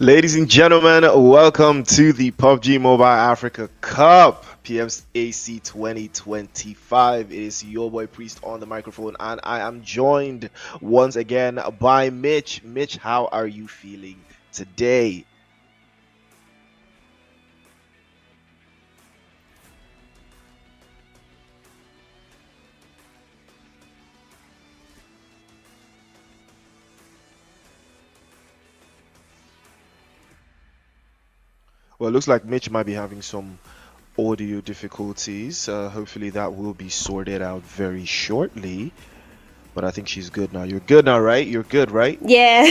Ladies and gentlemen, welcome to the Pubg Mobile Africa Cup PMAC 2025. It is your boy Priest on the microphone, and I am joined once again by Mitch. Mitch, how are you feeling today? Well, it looks like Mitch might be having some audio difficulties. Hopefully, that will be sorted out very shortly. But I think she's good now. You're good now, right? You're good, right? Yeah.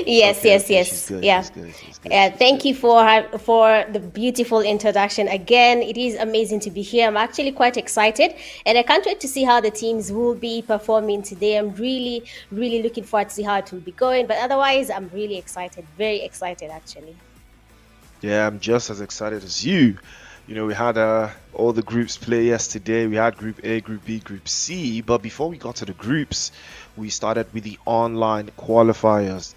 Yes, Okay, yes, okay. She's yes. good. Yeah. She's good. She's good. She's Thank good. you for the beautiful introduction. Again, it is amazing to be here. I'm actually quite excited, and I can't wait to see how the teams will be performing today. I'm really, really looking forward to see how it will be going. But otherwise, I'm really excited, very excited actually. Yeah, I'm just as excited as you. We had all the groups play yesterday. We had Group A, Group B, Group C. But before we got to the groups, we started with the online qualifiers.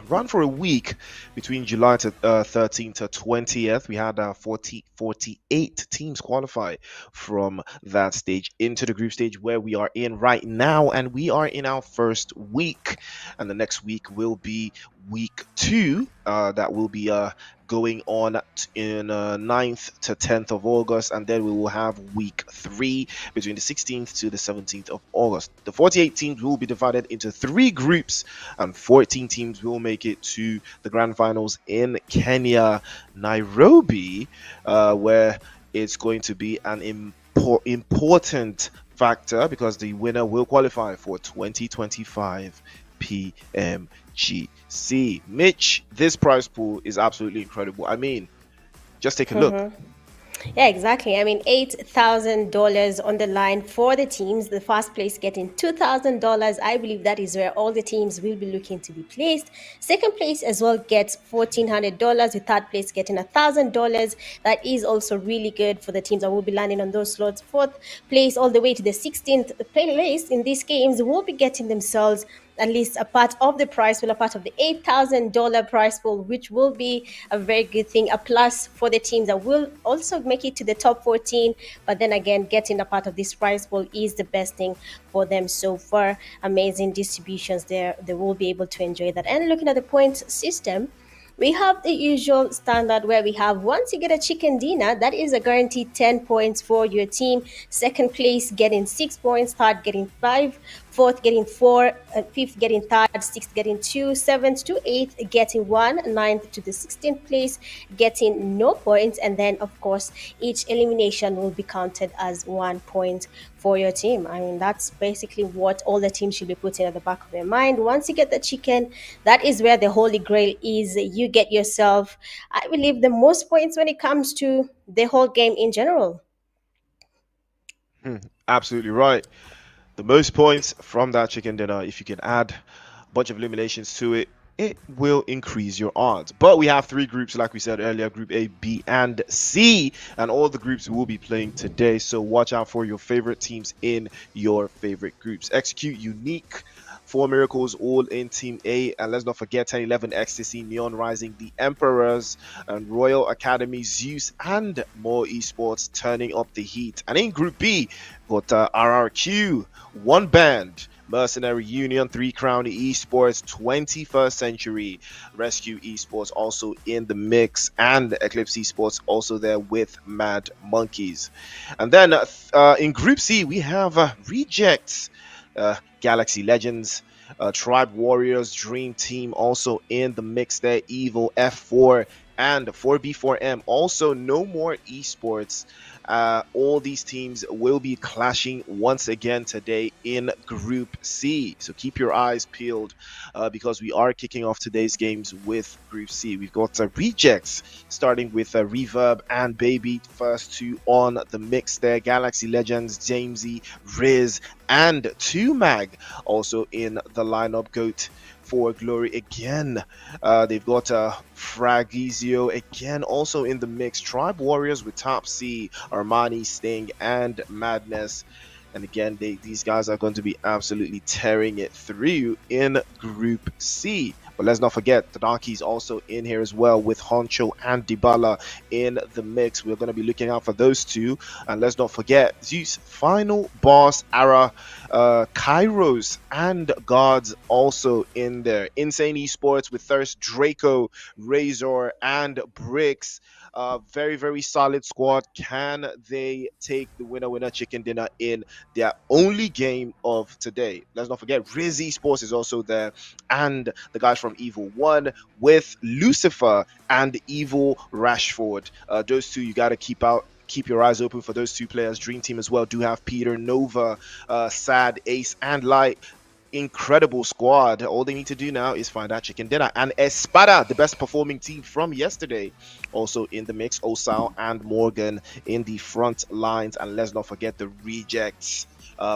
Run for a week between July to 13th to 20th. We had 48 teams qualify from that stage into the group stage where we are in right now. And we are in our first week. And the next week will be week two. That will be going on in 9th to 10th of August, and then we will have week 3 between the 16th to the 17th of August. The 48 teams will be divided into 3 groups, and 14 teams will make it to the Grand Finals in Kenya, Nairobi, where it's going to be an important factor because the winner will qualify for 2025 PMGC. Mitch, this prize pool is absolutely incredible. I mean, just take a look. Yeah, exactly. I mean, $8,000 on the line for the teams. The first place getting $2,000. I believe that is where all the teams will be looking to be placed. Second place as well gets $1,400. With third place getting $1,000. That is also really good for the teams that will be landing on those slots. Fourth place all the way to the 16th place in these games will be getting themselves at least a part of the prize pool, a part of the $8,000 prize pool, which will be a very good thing, a plus for the teams that will also make it to the top 14. But then again, getting a part of this prize pool is the best thing for them so far. Amazing distributions there. They will be able to enjoy that. And looking at the points system, we have the usual standard where we have once you get a chicken dinner, that is a guaranteed 10 points for your team. Second place getting 6 points, third getting 5, fourth getting 4, fifth getting third, sixth getting 2, seventh to eighth getting 1, ninth to the 16th place getting no points. And then, of course, each elimination will be counted as 1 point for your team. I mean, that's basically what all the teams should be putting at the back of their mind. Once you get the chicken, that is where the holy grail is. You get yourself, I believe, the most points when it comes to the whole game in general. Hmm, absolutely right. The most points from that chicken dinner, if you can add a bunch of eliminations to it, it will increase your odds. But we have 3 groups, like we said earlier, Group A, B, and C, and all the groups will be playing today. So watch out for your favorite teams in your favorite groups. Execute unique 4 Miracles all in Team A, and let's not forget 1011 Ecstasy, Neon Rising, The Emperors, and Royal Academy, Zeus, and more esports turning up the heat. And in Group B, got RRQ, One Band, Mercenary Union, 3 Crown Esports, 21st Century Rescue Esports also in the mix, and Eclipse Esports also there with Mad Monkeys. And then in Group C, we have Rejects, Galaxy Legends, Tribe Warriors, Dream Team also in the mix there, Evil, F4, and 4B4M. Also, no more esports. All these teams will be clashing once again today in Group C. So keep your eyes peeled because we are kicking off today's games with Group C. We've got Rejects starting with Reverb and Baby, first 2 on the mix there. Galaxy Legends, Jamesy, Riz, and 2Mag also in the lineup. Goat for Glory again. They've got Fragizio again also in the mix. Tribe Warriors with Top C, Armani, Sting, and Madness. And again, these guys are going to be absolutely tearing it through in Group C. But let's not forget the Donkeys also in here as well with Honcho and Dybala in the mix. We're going to be looking out for those two. And let's not forget Zeus final boss Ara, Kairos and Gods also in there. Insane Esports with Thirst, Draco, Razor, and Bricks. Very, very solid squad. Can they take the winner chicken dinner in their only game of today? Let's not forget Rizzy Sports is also there, and the guys from Evil One with Lucifer and Evil Rashford. Those two you got to keep your eyes open for those two players. Dream Team as well do have Peter, Nova, Sad, Ace, and Light. Incredible squad. All they need to do now is find that chicken dinner. And Espada, the best performing team from yesterday, also in the mix. Osal and Morgan in the front lines. And let's not forget the rejects.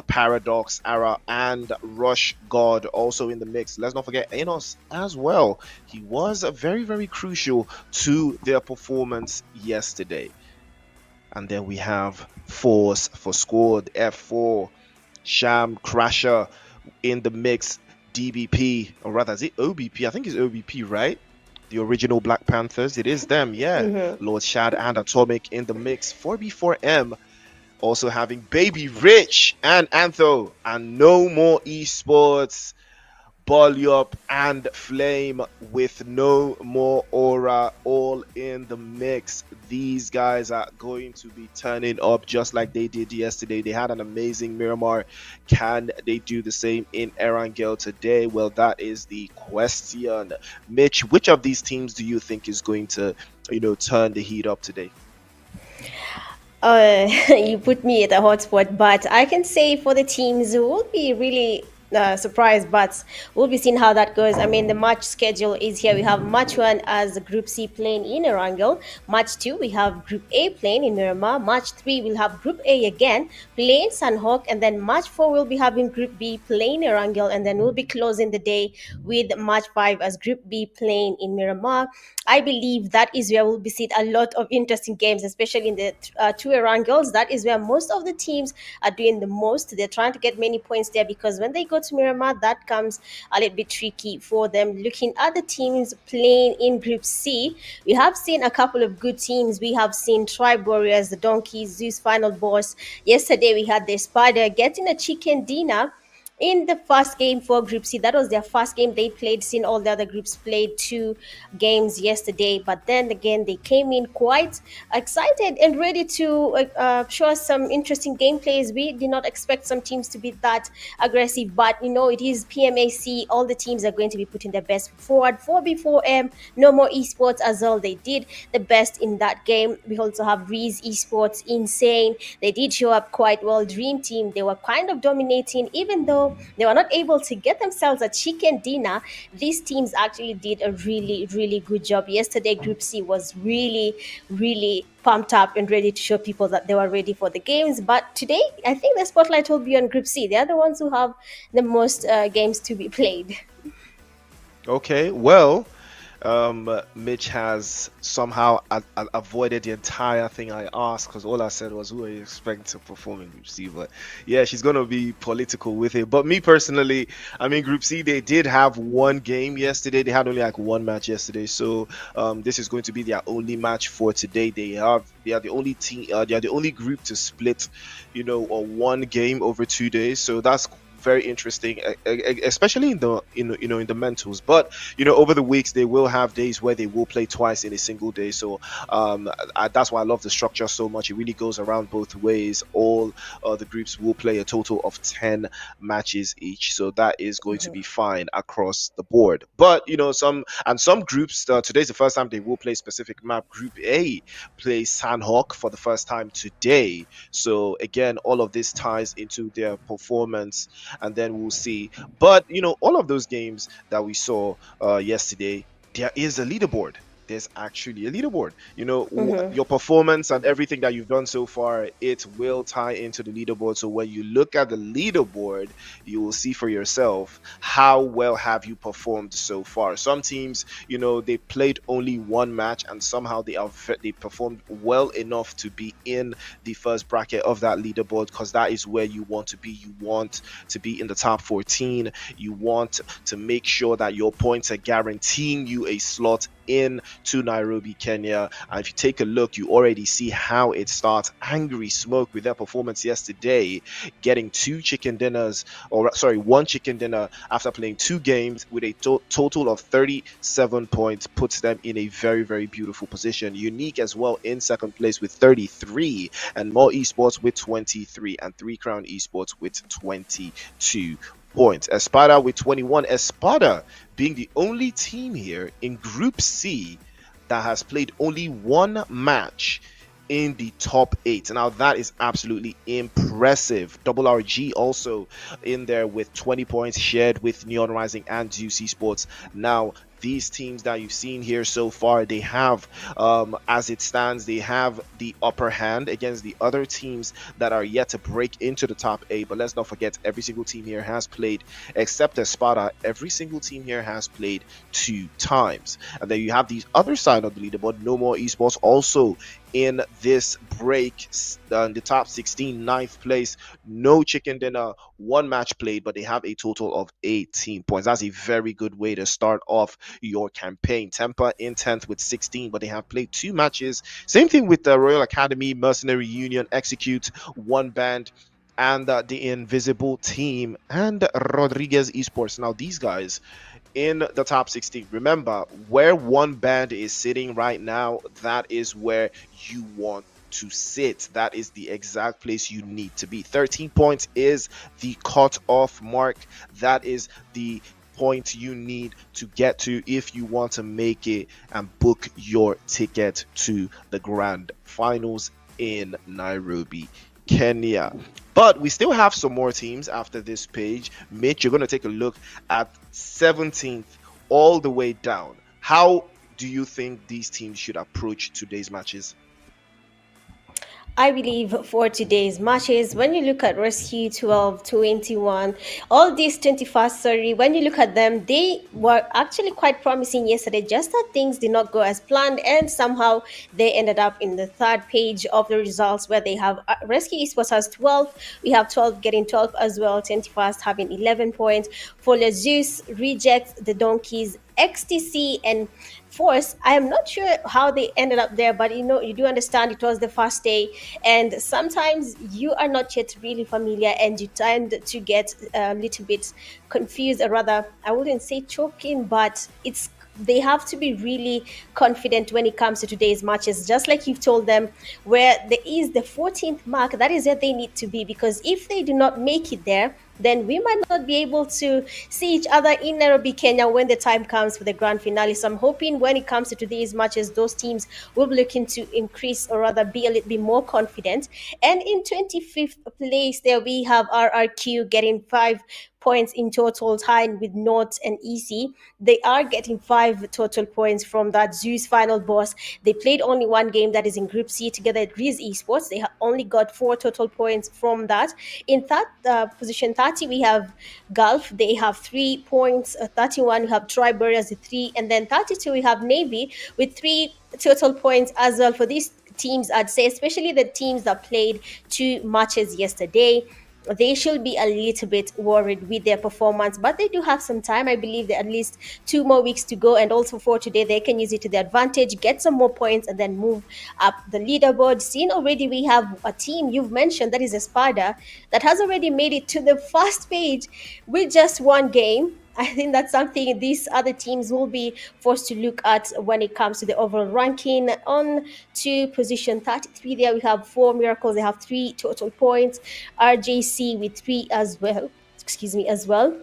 Paradox, Ara, and Rush God also in the mix. Let's not forget Enos as well. He was very, very crucial to their performance yesterday. And then we have Force for Squad F4, Sham Crasher in the mix, DBP, or rather, is it OBP? I think it's OBP, right? The original Black Panthers. It is them, yeah. Mm-hmm. Lord Shad and Atomic in the mix. 4B4M also having Baby Rich and Antho, and No More Esports. Bolyop and Flame with No More Aura all in the mix. These guys are going to be turning up just like they did yesterday. They had an amazing Miramar. Can they do the same in Erangel today? Well, that is the question. Mitch, which of these teams do you think is going to, turn the heat up today? You put me at a hot spot, but I can say for the teams who will be really surprised, but we'll be seeing how that goes. I mean, the match schedule is here. We have match one as Group C playing in Erangel. Match two, we have Group A playing in Miramar. Match three, we'll have Group A again playing Sunhawk, and then match four, we'll be having Group B playing Erangel, and then we'll be closing the day with match five as Group B playing in Miramar. I believe that is where we'll be seeing a lot of interesting games, especially in the two Erangels. That is where most of the teams are doing the most. They're trying to get many points there because when they go to Miramar, that comes a little bit tricky for them. Looking at the teams playing in Group C, we have seen a couple of good teams. We have seen Tribe Warriors, the Donkeys, Zeus Final Boss. Yesterday, we had the Spider getting a chicken dinner in the first game for Group C. That was their first game they played, seeing all the other groups played two games yesterday. But then again, they came in quite excited and ready to show us some interesting gameplays. We did not expect some teams to be that aggressive, but it is PMAC. All the teams are going to be putting their best forward. 4B4M, no more esports as well. They did the best in that game. We also have Reese Esports, Insane. They did show up quite well. Dream Team, they were kind of dominating, even though they were not able to get themselves a chicken dinner. These teams actually did a really, really good job. Yesterday, Group C was really, really pumped up and ready to show people that they were ready for the games. But today, I think the spotlight will be on Group C. They are the ones who have the most games to be played. Okay, well, Mitch has somehow avoided the entire thing I asked because all I said was, "Who are you expecting to perform in Group C?" But yeah, she's gonna be political with it. But me personally, I mean, Group C they did have one game yesterday. They had only like one match yesterday, so this is going to be their only match for today. They are the only team. They are the only group to split, or one game over 2 days. So that's very interesting, especially in the mentals. But over the weeks they will have days where they will play twice in a single day. So that's why I love the structure so much. It really goes around both ways. All the groups will play a total of 10 matches each, so that is going to be fine across the board. But some groups, today's the first time they will play specific map. Group A plays Sandhawk for the first time today, so again all of this ties into their performance, and then we'll see. But all of those games that we saw yesterday, there is a leaderboard. there's actually a leaderboard. You know, Mm-hmm. your performance and everything that you've done so far, it will tie into the leaderboard. So when you look at the leaderboard, you will see for yourself how well have you performed so far. Some teams, you know, they played only one match and somehow they performed well enough to be in the first bracket of that leaderboard, because that is where you want to be. You want to be in the top 14. You want to make sure that your points are guaranteeing you a slot in to Nairobi, Kenya. And if you take a look, you already see how it starts. Angry Smoke with their performance yesterday, getting two chicken dinners, or sorry, one chicken dinner after playing two games with a total of 37 points, puts them in a very, very beautiful position. Unique as well in second place with 33, and More Esports with 23, and Three Crown Esports with 22 points. Espada with 21. Espada being the only team here in Group C that has played only one match in the top eight. Now that is absolutely impressive. Double RG also in there with 20 points, shared with Neon Rising and Zeus Esports. Now these teams that you've seen here so far, they have, as it stands, they have the upper hand against the other teams that are yet to break into the top eight. But let's not forget, every single team here has played, except Espada, every single team here has played two times. And then you have the other side of the leaderboard, No More Esports, also in this break, in the top 16, ninth place. No chicken dinner, one match played, but they have a total of 18 points. That's a very good way to start off your campaign. Temper in 10th with 16, but they have played two matches. Same thing with the Royal Academy, Mercenary Union, Execute, one band, and the Invisible Team and Rodriguez Esports. Now, these guys in the top 16. Remember, where one band is sitting right now, that is where you want to sit. That is the exact place you need to be. 13 points is the cut-off mark. That is the point you need to get to if you want to make it and book your ticket to the Grand Finals in Nairobi, Kenya. But we still have some more teams after this page. Mitch, you're going to take a look at 17th all the way down. How do you think these teams should approach today's matches? I believe for today's matches, when you look at Rescue 12, 21, all these 21st, sorry, when you look at them, they were actually quite promising yesterday, just that things did not go as planned, and somehow they ended up in the third page of the results where they have Rescue Esports has 12, we have 12 getting 12 as well, 21st having 11 points, for Zeus, Reject, the Donkeys, XTC, and Force. I am not sure how they ended up there, but you do understand it was the first day, and sometimes you are not yet really familiar and you tend to get a little bit confused, or rather, I wouldn't say choking, but it's they have to be really confident when it comes to today's matches, just like you've told them, where there is the 14th mark. That is where they need to be, because if they do not make it there, then we might not be able to see each other in Nairobi, Kenya when the time comes for the grand finale. So I'm hoping when it comes to today's matches, those teams will be looking to increase, or rather be a little bit more confident. And in 25th place, there we have RRQ getting 5 points in total, tied with North and EC. They are getting 5 total points from that Zeus final boss. They played only one game, that is in Group C, together at Riz Esports. They only got 4 total points from that. In that position 30, we have Gulf. They have 3 points. 31, we have Troy Warriors with 3. And then 32, we have Navy with 3 total points as well. For these teams, I'd say, especially the teams that played 2 matches yesterday, they should be a little bit worried with their performance, but they do have some time. I believe there are at least 2 more weeks to go, and also for today, they can use it to their advantage, get some more points, and then move up the leaderboard. Seen already, we have a team you've mentioned, that is Espada, that has already made it to the first page with just one game. I think that's something these other teams will be forced to look at when it comes to the overall ranking. On to position 33, there we have Four Miracles. They have 3 total points. RJC with 3 as well. Excuse me, as well.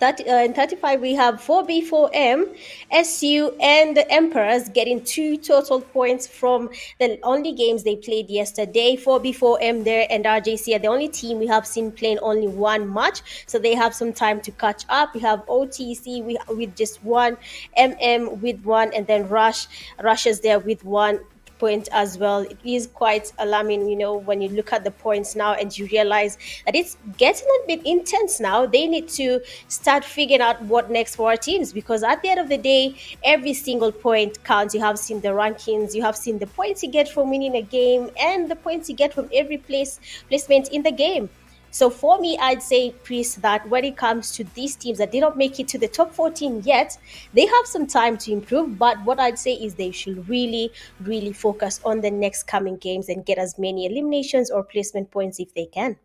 In 35, we have 4B4M, SU, and the Emperors getting two total points from the only games they played yesterday. 4B4M there and RJC are the only team we have seen playing only one match, so they have some time to catch up. We have OTC with just one, MM with one, and then Russia's there with one point as well. It is quite alarming, when you look at the points now and you realize that it's getting a bit intense now. They need to start figuring out what next for our teams, because at the end of the day, every single point counts. You have seen the rankings, you have seen the points you get from winning a game, and the points you get from every placement in the game. So for me, I'd say, Priest, that when it comes to these teams that did not make it to the top 14 yet, they have some time to improve. But what I'd say is they should really, really focus on the next coming games and get as many eliminations or placement points if they can.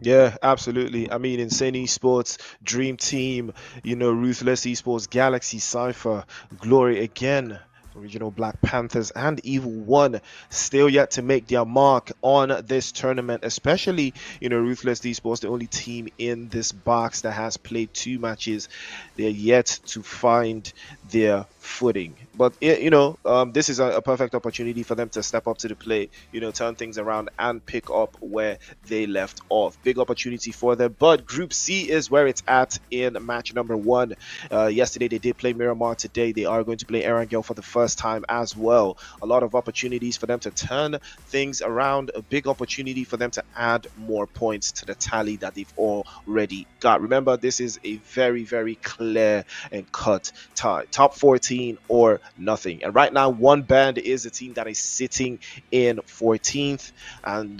Yeah, absolutely. I mean, Insane Esports, Dream Team, Ruthless Esports, Galaxy Cypher, Glory again, Original Black Panthers, and Evil One still yet to make their mark on this tournament, especially, Ruthless Esports, the only team in this box that has played two matches. They're yet to find their footing. But, this is a perfect opportunity for them to step up to the plate, turn things around and pick up where they left off. Big opportunity for them. But Group C is where it's at in match number one. Yesterday they did play Miramar. Today they are going to play Erangel for the first time as well. A lot of opportunities for them to turn things around. A big opportunity for them to add more points to the tally that they've already got. Remember, this is a very, very clear and cut tie. Top 14 or nothing. And right now, one band is a team that is sitting in 14th, and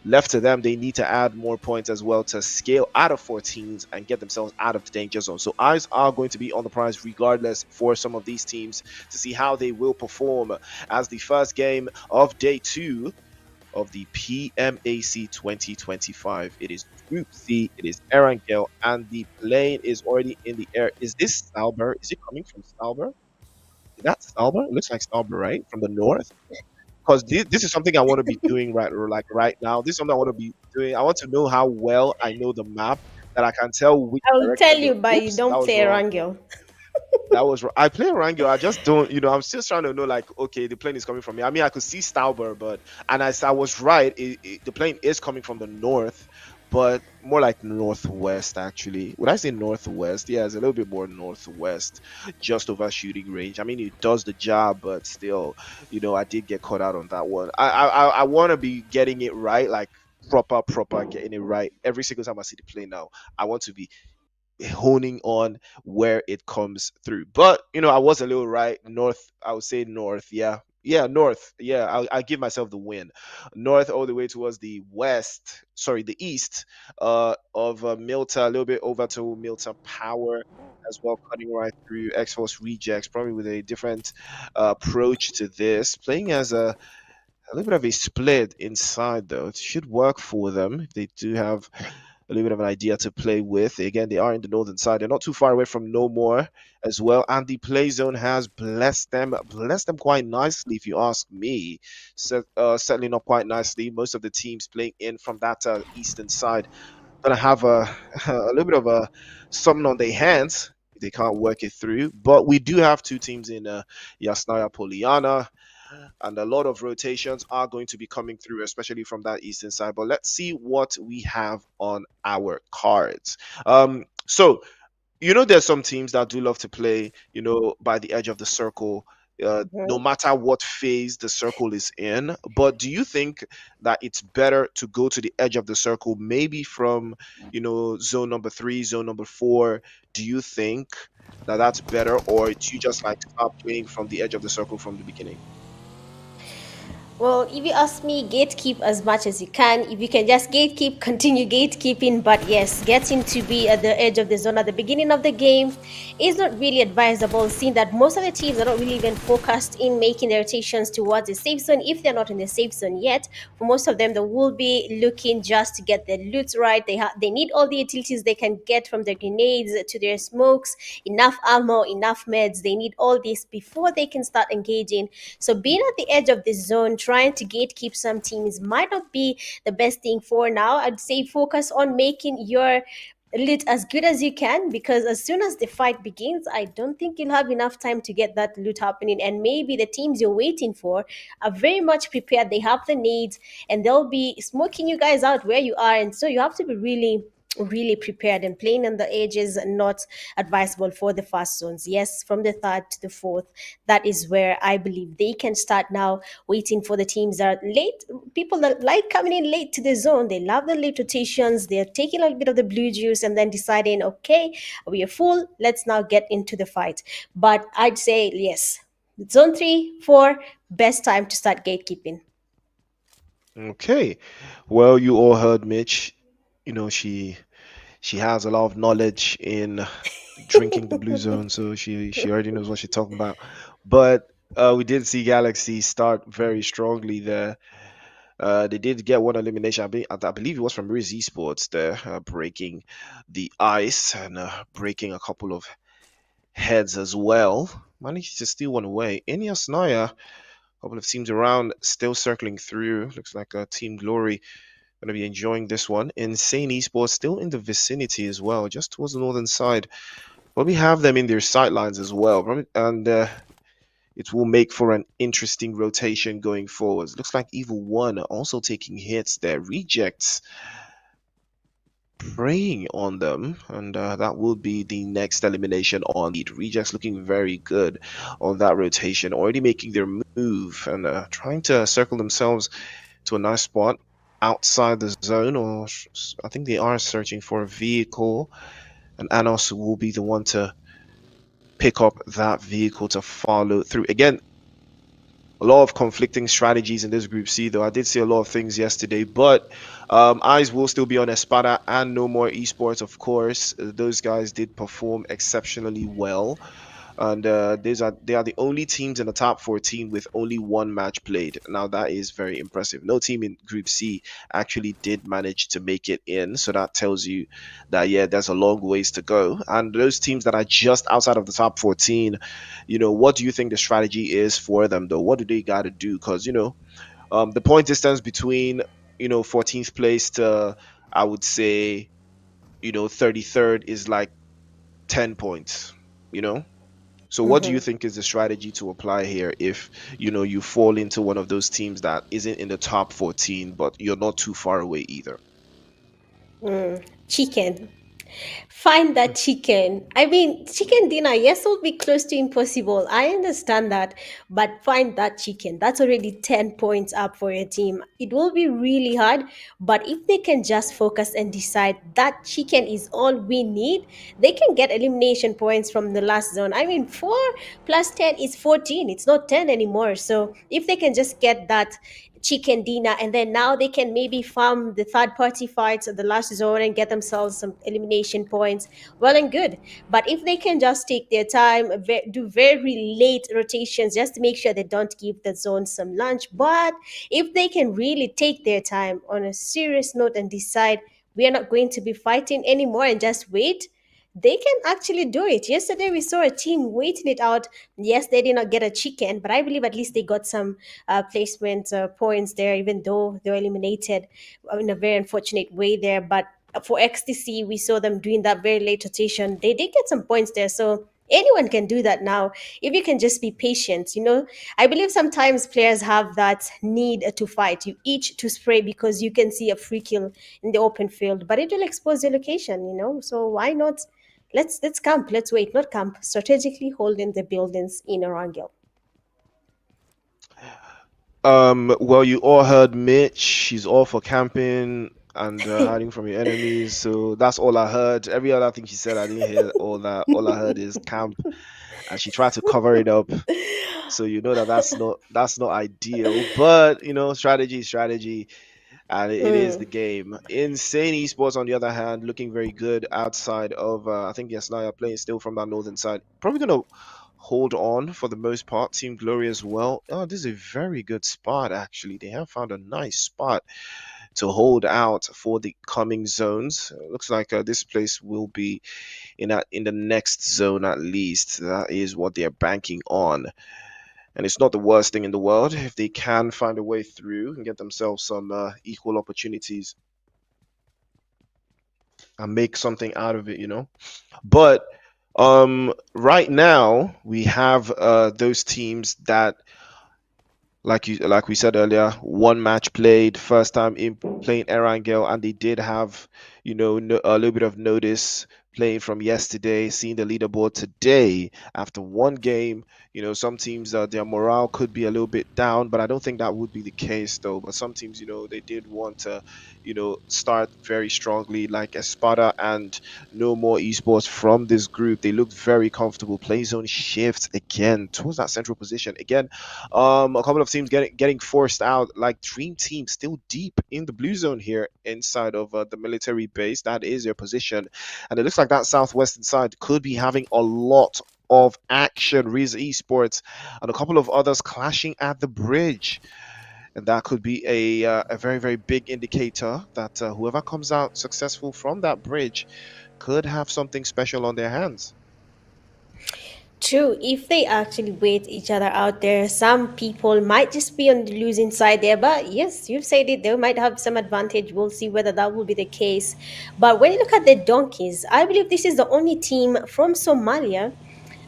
left to them, they need to add more points as well to scale out of 14s and get themselves out of the danger zone. So eyes are going to be on the prize regardless for some of these teams to see how they will perform as the first game of day two of the PMAC 2025. It is Group C, it is Erangel, and the plane is already in the air. Is this Salber? Is it coming from Salber? Is that Salber? It looks like Salber, right? From the north? Because this is something I want to be doing right now. This is something I want to be doing. I want to know how well I know the map, that I can tell which I will tell direction you, but you oops, that don't was play wrong. Rangel. That was wrong. I play Wrangler. I just don't, I'm still trying to know, like, okay, the plane is coming from me. I mean, I could see Stauber, but, and I was right. The plane is coming from the north, but more like northwest, actually. Would I say northwest? Yeah, it's a little bit more northwest, just over shooting range. I mean, it does the job, but still, I did get caught out on that one. I want to be getting it right, like proper getting it right every single time I see the plane now. I want to be honing on where it comes through. But I was a little right. North, I would say north. Yeah, yeah, north. Yeah, I'll give myself the win. North all the way towards the west. Sorry, the east. Of Milta, a little bit over to Milta Power as well, cutting right through X Force Rejects, probably with a different approach to this, playing as a little bit of a split inside, though. It should work for them. They do have a little bit of an idea to play with. Again, they are in the northern side. They're not too far away from No More as well. And the play zone has blessed them quite nicely, if you ask me. Settling up quite nicely. Most of the teams playing in from that eastern side gonna have a little bit of a something on their hands. They can't work it through. But we do have two teams in Yasnaya Poliana, and a lot of rotations are going to be coming through, especially from that eastern side. But let's see what we have on our cards. So there's some teams that do love to play, by the edge of the circle. No matter what phase the circle is in, but do you think that it's better to go to the edge of the circle, maybe from zone number 3, zone number 4? Do you think that that's better, or do you just like to start playing from the edge of the circle from the beginning? Well, if you ask me, gatekeep as much as you can. If you can just gatekeep, continue gatekeeping. But yes, getting to be at the edge of the zone at the beginning of the game is not really advisable, seeing that most of the teams are not really even focused in making their rotations towards the safe zone. If they're not in the safe zone yet, for most of them, they will be looking just to get their loot right. They need all the utilities they can get, from their grenades to their smokes, enough ammo, enough meds. They need all this before they can start engaging. So being at the edge of the zone, trying to gatekeep some teams might not be the best thing for now. I'd say focus on making your loot as good as you can, because as soon as the fight begins, I don't think you'll have enough time to get that loot happening. And maybe the teams you're waiting for are very much prepared, they have the needs, and they'll be smoking you guys out where you are. And so you have to be really prepared, and playing on the edges not advisable for the fast zones. Yes, from the third to the fourth, that is where I believe they can start now, waiting for the teams that are late. People that like coming in late to the zone, they love the late rotations, they're taking a little bit of the blue juice and then deciding, okay, we are full, let's now get into the fight. But I'd say yes, zone 3 4, best time to start gatekeeping. Okay. Well, you all heard Mitch. You know, she has a lot of knowledge in drinking the blue zone, so she already knows what she's talking about. But we did see Galaxy start very strongly there. They did get one elimination. I believe it was from Riz Esports there, breaking the ice and breaking a couple of heads as well. Managed to steal one away. Ineos Naya, a couple of teams around, still circling through. Looks like Team Glory going to be enjoying this one. Insane Esports still in the vicinity as well, just towards the northern side. But we have them in their sightlines as well. And it will make for an interesting rotation going forwards. Looks like Evil One also taking hits there. Rejects preying on them, and that will be the next elimination on lead. Rejects looking very good on that rotation, already making their move and trying to circle themselves to a nice spot outside the zone, or I think they are searching for a vehicle, and Anos will be the one to pick up that vehicle to follow through. Again, a lot of conflicting strategies in this group C, though. I did see a lot of things yesterday, but eyes will still be on Espada and No More Esports, of course. Those guys did perform exceptionally well, and they are the only teams in the top 14 with only one match played. Now that is very impressive. No team in Group C actually did manage to make it in, so that tells you that yeah, there's a long ways to go. And those teams that are just outside of the top 14, what do you think the strategy is for them though? What do they got to do? Because the point distance between 14th place to, I would say, 33rd is like 10 points. You know so what do you Mhm. think is the strategy to apply here if you fall into one of those teams that isn't in the top 14 but you're not too far away either? Chicken. Find that chicken. I mean, chicken dinner, yes, will be close to impossible. I understand that, but find that chicken. That's already 10 points up for your team. It will be really hard, but if they can just focus and decide that chicken is all we need, they can get elimination points from the last zone. I mean, 4 plus 10 is 14. It's not 10 anymore. So if they can just get that chicken dinner, and then now they can maybe farm the third party fights at the last zone and get themselves some elimination points, well and good. But if they can just take their time, do very late rotations just to make sure they don't give the zone some lunch, but if they can really take their time on a serious note and decide we are not going to be fighting anymore and just wait, they can actually do it. Yesterday we saw a team waiting it out. Yes, they did not get a chicken, but I believe at least they got some placement points there, even though they were eliminated in a very unfortunate way there. But for XTC, we saw them doing that very late rotation. They did get some points there. So anyone can do that now if you can just be patient. I believe sometimes players have that need to fight. You itch to spray because you can see a free kill in the open field, but it will expose your location. So why not? Let's camp. Let's wait, not camp. Strategically holding the buildings in a angle. Well, you all heard Mitch. She's all for camping and hiding from your enemies. So that's all I heard. Every other thing she said, I didn't hear all that. All I heard is camp, and she tried to cover it up. So you know that that's not ideal. But strategy is strategy, and it is the Mm. game. Insane Esports, on the other hand, looking very good outside of. I think Yasnaya playing still from that northern side. Probably gonna hold on for the most part. Team Glory as well. Oh, this is a very good spot actually. They have found a nice spot to hold out for the coming zones. Looks like this place will be in the next zone at least. That is what they're banking on. And it's not the worst thing in the world if they can find a way through and get themselves some equal opportunities. and make something out of it, you know. But right now we have those teams that, like we said earlier, one match played, first time in playing Erangel, and they did have, no, a little bit of notice playing from yesterday, seeing the leaderboard today after one game. Some teams, their morale could be a little bit down, but I don't think that would be the case though. But some teams, they did want to, start very strongly, like Espada and No More Esports from this group. They looked very comfortable. Play zone shifts again towards that central position again. A couple of teams getting forced out, like Dream Team, still deep in the blue zone here inside of the military base. That is their position, and it looks like that southwestern side could be having a lot of action. Riz Esports and a couple of others clashing at the bridge, and that could be a very very big indicator that whoever comes out successful from that bridge could have something special on their hands. True, if they actually wait each other out there, some people might just be on the losing side there. But yes, you've said it, they might have some advantage. We'll see whether that will be the case. But when you look at the Donkeys, I believe this is the only team from Somalia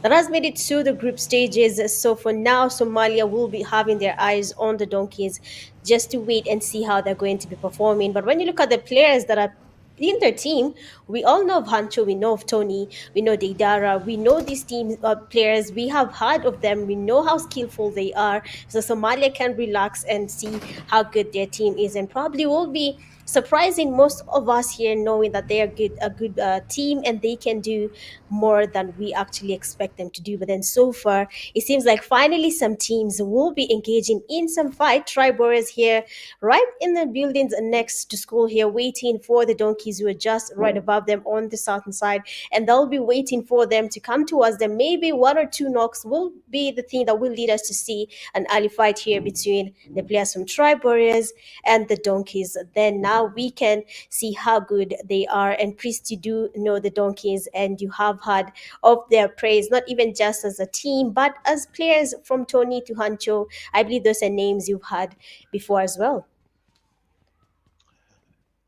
that has made it through the group stages. So for now, Somalia will be having their eyes on the Donkeys just to wait and see how they're going to be performing. But when you look at the players that are in their team, we all know of Hancho, we know of Tony, we know Deidara, we know these team players, we have heard of them, we know how skillful they are. So Somalia can relax and see how good their team is, and probably will be surprising most of us here, knowing that they are a good team and they can do more than we actually expect them to do. But then so far, it seems like finally some teams will be engaging in some fight. Tribe Warriors here, right in the buildings next to school here, waiting for the Donkeys who are just right above them on the southern side, and they'll be waiting for them to come towards them. Maybe one or two knocks will be the thing that will lead us to see an early fight here between the players from Tribe Warriors and the Donkeys. Then now we can see how good they are. And Priest, you do know the Donkeys, and you have had of their praise, not even just as a team, but as players from Tony to Hancho. I believe those are names you've had before as well.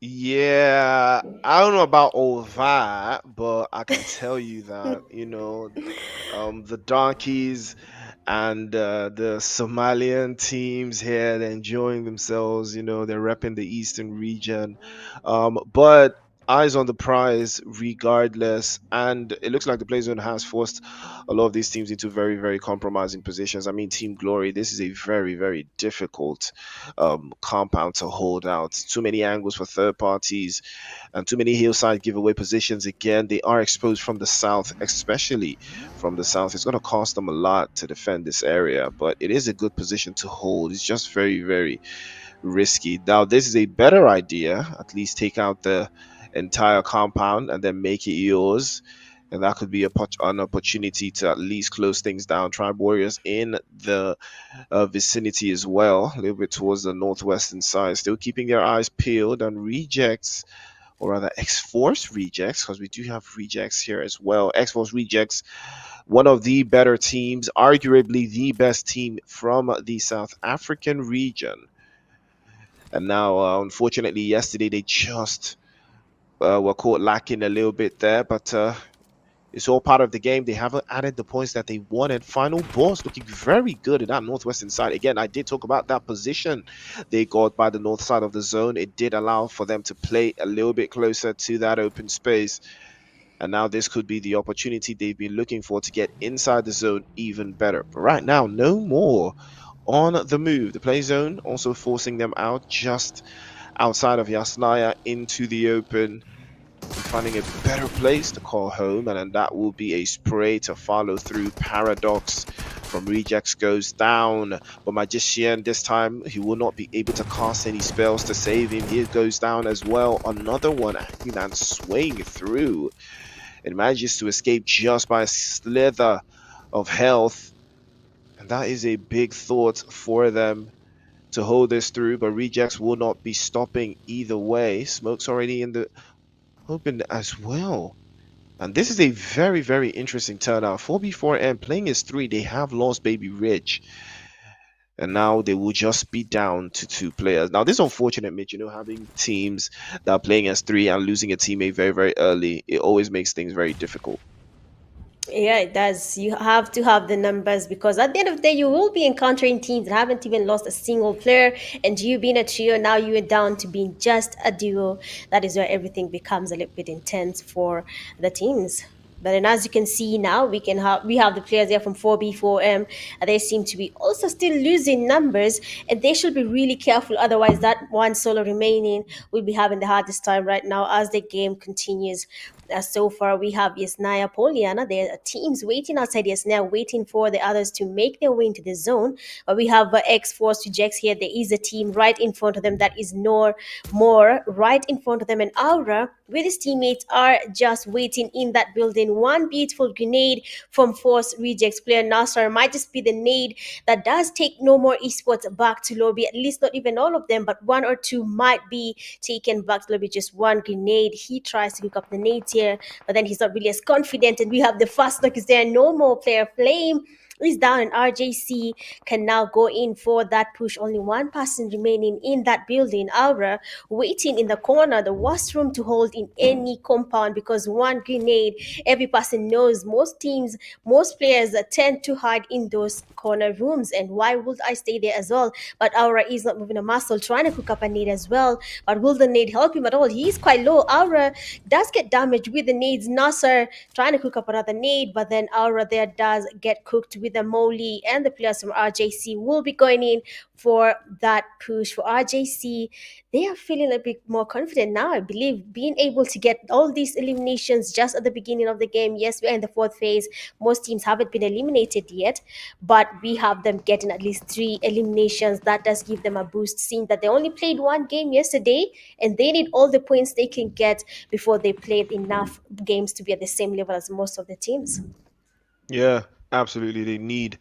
Yeah, I don't know about all that, but I can tell you that, the donkeys and the Somalian teams here, they're enjoying themselves. They're repping the Eastern region. But eyes on the prize regardless. And it looks like the play zone has forced a lot of these teams into very, very compromising positions. I mean, Team Glory, this is a very, very difficult compound to hold out. Too many angles for third parties and too many hillside giveaway positions. Again, they are exposed from the south, especially from the south. It's going to cost them a lot to defend this area, but it is a good position to hold. It's just very, very risky. Now, this is a better idea. At least take out the entire compound and then make it yours. And that could be an opportunity to at least close things down. Tribe Warriors in the vicinity as well, a little bit towards the northwestern side, still keeping their eyes peeled on rejects, or rather X-Force rejects, because we do have rejects here as well. X-Force rejects, one of the better teams, arguably the best team from the South African region. And now, unfortunately, yesterday they just were caught lacking a little bit there, but it's all part of the game. They haven't added the points that they wanted. Final boss looking very good in that northwestern side. Again, I did talk about that position they got by the north side of the zone. It did allow for them to play a little bit closer to that open space. And now this could be the opportunity they've been looking for to get inside the zone even better. But right now, no more on the move. The play zone also forcing them out just outside of Yasnaya into the open and finding a better place to call home, and then that will be a spray to follow through. Paradox from Rejects goes down, but Magician this time, he will not be able to cast any spells to save him. He goes down as well. Another one, Acuman swaying through and manages to escape just by a slither of health, and that is a big thought for them to hold this through, but Rejects will not be stopping either way. Smoke's already in the open as well. And this is a very, very interesting turnout. 4B4M playing as 3. They have lost Baby Rich. And now they will just be down to two players. Now, this is unfortunate, Mitch. Having teams that are playing as three and losing a teammate very, very early, it always makes things very difficult. Yeah, it does. You have to have the numbers because at the end of the day, you will be encountering teams that haven't even lost a single player. And you being a trio, now you are down to being just a duo. That is where everything becomes a little bit intense for the teams. But then, as you can see now, we have the players there from 4B, 4M, and they seem to be also still losing numbers, and they should be really careful. Otherwise, that one solo remaining will be having the hardest time right now as the game continues. So far, we have Yesnaya Poliana. There are teams waiting outside Yesnaya, waiting for the others to make their way into the zone. But we have X Force to Jex here. There is a team right in front of them that is Nor More right in front of them. And Aura with his teammates are just waiting in that building. One beautiful grenade from Force Rejects player Nasser might just be the nade that does take No More Esports back to lobby. At least not even all of them, but one or two might be taken back to lobby. Just one grenade. He tries to pick up the nades here, but then he's not really as confident. And we have the fast look is there. No more player flame is down, and RJC can now go in for that push. Only one person remaining in that building. Aura waiting in the corner, the worst room to hold in any compound because one grenade, every person knows most teams, most players tend to hide in those corner rooms. And why would I stay there as well? But Aura is not moving a muscle, trying to cook up a nade as well. But will the nade help him at all? He's quite low. Aura does get damaged with the nades. Nasser trying to cook up another nade, but then Aura there does get cooked with a molly, and the players from RJC will be going in for that push. For RJC, they are feeling a bit more confident now, I believe, being able to get all these eliminations just at the beginning of the game. Yes, we're in the fourth phase. Most teams haven't been eliminated yet, but we have them getting at least 3 eliminations. That does give them a boost, seeing that they only played one game yesterday and they need all the points they can get before they played enough games to be at the same level as most of the teams. Yeah, absolutely. They need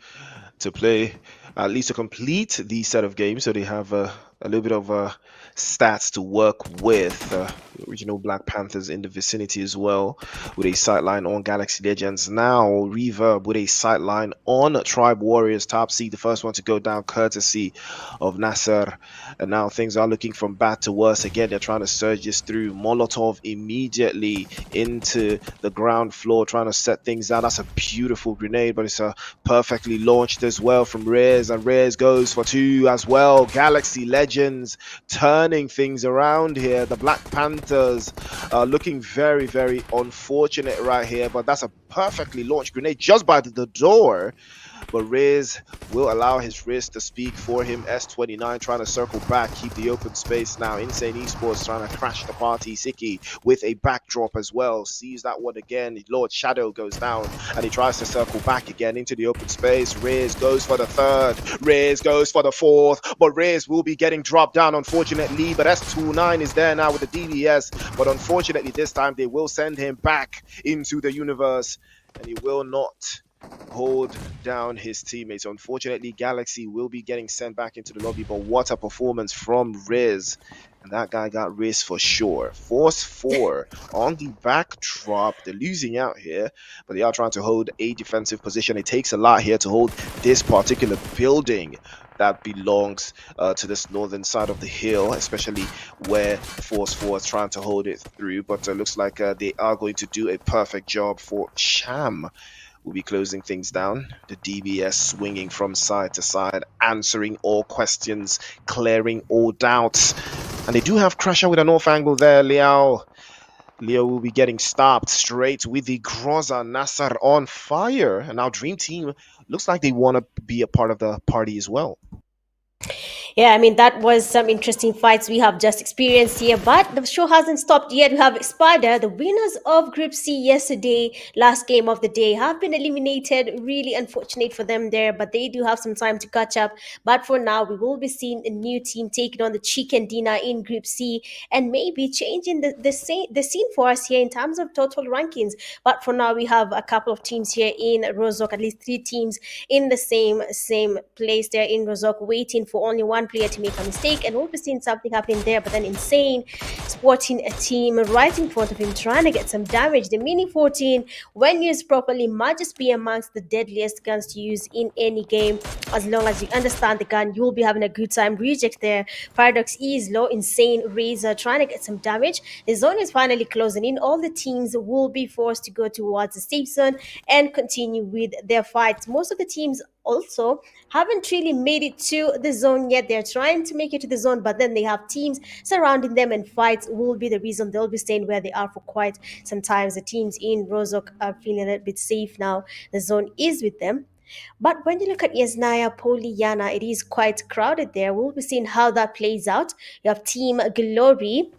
to play at least to complete these set of games so they have a little bit of stats to work with. Original Black Panthers in the vicinity as well, with a sightline on Galaxy Legends. Now Reverb with a sightline on Tribe Warriors top seed, the first one to go down courtesy of Nasser. And now things are looking from bad to worse. Again, they're trying to surge this through. Molotov immediately into the ground floor, trying to set things down. That's a beautiful grenade, but it's perfectly launched as well from Reyes, and Reyes goes for two as well. Galaxy Legends turning things around here. The Black Panthers are looking very, very unfortunate right here, but that's a perfectly launched grenade just by the door. But Riz will allow his wrist to speak for him. S29 trying to circle back, keep the open space now. Insane Esports trying to crash the party. Siki with a backdrop as well. Sees that one again. Lord Shadow goes down and he tries to circle back again into the open space. Riz goes for the third. Riz goes for the fourth. But Riz will be getting dropped down, unfortunately. But S29 is there now with the DBS. But unfortunately, this time they will send him back into the universe. And he will not hold down his teammates. Unfortunately, Galaxy will be getting sent back into the lobby, but what a performance from Riz. And that guy got Riz for sure. Force 4 on the backdrop. They're losing out here, but they are trying to hold a defensive position. It takes a lot here to hold this particular building that belongs to this northern side of the hill, especially where Force 4 is trying to hold it through. But it looks like they are going to do a perfect job for Sham. We'll be closing things down. The DBS swinging from side to side, answering all questions, clearing all doubts. And they do have Crusher with an off angle there. Leo will be getting stopped straight with the Groza. Nasser on fire. And now Dream Team looks like they want to be a part of the party as well. Yeah, I mean, that was some interesting fights we have just experienced here, but the show hasn't stopped yet. We have Spider, the winners of Group C yesterday, last game of the day, have been eliminated. Really unfortunate for them there, but they do have some time to catch up. But for now, we will be seeing a new team taking on the Chicken Dinner in Group C and maybe changing the scene for us here in terms of total rankings. But for now, we have a couple of teams here in Rozok, at least 3 teams in the same place there in Rozok, waiting for only one one player to make a mistake, and we'll be seeing something happening there. But then Insane spotting a team right in front of him, trying to get some damage. The Mini 14, when used properly, might just be amongst the deadliest guns to use in any game. As long as you understand the gun, you'll be having a good time. Reject there. Paradox is low. Insane Razor trying to get some damage. The zone is finally closing in. All the teams will be forced to go towards the safe zone and continue with their fights. Most of the teams also haven't really made it to the zone yet. They're trying to make it to the zone, but then they have teams surrounding them, and fights will be the reason they'll be staying where they are for quite some time. The teams in Rozok are feeling a little bit safe now. The zone is with them. But when you look at Yasnaya, Poliana, it is quite crowded there. We'll be seeing how that plays out. You have Team Glory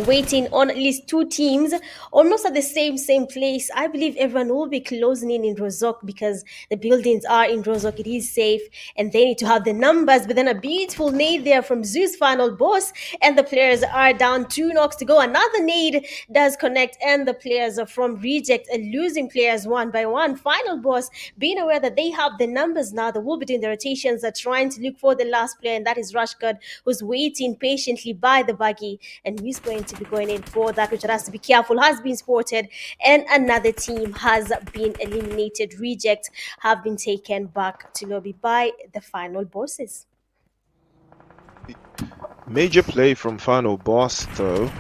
waiting on at least two teams almost at the same place. I believe everyone will be closing in Rozok because the buildings are in Rozok. It is safe and they need to have the numbers. But then a beautiful nade there from Zeus final boss, and the players are down 2 knocks to go. Another nade does connect, and the players are from Reject and losing players one by one. Final boss being aware that they have the numbers now. They will be doing the rotations. Are trying to look for the last player, and that is Rashgard, who's waiting patiently by the buggy, and he's going to be going in for that, which has to be careful, has been spotted, and another team has been eliminated. Reject have been taken back to lobby by the final bosses. Major play from final boss, though,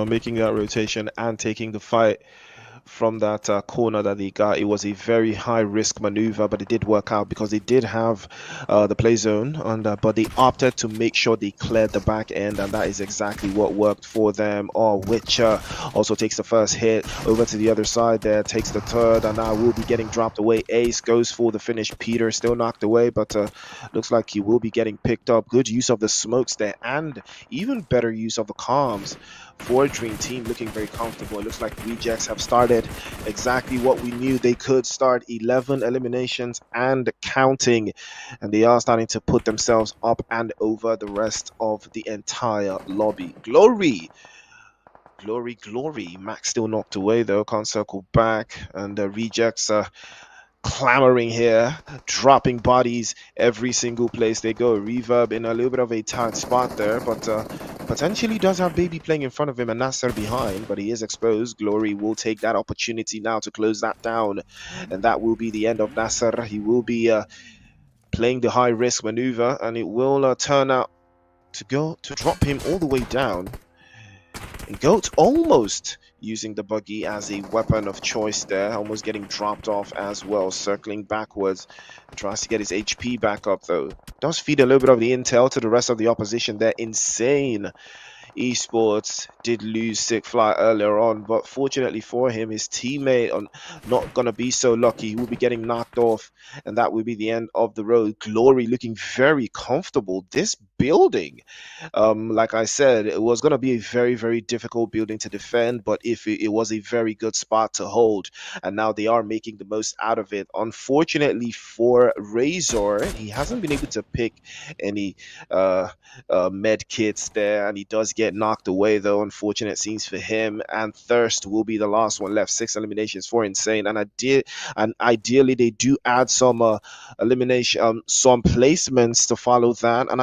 making that rotation and taking the fight from that corner that they got. It was a very high risk maneuver, but it did work out because they did have the play zone, but they opted to make sure they cleared the back end, and that is exactly what worked for them. Oh, Witcher also takes the first hit over to the other side there, takes the third, and now will be getting dropped away. Ace goes for the finish. Peter still knocked away, but looks like he will be getting picked up. Good use of the smokes there, and even better use of the comms for Dream Team, looking very comfortable. It looks like Rejects have started exactly what we knew they could start: 11 eliminations and counting, and they are starting to put themselves up and over the rest of the entire lobby. Glory. Max still knocked away though, can't circle back, and the Rejects are clamoring here, dropping bodies every single place they go. Reverb in a little bit of a tight spot there, but potentially does have Baby playing in front of him and Nasser behind, but he is exposed. Glory will take that opportunity now to close that down, and that will be the end of Nasser. He will be playing the high risk maneuver, and it will turn out to drop him all the way down. And Goat almost using the buggy as a weapon of choice there, almost getting dropped off as well, circling backwards. Tries to get his HP back up though. Does feed a little bit of the intel to the rest of the opposition there. Insane eSports did lose Sick Fly earlier on, but fortunately for him, his teammate are not gonna be so lucky. He will be getting knocked off, and that will be the end of the road. Glory looking very comfortable. This building, like I said, it was gonna be a very difficult building to defend, but if it was a very good spot to hold, and now they are making the most out of it. Unfortunately for Razor, he hasn't been able to pick any med kits there, and he does get knocked away though. Unfortunate scenes for him, and Thirst will be the last one left. 6 eliminations for Insane, and ideally they do add some elimination, some placements to follow that, and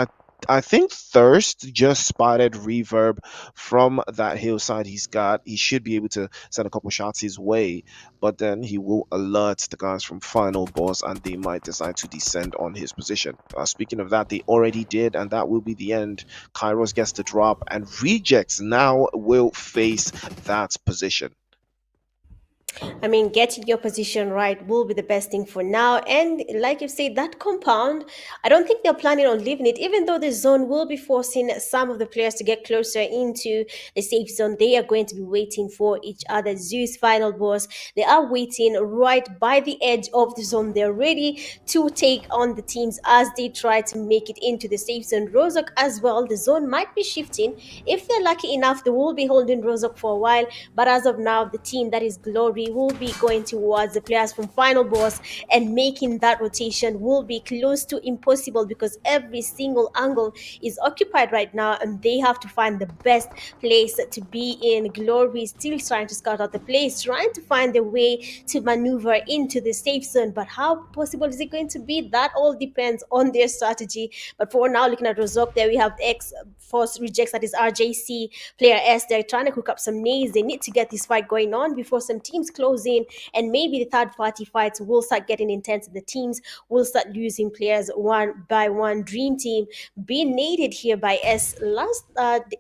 I think Thirst just spotted Reverb from that hillside he's got. He should be able to send a couple shots his way, but then he will alert the guys from Final Boss, and they might decide to descend on his position. Speaking of that, they already did, and that will be the end. Kairos gets the drop, and Rejects now will face that position. I mean, getting your position right will be the best thing for now. And like you said, that compound, I don't think they're planning on leaving it, even though the zone will be forcing some of the players to get closer into the safe zone. They are going to be waiting for each other. Zeus final boss, they are waiting right by the edge of the zone. They're ready to take on the teams as they try to make it into the safe zone. Rozok as well, the zone might be shifting. If they're lucky enough, they will be holding Rozok for a while. But as of now, the team that is Glory will will be going towards the players from Final Boss, and making that rotation will be close to impossible because every single angle is occupied right now and they have to find the best place to be in. Glory still trying to scout out the place, trying to find a way to maneuver into the safe zone. But how possible is it going to be? That all depends on their strategy. But for now, looking at result there, we have the X Force rejects, that is RJC, player S. They're trying to cook up some nades. They need to get this fight going on before some teams close in, and maybe the third party fights will start getting intense. The teams will start losing players one by one. Dream Team being naded here by S.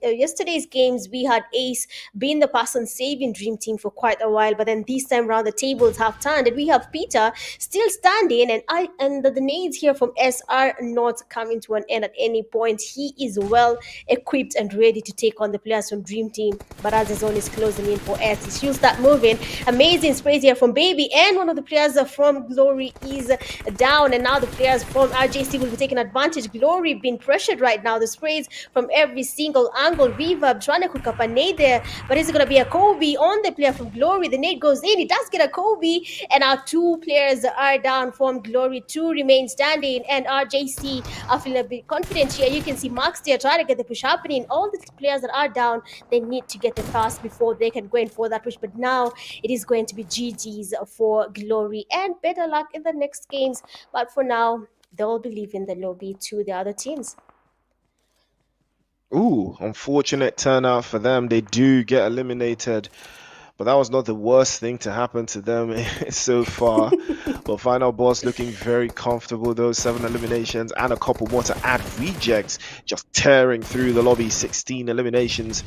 Yesterday's games, we had Ace being the person saving Dream Team for quite a while, but then this time around the tables have turned, and we have Peter still standing, and the nades here from S are not coming to an end at any point. He is well equipped and ready to take on the players from Dream Team, but as the zone is closing in for S, he'll start moving. Amazing sprays here from Baby, and one of the players from Glory is down, and now the players from RJC will be taking advantage. Glory being pressured right now. The sprays from every single angle. Reverb trying to cook up a nade there, but is it going to be a Kobe on the player from Glory? The nade goes in. He does get a Kobe, and our two players are down from Glory. Two remain standing, and RJC are feeling a bit confident here. You can see Max there trying to get the push happening. All the players that are down, they need to get the fast before they can go in for that push. But now it is going to be GG's for Glory, and better luck in the next games. But for now, they'll be leaving the lobby to the other teams. Ooh, unfortunate turnout for them. They do get eliminated, but that was not the worst thing to happen to them so far. But Final Boss looking very comfortable. Those 7 eliminations and a couple more to add. Rejects just tearing through the lobby. 16 eliminations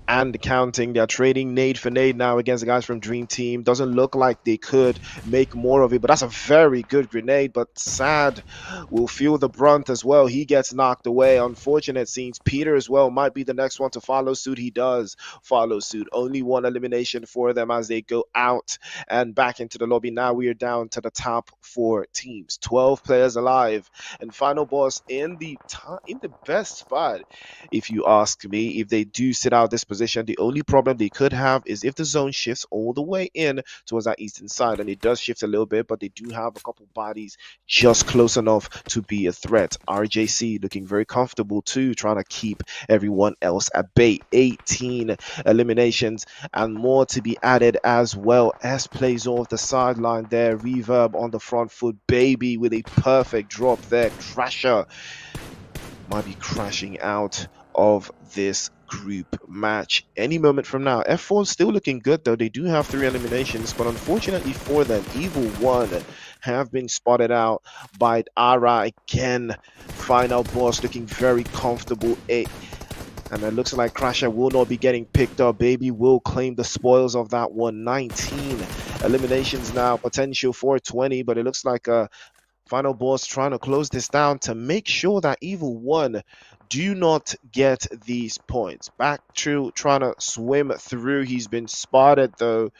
and counting. They're trading nade for nade now against the guys from Dream Team. Doesn't look like they could make more of it, but that's a very good grenade. But Sad will feel the brunt as well. He gets knocked away. Unfortunate scenes. Peter as well might be the next one to follow suit. He does follow suit. Only 1 elimination for them as they go out and back into the lobby. Now we are down to the top 4 teams. 12 players alive, and Final Boss in the best spot, if you ask me. If they do sit out this position, the only problem they could have is if the zone shifts all the way in towards that eastern side, and it does shift a little bit, but they do have a couple bodies just close enough to be a threat. RJC looking very comfortable too, trying to keep everyone else at bay. 18 eliminations and more to be added as well. S plays off the sideline there. Reverb on the front foot. Baby with a perfect drop there. Crasher might be crashing out of this group match any moment from now. F4 still looking good though. They do have 3 eliminations, but unfortunately for them, Evil One have been spotted out by Ara again. Final Boss looking very comfortable. And it looks like Crasher will not be getting picked up. Baby will claim the spoils of that one. 19 eliminations now, potential for 20, but it looks like Final Boss trying to close this down to make sure that Evil One do not get these points. Back to trying to swim through. He's been spotted though,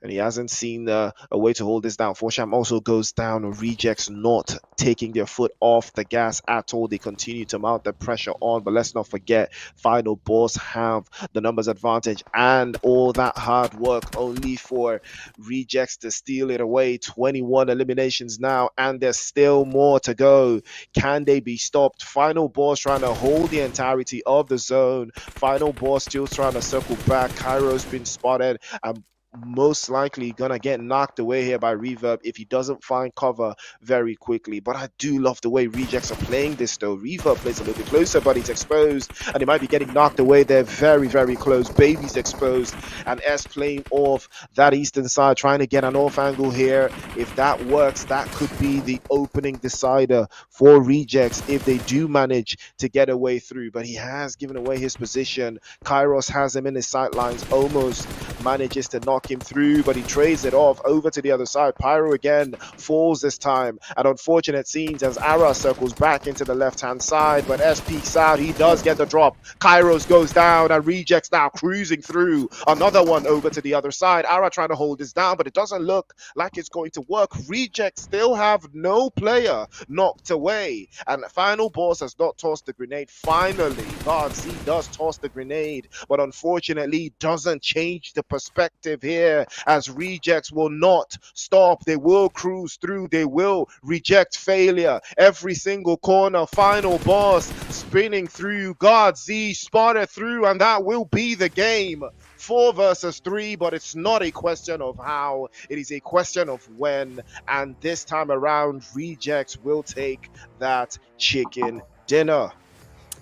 and he hasn't seen a way to hold this down. Forsham also goes down. Rejects not taking their foot off the gas at all. They continue to mount the pressure on, but let's not forget, Final Boss have the numbers advantage and all that hard work only for Rejects to steal it away. 21 eliminations now, and there's still more to go. Can they be stopped? Final Boss trying to hold the entirety of the zone. Final Boss still trying to circle back. Cairo's been spotted and most likely gonna get knocked away here by Reverb if he doesn't find cover very quickly. But I do love the way Rejects are playing this though. Reverb plays a little bit closer, but he's exposed and he might be getting knocked away there. Very, very close. Baby's exposed, and S playing off that eastern side, trying to get an off angle here. If that works, that could be the opening decider for Rejects if they do manage to get away through. But he has given away his position. Kairos has him in his sightlines, almost manages to knock him through, but he trades it off over to the other side. Pyro again falls this time, and unfortunate scenes as Ara circles back into the left hand side, but S peeks out. He does get the drop. Kairos goes down, and Rejects now cruising through. Another one over to the other side. Ara trying to hold this down, but it doesn't look like it's going to work. Rejects still have no player knocked away, and Final Boss has not tossed the grenade. Finally, God Z does toss the grenade, but unfortunately doesn't change the perspective here. here, as rejects will not stop. They will cruise through. They will reject failure. Every single corner, final boss spinning through. God, Z spotted through, and that will be the game. 4 versus 3, but it's not a question of how, it is a question of when. And this time around, rejects will take that chicken dinner.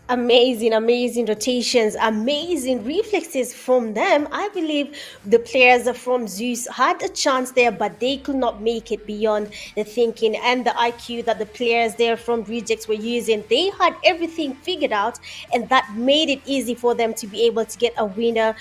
Amazing, amazing rotations, amazing reflexes from them. I believe the players from Zeus had a chance there, but they could not make it beyond the thinking and the IQ that the players there from Rejects were using. They had everything figured out, and that made it easy for them to be able to get a winner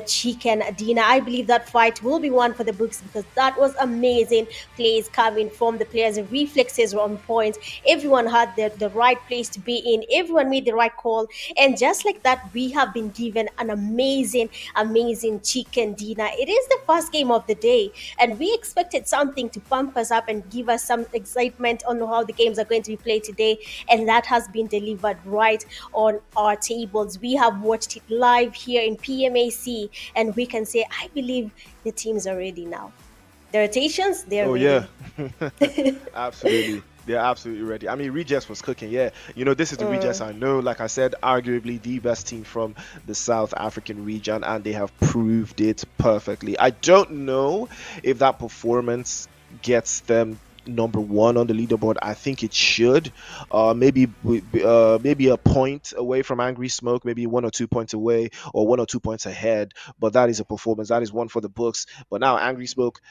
chicken dinner. I believe that fight will be one for the books because that was amazing plays coming from the players. The reflexes were on point. Everyone had the right place to be in. Everyone made the right call. And just like that, we have been given an amazing, amazing chicken dinner. It is the first game of the day, and we expected something to pump us up and give us some excitement on how the games are going to be played today. And that has been delivered right on our tables. We have watched it live here in PMAC, and we can say, I believe the teams are ready now. The rotations, they're Oh yeah, ready. absolutely. They're absolutely ready. I mean, Rejects was cooking. Yeah, this is the Rejects I know. Like I said, arguably the best team from the South African region, and they have proved it perfectly. I don't know if that performance gets them number 1 on the leaderboard. I think it should. Maybe a point away from Angry Smoke, maybe 1 or 2 points away, or 1 or 2 points ahead. But that is a performance. That is one for the books. But now Angry Smoke,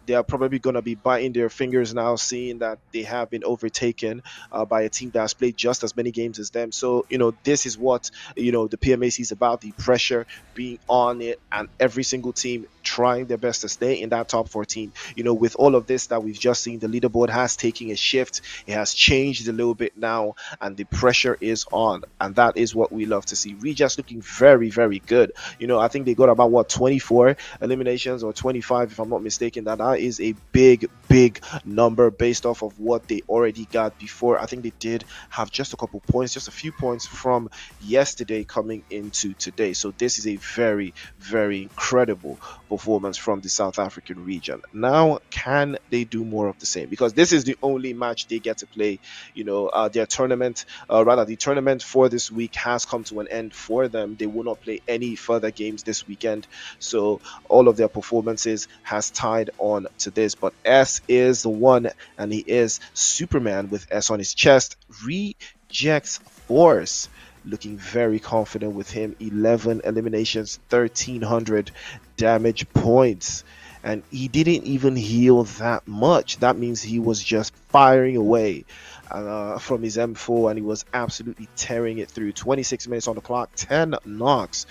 they are probably gonna be biting their fingers now, seeing that they have been overtaken by a team that has played just as many games as them. So this is what the PMAC is about: the pressure being on it, and every single team trying their best to stay in that top 14. With all of this that we've just seen, the leaderboard has taken a shift. It has changed a little bit now, and the pressure is on, and that is what we love to see. Rejects looking very, very good. I think they got about 24 eliminations, or 25 if I'm not mistaken. That is a big, big number based off of what they already got before. I think they did have just a couple points, just a few points from yesterday coming into today. So this is a very, very incredible performance from the South African region. Now, can they do more of the same? Because this is the only match they get to play. Their tournament, rather, the tournament for this week has come to an end for them. They will not play any further games this weekend. So all of their performances has tied on to this. But S is the one, and he is Superman with S on his chest. Rejects Force, looking very confident with him. 11 eliminations, 1300 damage points, and he didn't even heal that much. That means he was just firing away from his M4, and he was absolutely tearing it through. 26 minutes on the clock, 10 knocks.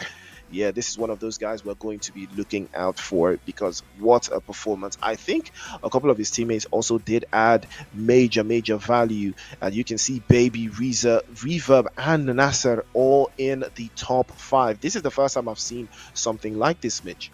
Yeah, this is one of those guys we're going to be looking out for, because what a performance. I think a couple of his teammates also did add major, major value. And you can see Baby, Reza, Reverb, and Nasser all in the top 5. This is the first time I've seen something like this, Mitch.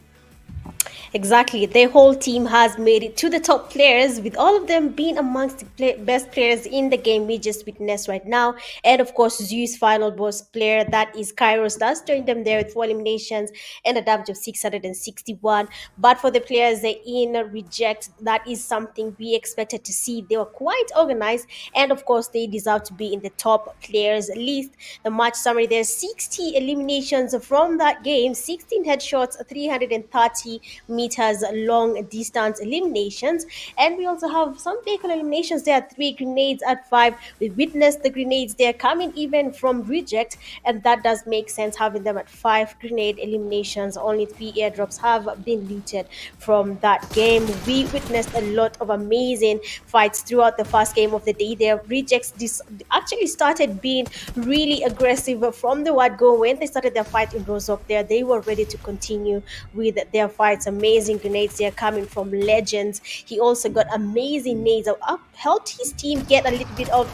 Exactly. Their whole team has made it to the top players, with all of them being amongst the best players in the game we just witnessed right now. And of course, Zeus final boss player, that is Kairos, does join them there with 4 eliminations and a damage of 661. But for the players in Reject, that is something we expected to see. They were quite organized, and of course, they deserve to be in the top players list. The match summary: there's 60 eliminations from that game, 16 headshots, 330 meters long distance eliminations, and we also have some vehicle eliminations. There are 3 grenades at 5. We witnessed the grenades there coming even from Reject, and that does make sense having them at 5 grenade eliminations. Only 3 airdrops have been looted from that game. We witnessed a lot of amazing fights throughout the first game of the day. Their Rejects actually started being really aggressive from the word go. When they started their fight in Rosok there, they were ready to continue with their fights. Amazing grenades there coming from Legends. He also got amazing nades, helped his team get a little bit of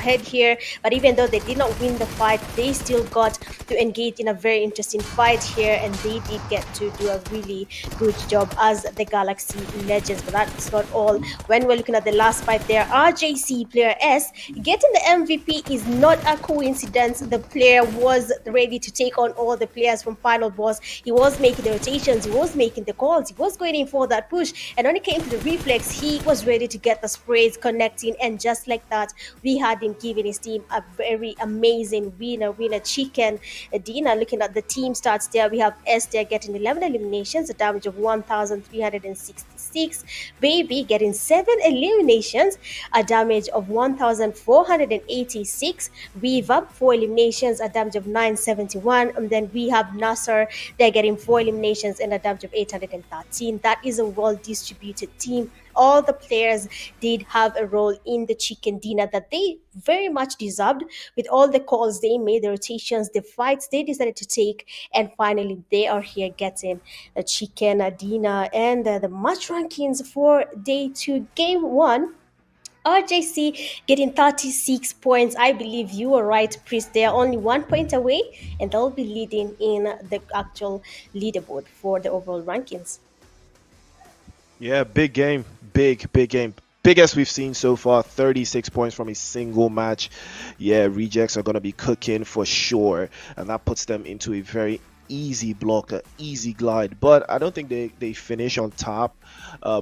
head here, but even though they did not win the fight, they still got to engage in a very interesting fight here, and they did get to do a really good job as the Galaxy Legends. But that's not all. When we're looking at the last fight there, RJC player S getting the MVP is not a coincidence. The player was ready to take on all the players from Final Boss. He was making the rotations, he was making making the calls. He was going in for that push. And when it came to the reflex, he was ready to get the sprays connecting. And just like that, we had him giving his team a very amazing winner chicken dinner. Looking at the team stats there, we have Esther getting 11 eliminations, a damage of 1,366. Baby getting 7 eliminations, a damage of 1,486. Weaver 4 eliminations, a damage of 971. And then we have Nasser, they're getting 4 eliminations and a damage of 813. That is a well distributed team. All the players did have a role in the chicken dinner that they very much deserved, with all the calls they made, the rotations, the fights they decided to take, and finally they are here getting a chicken dinner. And the match rankings for day 2, game 1. RJC getting 36 points. I believe you were right, Priest. They are only 1 point away, and they'll be leading in the actual leaderboard for the overall rankings. Yeah, big game. Big game. Biggest we've seen so far, 36 points from a single match. Yeah, rejects are going to be cooking for sure. And that puts them into a very easy block, a easy glide. But I don't think they finish on top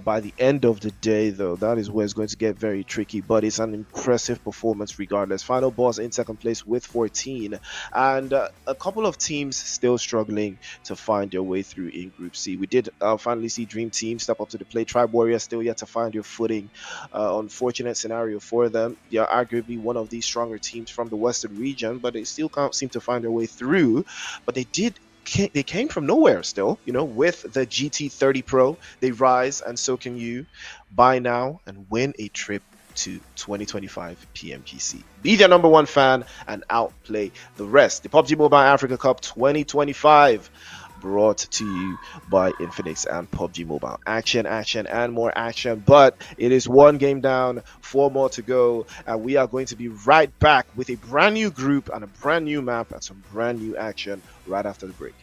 by the end of the day, though. That is where it's going to get very tricky. But it's an impressive performance regardless. Final boss in second place with 14. And a couple of teams still struggling to find their way through in Group C. We did finally see Dream Team step up to the plate. Tribe Warrior still yet to find your footing. Unfortunate scenario for them. They are arguably one of the stronger teams from the Western region, but they still can't seem to find their way through. But they came from nowhere still, with the GT30 Pro. They rise, and so can you. Buy now and win a trip to 2025 PMGC. Be their number one fan and outplay the rest. The Pubg Mobile Africa Cup 2025, brought to you by Infinix and Pubg Mobile. Action, and more action. But it is one game down, 4 more to go, and we are going to be right back with a brand new group and a brand new map and some brand new action right after the break.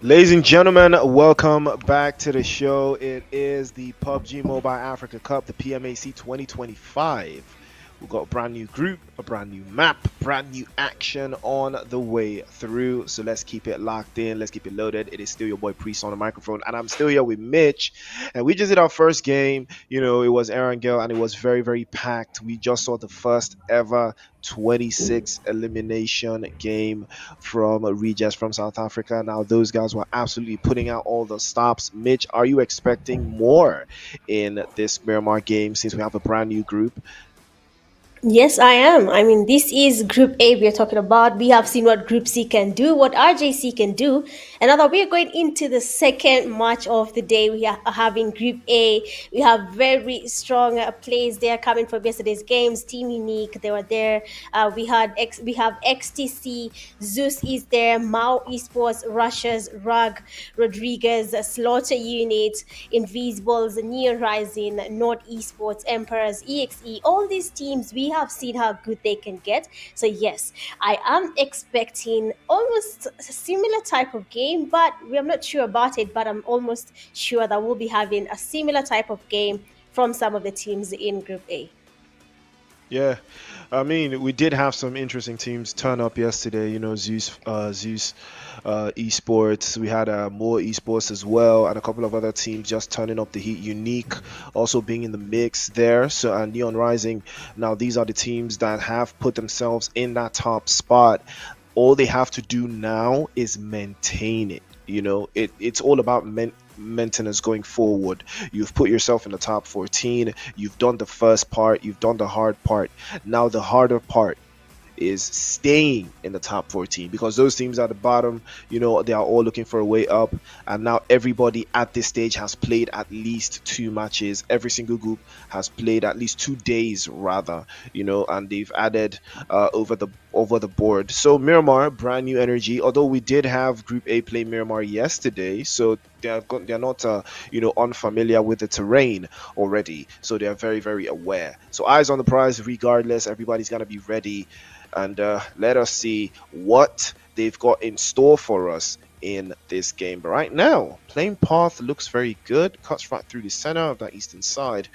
Ladies and gentlemen, welcome back to the show. It is the PUBG Mobile Africa Cup, the PMAC 2025. We've got a brand new group, a brand new map, brand new action on the way through. So let's keep it locked in. Let's keep it loaded. It is still your boy Priest on the microphone, and I'm still here with Mitch. And we just did our first game. It was Aaron Gill, and it was very, very packed. We just saw the first ever 26 elimination game from Regis from South Africa. Now, those guys were absolutely putting out all the stops. Mitch, are you expecting more in this Miramar game since we have a brand new group? Yes, I am. I mean, this is Group A we are talking about. We have seen what Group C can do, what RJC can do. And now we are going into the second match of the day. We are having Group A. We have very strong plays there coming from yesterday's games. Team Unique, they were there. We have XTC, Zeus is there, Mao Esports, Russia's Rug, Rodriguez, Slaughter Unit, Invisibles, Neon Rising, Nord Esports, Emperors, EXE. All these teams, we have seen how good they can get. So yes, I am expecting almost a similar type of game, but I'm not sure about it. But I'm almost sure that we'll be having a similar type of game from some of the teams in Group A. Yeah, I mean, we did have some interesting teams turn up yesterday. Zeus, esports. We had more esports as well, and a couple of other teams just turning up the heat. Unique also being in the mix there. So, and Neon Rising. Now, these are the teams that have put themselves in that top spot. All they have to do now is maintain it. It's all about maintenance going forward. You've put yourself in the top 14. You've done the first part. You've done the hard part. Now the harder part is staying in the top 14, because those teams at the bottom, they are all looking for a way up. And now everybody at this stage has played at least two matches. Every single group has played at least 2 days, rather, and they've added over the board. So Miramar, brand new energy. Although we did have Group A play Miramar yesterday, so they're not unfamiliar with the terrain already, so they're very, very aware. So eyes on the prize regardless. Everybody's gonna be ready, and let us see what they've got in store for us in this game. But right now, playing path looks very good. Cuts right through the center of that eastern side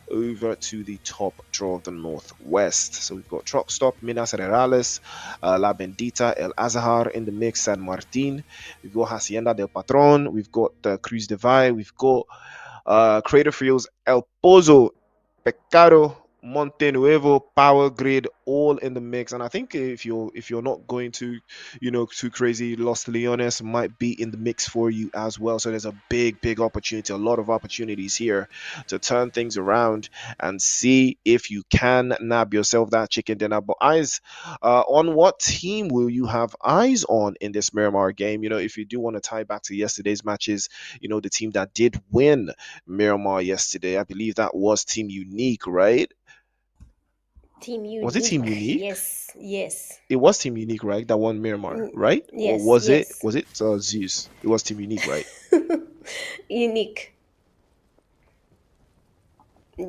over to the top draw of the northwest. So we've got Truck Stop, Minas Reales, La Bendita, El Azahar in the mix, San Martin. We've got Hacienda del Patron. We've got Cruz de Valle. We've got Crater Fields, El Pozo, Pecado, Monte Nuevo, Power Grid, all in the mix. And I think if you're not going too crazy, Los Leones might be in the mix for you as well. So there's a big, big opportunity, a lot of opportunities here to turn things around and see if you can nab yourself that chicken dinner. But eyes on what team will you have eyes on in this Miramar game? If you do want to tie back to yesterday's matches, the team that did win Miramar yesterday, I believe that was Team Unique, right? Team Was it Team Unique. Unique? Yes, yes. It was Team Unique, right? That won Miramar, Mm, right? Or yes, was it yes. was it Zeus? It was Team Unique, right? Unique.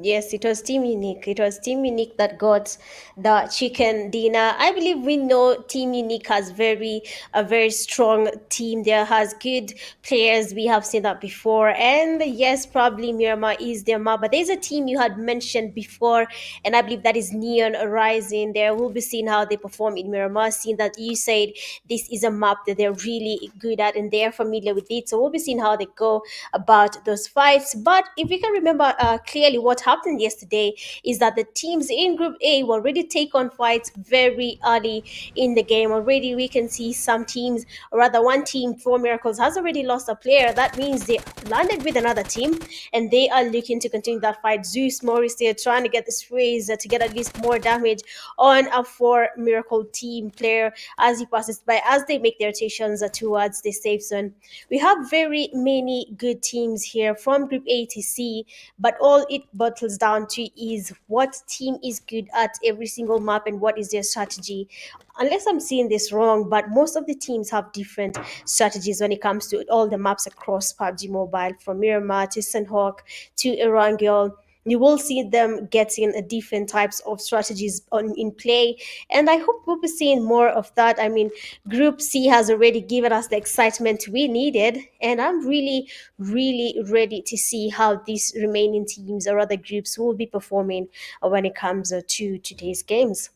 Yes, it was Team Unique. It was Team Unique that got the chicken dinner. I believe we know Team Unique has a very strong team there, has good players. We have seen that before. And yes, probably Miramar is their map. But there's a team you had mentioned before, and I believe that is Neon Rising. There will be seeing how they perform in Miramar, seeing that you said this is a map that they're really good at and they're familiar with it. So we'll be seeing how they go about those fights. But if we can remember clearly, what happened yesterday is that the teams in Group A will already take on fights very early in the game. Already, we can see some teams, or rather, one team, Four Miracles, has already lost a player. That means they landed with another team and they are looking to continue that fight. Zeus Moris, they're trying to get this raise to get at least more damage on a Four Miracle team player as he passes by, as they make their rotations towards the safe zone. We have very many good teams here from Group A to C, but all it bottles down to is what team is good at every single map and what is their strategy. Unless I'm seeing this wrong, but most of the teams have different strategies when it comes to all the maps across PUBG Mobile, from Miramar to Sunhawk to Erangel. you will see them getting different types of strategies in play, and I hope we'll be seeing more of that. I mean, Group C has already given us the excitement we needed, and I'm really, really ready to see how these remaining teams or other groups will be performing when it comes to today's games.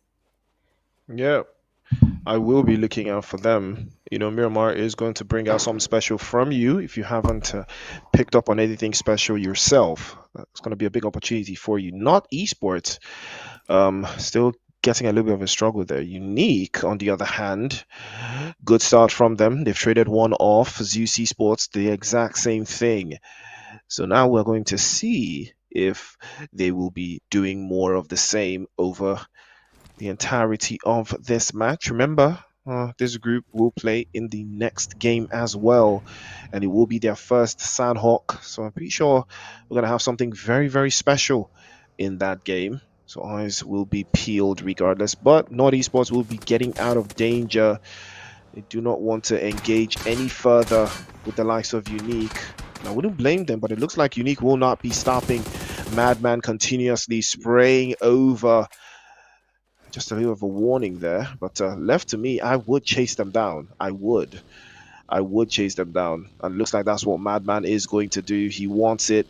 Yeah, I will be looking out for them. Miramar is going to bring out something special from you if you haven't picked up on anything special yourself. It's going to be a big opportunity for you. Not esports. Still getting a little bit of a struggle there. Unique, on the other hand, good start from them. They've traded one off. Zeus Esports, the exact same thing. So now we're going to see if they will be doing more of the same over the entirety of this match. Remember, this group will play in the next game as well, and it will be their first Sandhawk. So I'm pretty sure we're going to have something very, very special in that game. So eyes will be peeled regardless. But Naughty Sports will be getting out of danger. They do not want to engage any further with the likes of Unique. And I wouldn't blame them, but it looks like Unique will not be stopping Madman continuously spraying over. Just a little of a warning there, but left to me, I would chase them down. I would chase them down, and it looks like that's what Madman is going to do. He wants it,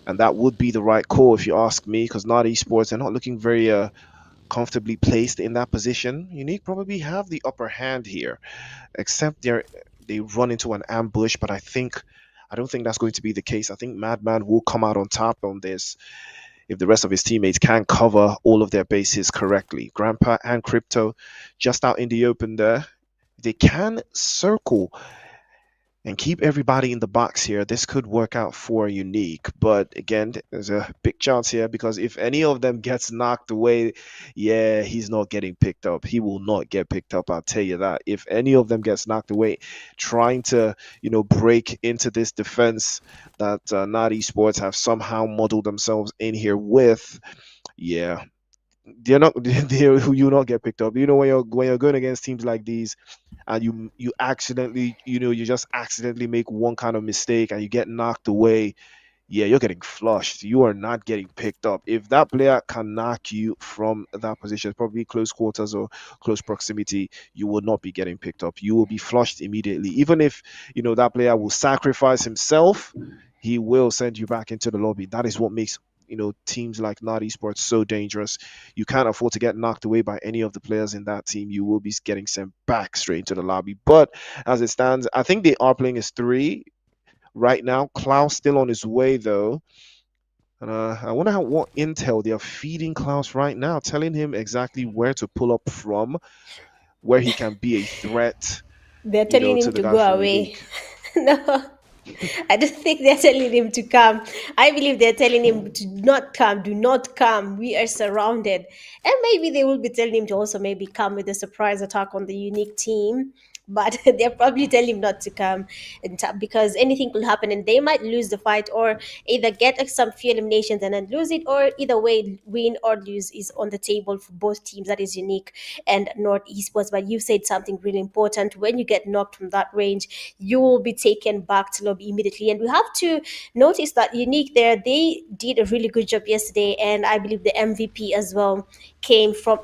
and that would be the right call if you ask me, because not esports, they're not looking very comfortably placed in that position. Unique probably have the upper hand here, except they run into an ambush, but I don't think that's going to be the case. I think Madman will come out on top on this if the rest of his teammates can cover all of their bases correctly. Grandpa and Crypto just out in the open there. They can circle and keep everybody in the box here. This could work out for Unique, but again, there's a big chance here because if any of them gets knocked away, yeah, he's not getting picked up. He will not get picked up, I'll tell you that. If any of them gets knocked away, trying to, break into this defense that Not Esports have somehow modeled themselves in here with, yeah, they're not you not get picked up. When you're going against teams like these, and you accidentally, you just accidentally make one kind of mistake and you get knocked away, yeah, you're getting flushed. You are not getting picked up. If that player can knock you from that position, probably close quarters or close proximity, you will not be getting picked up. You will be flushed immediately. Even if, that player will sacrifice himself, he will send you back into the lobby. That is what makes, teams like Not Esports so dangerous. You can't afford to get knocked away by any of the players in that team. You will be getting sent back straight into the lobby. But as it stands, I think they are playing as three right now. Klaus still on his way though. And I wonder what intel they are feeding Klaus right now, telling him exactly where to pull up from, where he can be a threat, They're telling to him the to guys go from away. Unique. No, I don't think they're telling him to come. I believe they're telling him to not come, do not come. We are surrounded. And maybe they will be telling him to also maybe come with a surprise attack on the Unique team. But they're probably telling him not to come because anything could happen and they might lose the fight or either get some few eliminations and then lose it, or either way, win or lose is on the table for both teams. That is Unique and North Esports. But you said something really important. When you get knocked from that range, you will be taken back to lobby immediately. And we have to notice that Unique there, they did a really good job yesterday, and I believe the MVP as well came from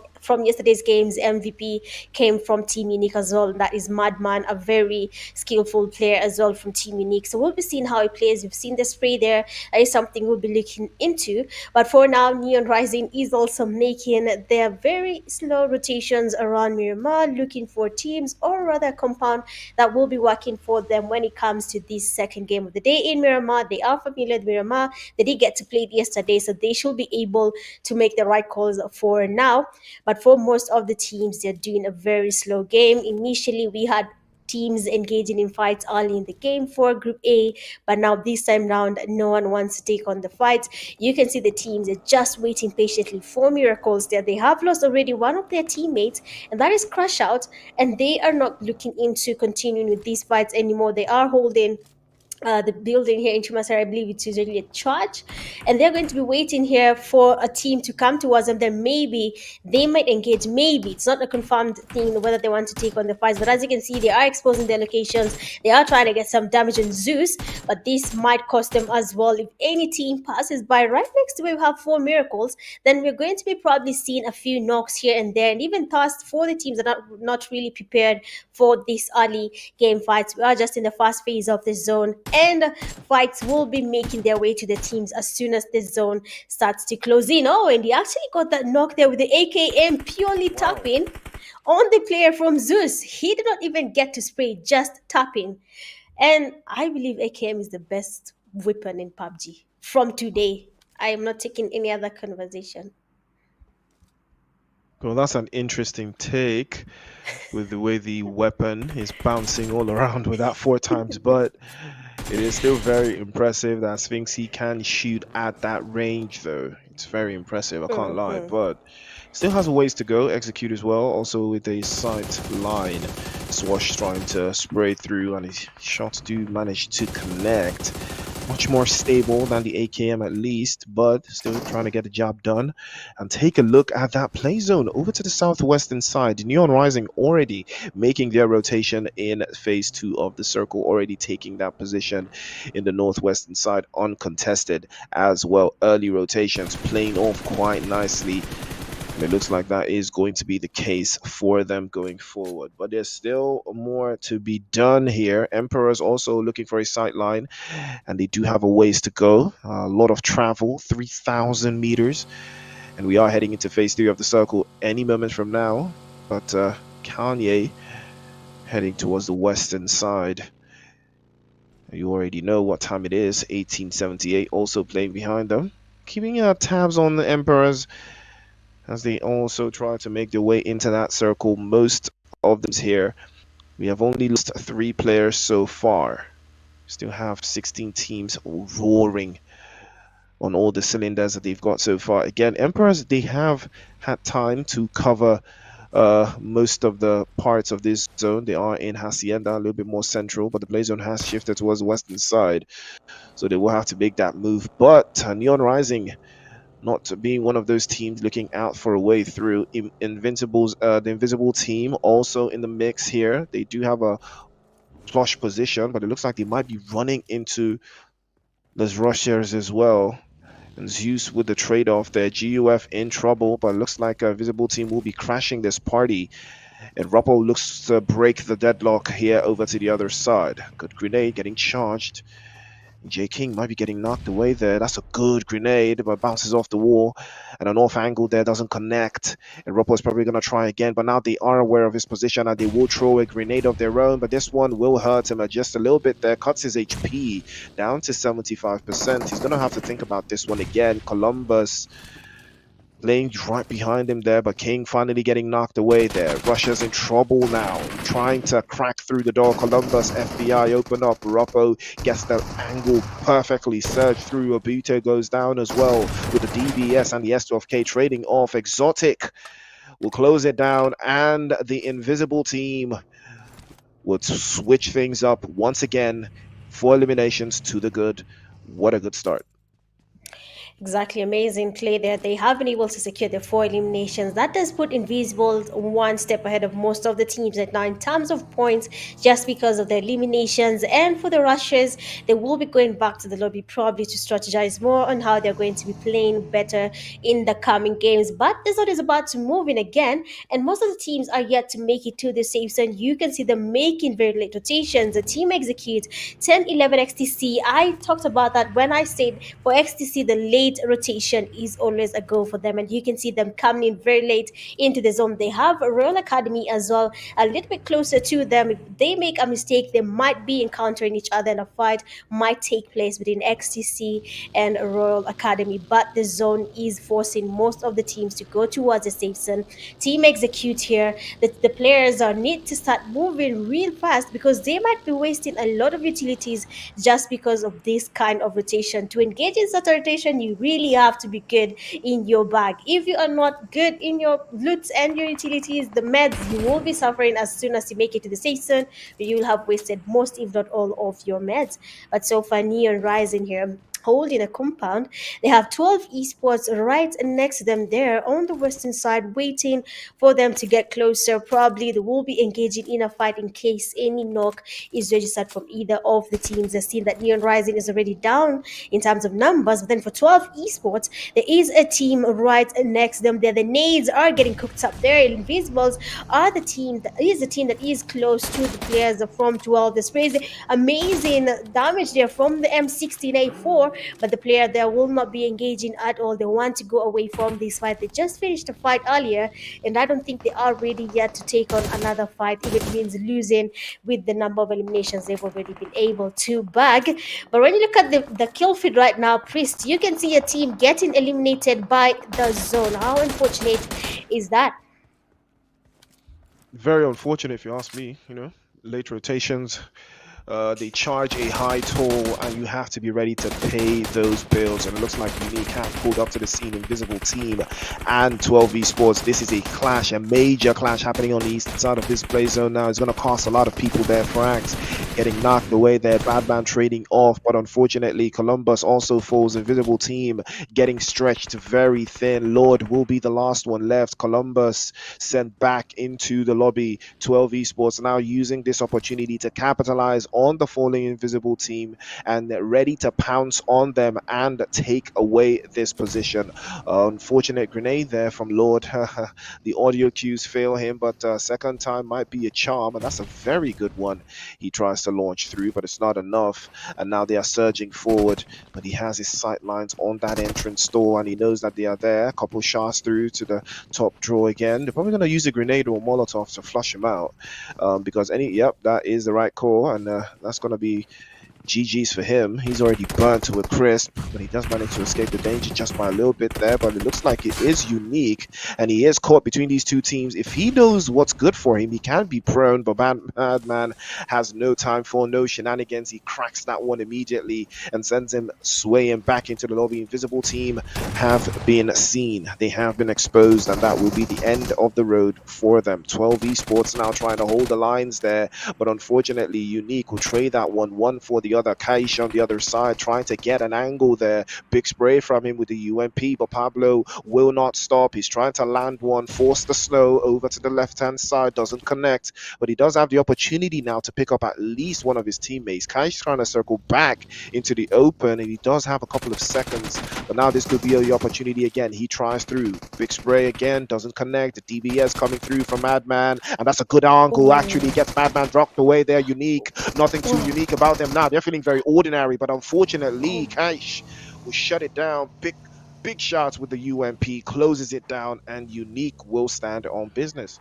yesterday's games. MVP came from Team Unique as well. And that is Madman, a very skillful player as well from Team Unique. So we'll be seeing how he plays. We've seen the spray there. That is something we'll be looking into. But for now, Neon Rising is also making their very slow rotations around Miramar, looking for teams or rather compound that will be working for them when it comes to this second game of the day in Miramar. They are familiar with Miramar. They did get to play it yesterday, so they should be able to make the right calls for now. But for most of the teams, they're doing a very slow game. Initially, we had teams engaging in fights early in the game for Group A, but now this time round, no one wants to take on the fights. You can see the teams are just waiting patiently for miracles there. They have lost already one of their teammates, and that is Crash Out, and they are not looking into continuing with these fights anymore. They are holding the building here in Chumasar, I believe it's usually a church, and they're going to be waiting here for a team to come towards them. Then maybe they might engage. Maybe it's not a confirmed thing whether they want to take on the fights, but as you can see, they are exposing their locations. They are trying to get some damage on Zeus, but this might cost them as well. If any team passes by right next to where we have four miracles, then we're going to be probably seeing a few knocks here and there, and even thus for the teams that are not really prepared for this early game fights. We are just in the first phase of the zone, and fights will be making their way to the teams as soon as the zone starts to close in. Oh, and he actually got that knock there with the AKM, purely Wow. tapping on the player from Zeus. He did not even get to spray, just tapping. And I believe AKM is the best weapon in PUBG from today. I am not taking any other conversation. Well, that's an interesting take with the way the weapon is bouncing all around with that four times, but it is still very impressive that Sphinxy can shoot at that range, though. It's very impressive, I can't lie, Mhm. but still has a ways to go. Execute as well, also with a sight line. Swash trying to spray through, and his shots do manage to connect. Much more stable than the AKM at least, but still trying to get the job done. And take a look at that play zone over to the southwestern side. Neon Rising already making their rotation in phase 2 of the circle, already taking that position in the northwestern side uncontested as well. Early rotations playing off quite nicely. And it looks like that is going to be the case for them going forward. But there's still more to be done here. Emperor's also looking for a sight line, and they do have a ways to go. A lot of travel, 3,000 meters. And we are heading into phase 3 of the circle any moment from now. But Kanye heading towards the western side. You already know what time it is. 1878 also playing behind them. Keeping tabs on the Emperors as they also try to make their way into that circle. Most of them here. We have only lost 3 players so far. Still have 16 teams roaring on all the cylinders that they've got so far. Again, Emperors, they have had time to cover most of the parts of this zone. They are in Hacienda, a little bit more central, but the play zone has shifted towards the western side, so they will have to make that move. But Neon Rising not being one of those teams looking out for a way through. Invincibles, the Invisible team also in the mix here. They do have a flush position, but it looks like they might be running into those rushers as well. And Zeus with the trade-off there. GUF in trouble, but it looks like a Visible team will be crashing this party. And Ruppel looks to break the deadlock here over to the other side. Good grenade getting charged. J King might be getting knocked away there. That's a good grenade, but bounces off the wall. And an off angle there doesn't connect. And Ruppel is probably going to try again, but now they are aware of his position and they will throw a grenade of their own. But this one will hurt him just a little bit there. Cuts his HP down to 75%. He's going to have to think about this one again. Columbus laying right behind him there, but King finally getting knocked away there. Russia's in trouble now, trying to crack through the door. Columbus, FBI open up. Roppo gets the angle perfectly. Surge through. Obito goes down as well with the DBS and the S12K trading off. Exotic will close it down, and the Invisible team would switch things up once again. 4 eliminations to the good. What a good start. Exactly, amazing play there. They have been able to secure the 4 eliminations. That does put Invisibles one step ahead of most of the teams right now in terms of points, just because of the eliminations. And for the Russians, they will be going back to the lobby probably to strategize more on how they're going to be playing better in the coming games. But this one is about to move in again, and most of the teams are yet to make it to the safe zone. You can see them making very late rotations. The team execute 10-11 XTC. I talked about that when I said for XTC, the late rotation is always a go for them, and you can see them coming in very late into the zone. They have a Royal Academy as well, a little bit closer to them. If they make a mistake, they might be encountering each other, and a fight might take place between XTC and Royal Academy. But the zone is forcing most of the teams to go towards the safe zone. Team execute here. The players are need to start moving real fast because they might be wasting a lot of utilities just because of this kind of rotation. To engage in such a rotation, you you really have to be good in your bag. If you are not good in your loots and your utilities, the meds, you will be suffering as soon as you make it to the season. You will have wasted most, if not all, of your meds. But so far, Neon Rising here holding a compound. They have 12 esports right next to them there on the western side, waiting for them to get closer. Probably they will be engaging in a fight in case any knock is registered from either of the teams. I've seen that Neon Rising is already down in terms of numbers, but then for 12 esports, there is a team right next to them there. The nades are getting cooked up there. Invisibles are the team that is close to the players from 12. The sprays amazing damage there from the M16A4, but the player there will not be engaging at all. They want to go away from this fight. They just finished a fight earlier, and I don't think they are ready yet to take on another fight if it means losing with the number of eliminations they've already been able to bag. But when you look at the kill feed right now, Priest, you can see a team getting eliminated by the zone. How unfortunate is that? Very unfortunate if you ask me, late rotations. They charge a high toll, and you have to be ready to pay those bills. And it looks like Unique have pulled up to the scene, Invisible Team and 12 Esports. This is a clash, a major clash happening on the eastern side of this play zone now. It's going to cost a lot of people their frags, getting knocked away there. Badman trading off, but unfortunately, Columbus also falls. Invisible Team getting stretched very thin. Lord will be the last one left. Columbus sent back into the lobby. 12 Esports now using this opportunity to capitalize on the falling Invisible Team and ready to pounce on them and take away this position. Unfortunate grenade there from Lord. The audio cues fail him, but second time might be a charm, and that's a very good one. He tries to launch through, but it's not enough, and now they are surging forward, but he has his sight lines on that entrance door, and he knows that they are there. A couple shots through to the top draw again. They're probably going to use a grenade or a Molotov to flush him out, because yep, that is the right call, and that's going to be GG's for him. He's already burnt to a crisp, but he does manage to escape the danger just by a little bit there. But it looks like it is Unique, and he is caught between these two teams. If he knows what's good for him, he can be prone, but Madman has no time for no shenanigans. He cracks that one immediately and sends him swaying back into the lobby. Invisible Team have been seen. They have been exposed, and that will be the end of the road for them. 12 Esports now trying to hold the lines there, but unfortunately, Unique will trade that one for the other. Kaish on the other side trying to get an angle there. Big spray from him with the UMP, but Pablo will not stop. He's trying to land one, force the snow over to the left-hand side, doesn't connect, but he does have the opportunity now to pick up at least one of his teammates. Kaish trying to circle back into the open, and he does have a couple of seconds, but now this could be the opportunity again. He tries through. Big spray again, doesn't connect. The DBS coming through from Madman, and that's a good angle. Actually gets Madman dropped away there. Unique, nothing too unique about them now. They're feeling very ordinary, but unfortunately, Kaish will shut it down. Big shots with the UMP, closes it down, and Unique will stand on business.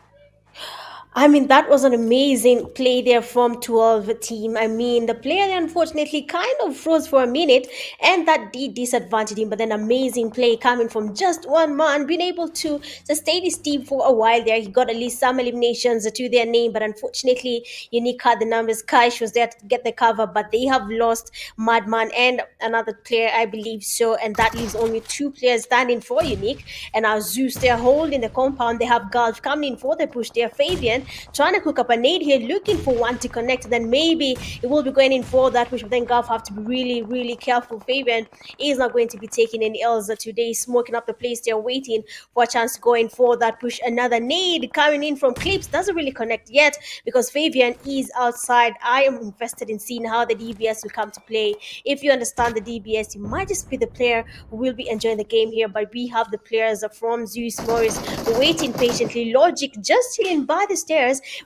I mean, that was an amazing play there from 12 team. I mean, the player unfortunately kind of froze for a minute, and that did disadvantage him. But then, amazing play coming from just one man, being able to sustain his team for a while there. He got at least some eliminations to their name, but unfortunately, Unique had the numbers. Kaish was there to get the cover, but they have lost Madman and another player, I believe so, and that leaves only two players standing for Unique. And now Zeus, they're holding the compound. They have Gulf coming in for the push there. Fabian trying to cook up a nade here, looking for one to connect. Then maybe it will be going in for that push, but then Gulf have to be really, really careful. Fabian is not going to be taking any L's today, smoking up the place. They're waiting for a chance to go in for that push. Another nade coming in from Clips, doesn't really connect yet because Fabian is outside. I am invested in seeing how the DBS will come to play. If you understand the DBS, you might just be the player who will be enjoying the game here, but we have the players from Zeus Moris waiting patiently. Logic just chilling by the stairs,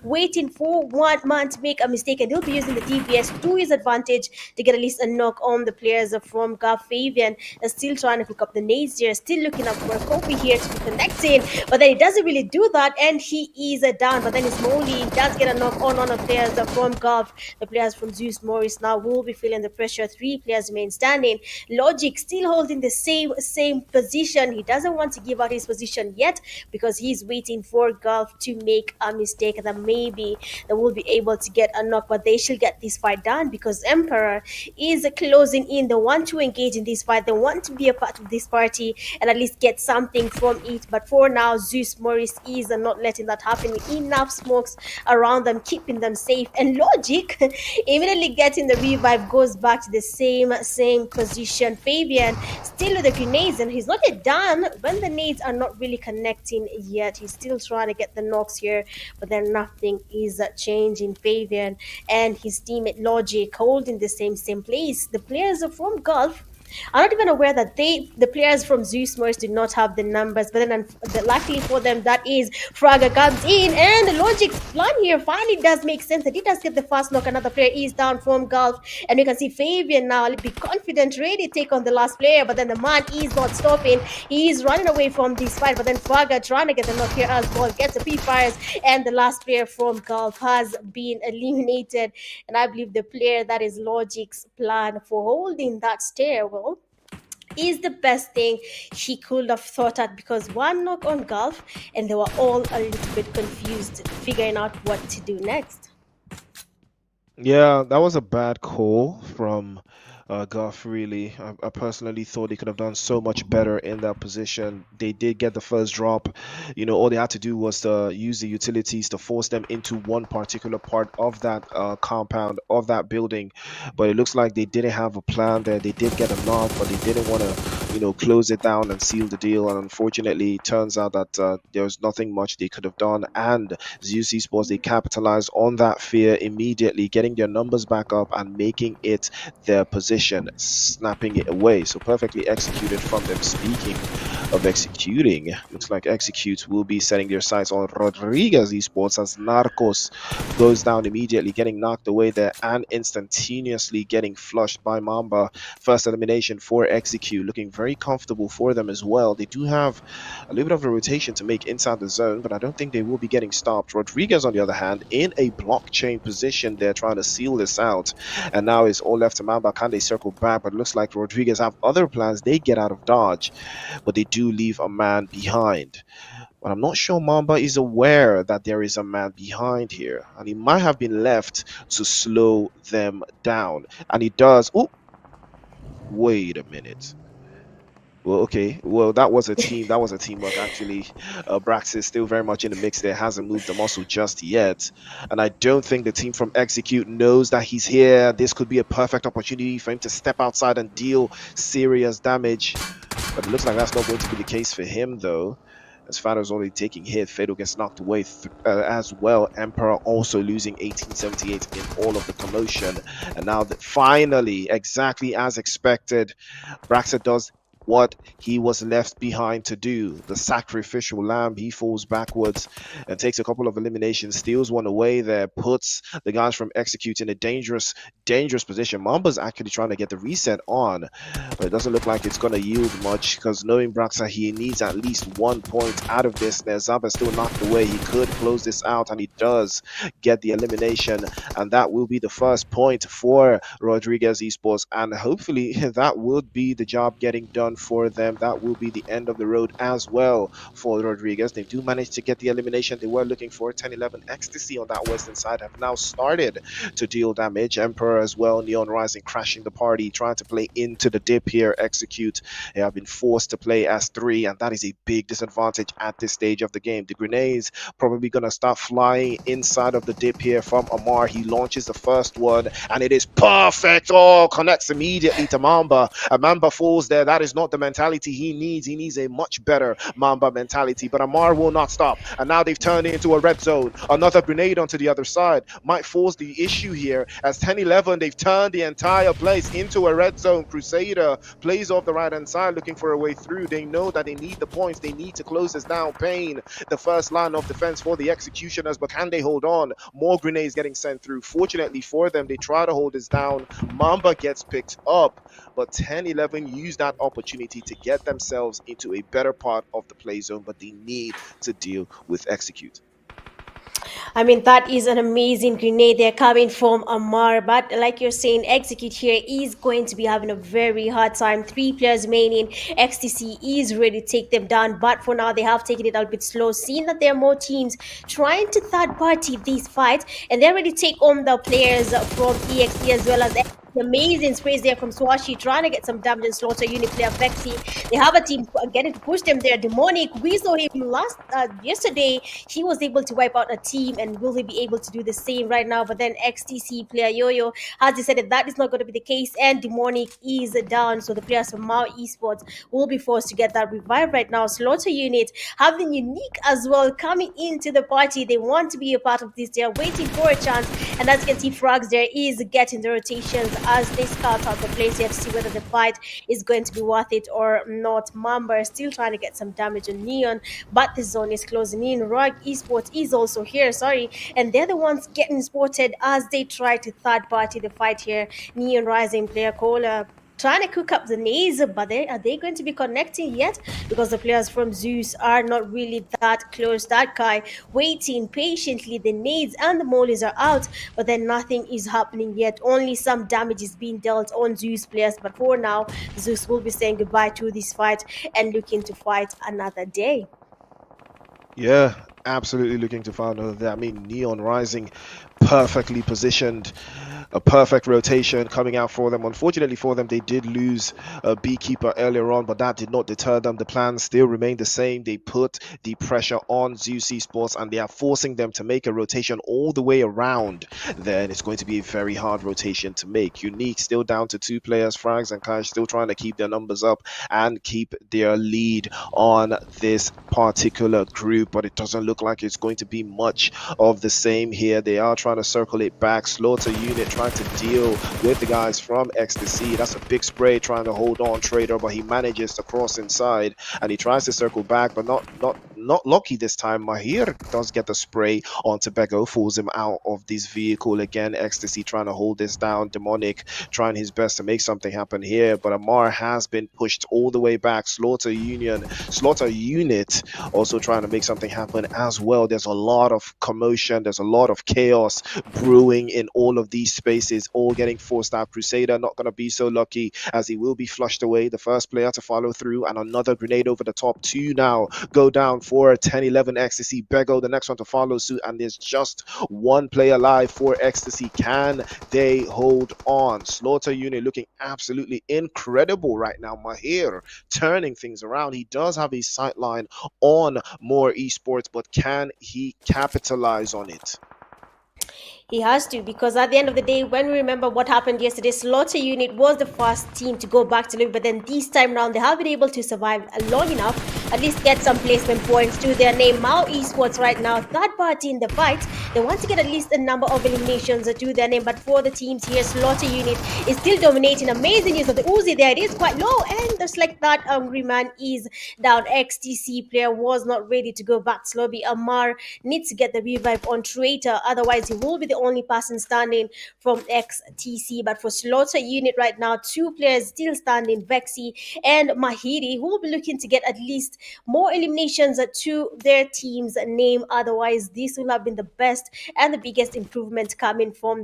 waiting for one man to make a mistake, and he'll be using the DBS to his advantage to get at least a knock on the players from GUF. Fabian is still trying to pick up the nades here, still looking up for a copy here to be connecting, but then he doesn't really do that, and he is down. But then his Molly does get a knock on one of the players from GUF. The players from Zeus Morris now will be feeling the pressure. Three players remain standing. Logic still holding the same position. He doesn't want to give out his position yet because he's waiting for GUF to make a mistake. mistake, then maybe they will be able to get a knock. But they should get this fight done because Emperor is closing in. They want to engage in this fight. They want to be a part of this party and at least get something from it. But for now, Zeus Moris is not letting that happen. Enough smokes around them, keeping them safe. And Logic immediately getting the revive goes back to the same position. Fabian still with the grenades, and he's not yet done. When the nades are not really connecting yet, he's still trying to get the knocks here, but then nothing is changing. Fabian and his teammate Logic holding the same place. The players are from Gulf. I'm not even aware that the players from Zeus Moris did not have the numbers, but then luckily for them, that is Fraga comes in, and the Logic's plan here finally does make sense that he does get the fast knock. Another player is down from Gulf, and you can see Fabian now be confident, ready to take on the last player, but then the man is not stopping. He is running away from this fight, but then Fraga trying to get the knock here as well, gets the P-fires, and the last player from Gulf has been eliminated. And I believe the player that is Logic's plan for holding that stairwell is the best thing he could have thought at, because one knock on Gulf and they were all a little bit confused figuring out what to do next. Yeah, that was a bad call from GUF, really. I personally thought they could have done so much better in that position. They did get the first drop. All they had to do was to use the utilities to force them into one particular part of that compound, of that building. But it looks like they didn't have a plan there. They did get a knock, but they didn't want to, close it down and seal the deal. And unfortunately, it turns out that there was nothing much they could have done. And Zeus Esports, they capitalized on that fear immediately, getting their numbers back up and making it their position, snapping it away. So perfectly executed from them. Speaking of executing, looks like Execute will be setting their sights on Rodriguez Esports as Narcos goes down immediately, getting knocked away there and instantaneously getting flushed by Mamba. First elimination for Execute, looking very comfortable for them as well. They do have a little bit of a rotation to make inside the zone, but I don't think they will be getting stopped. Rodriguez, on the other hand, in a blockchain position, they're trying to seal this out, and now it's all left to Mamba. Can they circle back? But it looks like Rodriguez have other plans. They get out of dodge, but they do leave a man behind. But I'm not sure Mamba is aware that there is a man behind here, and he might have been left to slow them down. And he does. Oh, wait a minute. Well, okay. Well, that was a team. That was a teamwork, actually. Brax is still very much in the mix there. Hasn't moved the muscle just yet. And I don't think the team from Execute knows that he's here. This could be a perfect opportunity for him to step outside and deal serious damage. But it looks like that's not going to be the case for him, though. As Fado's already taking hit, Fado gets knocked away as well. Emperor also losing 1878 in all of the commotion. And now that finally, exactly as expected, Braxa does what he was left behind to do. The sacrificial lamb, he falls backwards and takes a couple of eliminations, steals one away there, puts the guys from Execute in a dangerous position. Mamba's actually trying to get the reset on, but it doesn't look like it's going to yield much, because knowing Braxa, he needs at least 1 point out of this. Zaba still knocked away. He could close this out, and he does get the elimination, and that will be the first point for Rodriguez Esports, and hopefully that would be the job getting done for them. That will be the end of the road as well for Rodriguez. They do manage to get the elimination they were looking for. 10-11 Ecstasy on that western side have now started to deal damage. Emperor as well, Neon Rising crashing the party, trying to play into the dip here. Execute, they have been forced to play as 3, and that is a big disadvantage at this stage of the game. The grenades probably going to start flying inside of the dip here from Amar. He launches the first one, and it is perfect. Oh, connects immediately to Mamba. And Mamba falls there. That is not the mentality he needs. He needs a much better Mamba mentality, but Amar will not stop. And now they've turned it into a red zone. Another grenade onto the other side might force the issue here. As 10-11, they've turned the entire place into a red zone. Crusader plays off the right hand side, looking for a way through. They know that they need the points. They need to close this down. Payne, the first line of defense for the Executioners, but can they hold on? More grenades getting sent through. Fortunately for them, they try to hold this down. Mamba gets picked up, but 10-11 use that opportunity to get themselves into a better part of the play zone, but they need to deal with Execute. I mean, that is an amazing grenade there coming from Amar. But like you're saying, Execute here is going to be having a very hard time. Three players remaining. XTC is ready to take them down. But for now, they have taken it a little bit slow. Seeing that there are more teams trying to third party these fights, and they're ready to take on the players from EXP as well as amazing sprays there from Swashi trying to get some damage and slaughter unit player Vexi. They have a team getting to push them there. Demonic, we saw him last yesterday. He was able to wipe out a team, and will he be able to do the same right now? But then XTC player Yo-Yo has decided that is not going to be the case, and Demonic is down. So the players from Mao Esports will be forced to get that revive right now. Slaughter unit having Unique as well coming into the party. They want to be a part of this. They are waiting for a chance, and as you can see, Frogs there is getting the rotations as they scout out the place here to see whether the fight is going to be worth it or not. Mamba is still trying to get some damage on Neon, but the zone is closing in. Rogue Esports is also here, sorry, and they're the ones getting spotted as they try to third party the fight here. Neon Rising player Cola trying to cook up the nades, but are they going to be connecting yet? Because the players from Zeus are not really that close. That guy waiting patiently. The nades and the mollies are out, but then nothing is happening yet. Only some damage is being dealt on Zeus players, but for now, Zeus will be saying goodbye to this fight and looking to fight another day. Yeah, absolutely looking to find another there. I mean, Neon Rising perfectly positioned, a perfect rotation coming out for them. Unfortunately for them, they did lose a Beekeeper earlier on, but that did not deter them. The plans still remain the same. They put the pressure on Zeus Esports, and they are forcing them to make a rotation all the way around. Then it's going to be a very hard rotation to make. Unique still down to two players. Frags and Clash still trying to keep their numbers up and keep their lead on this particular group, but it doesn't look like it's going to be much of the same here. They are trying to circle it back. Slaughter unit trying to deal with the guys from Ecstasy. That's a big spray trying to hold on Trader, but he manages to cross inside and he tries to circle back, but not lucky this time. Mahir does get the spray onto Bego, falls him out of this vehicle again. Ecstasy trying to hold this down. Demonic trying his best to make something happen here, but Amar has been pushed all the way back. Slaughter unit also trying to make something happen as well. There's a lot of commotion, there's a lot of chaos brewing in all of these spaces, all getting forced out. Crusader not going to be so lucky as he will be flushed away, the first player to follow through, and another grenade over the top. Two now go down for 10-11 Ecstasy. Bego the next one to follow suit, and there's just one player alive for Ecstasy. Can they hold on? Slaughter unit looking absolutely incredible right now. Mahir turning things around. He does have a sight line on more esports, but can he capitalize on it? He has to, because at the end of the day, when we remember what happened yesterday, Slaughter Unit was the first team to go back to live, but then this time round they have been able to survive long enough, at least get some placement points to their name. Mao Esports right now, third party in the fight. They want to get at least a number of eliminations to their name, but for the teams here, Slaughter Unit is still dominating. Amazing use of the Uzi there. It is quite low, and just like that, Hungry Man is down. XTC player was not ready to go back. Slobby Amar needs to get the revive on Traitor, otherwise he will be the only person standing from XTC. But for Slaughter Unit right now, two players still standing, Vexi and Mahiri, who will be looking to get at least more eliminations to their team's name. Otherwise, this will have been the best and the biggest improvement coming from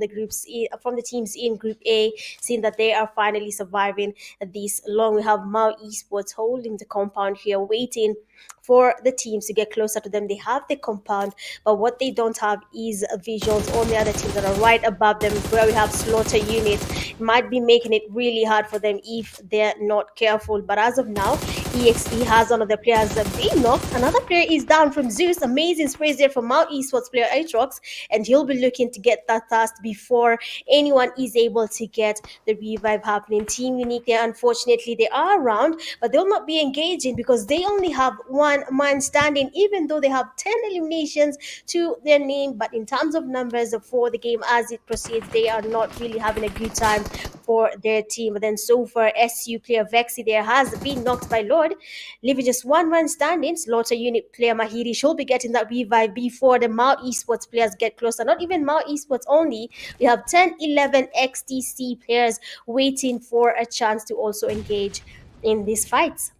from the teams in Group A, seeing that they are finally surviving this long. We have Mao Esports holding the compound here, waiting for the teams to get closer to them. They have the compound, but what they don't have is visuals on the other teams that are right above them, where we have Slaughter units. It might be making it really hard for them if they're not careful. But as of now, EXP has one of the players being knocked. Another player is down from Zeus. Amazing sprays there from Mount Esports player Atrox, and he'll be looking to get that task before anyone is able to get the revive happening. Team Unique there, unfortunately, they are around, but they'll not be engaging because they only have one man standing, even though they have 10 eliminations to their name. But in terms of numbers for the game as it proceeds, they are not really having a good time for their team. But then so far, SU player Vexi there has been knocked by Lord, leaving just one man standing. Slaughter unit player Mahiri should be getting that revive before the Mao Esports players get closer. Not even Mao Esports only. We have 10, 11 XTC players waiting for a chance to also engage in these fights.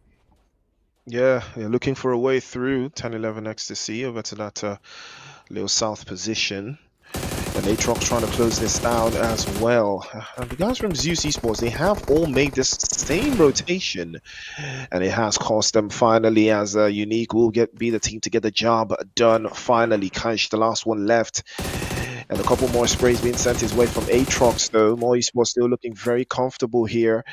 Yeah, you're looking for a way through 10-11 ecstasy over to that little south position. And Aatrox trying to close this down as well. And the guys from Zeus Esports, they have all made this same rotation, and it has cost them finally. As Unique will be the team to get the job done finally. Kanch, the last one left, and a couple more sprays being sent his way from Aatrox though. More Esports still looking very comfortable here.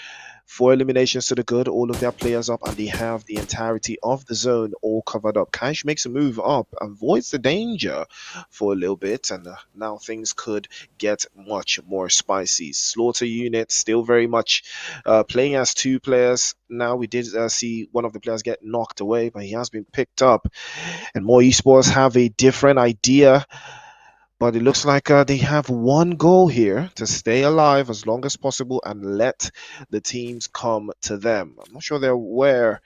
Four eliminations to the good, all of their players up, and they have the entirety of the zone all covered up. Cash makes a move up, avoids the danger for a little bit, and now things could get much more spicy. Slaughter unit still very much playing as two players. Now we did see one of the players get knocked away, but he has been picked up, and more esports have a different idea, but it looks like they have one goal here to stay alive as long as possible and let the teams come to them. I'm not sure they're aware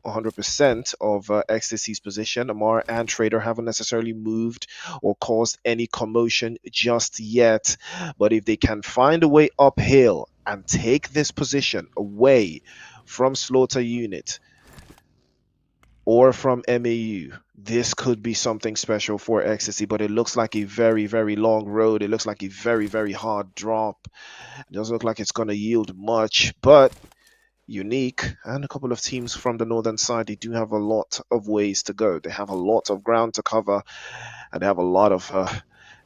100% of Ecstasy's position. Amar and Trader haven't necessarily moved or caused any commotion just yet. But if they can find a way uphill and take this position away from Slaughter Unit, or from MAU. This could be something special for Ecstasy, but it looks like a very, very long road. It looks like a very, very hard drop. It doesn't look like it's going to yield much, but Unique and a couple of teams from the northern side, they do have a lot of ways to go. They have a lot of ground to cover, and they have a lot of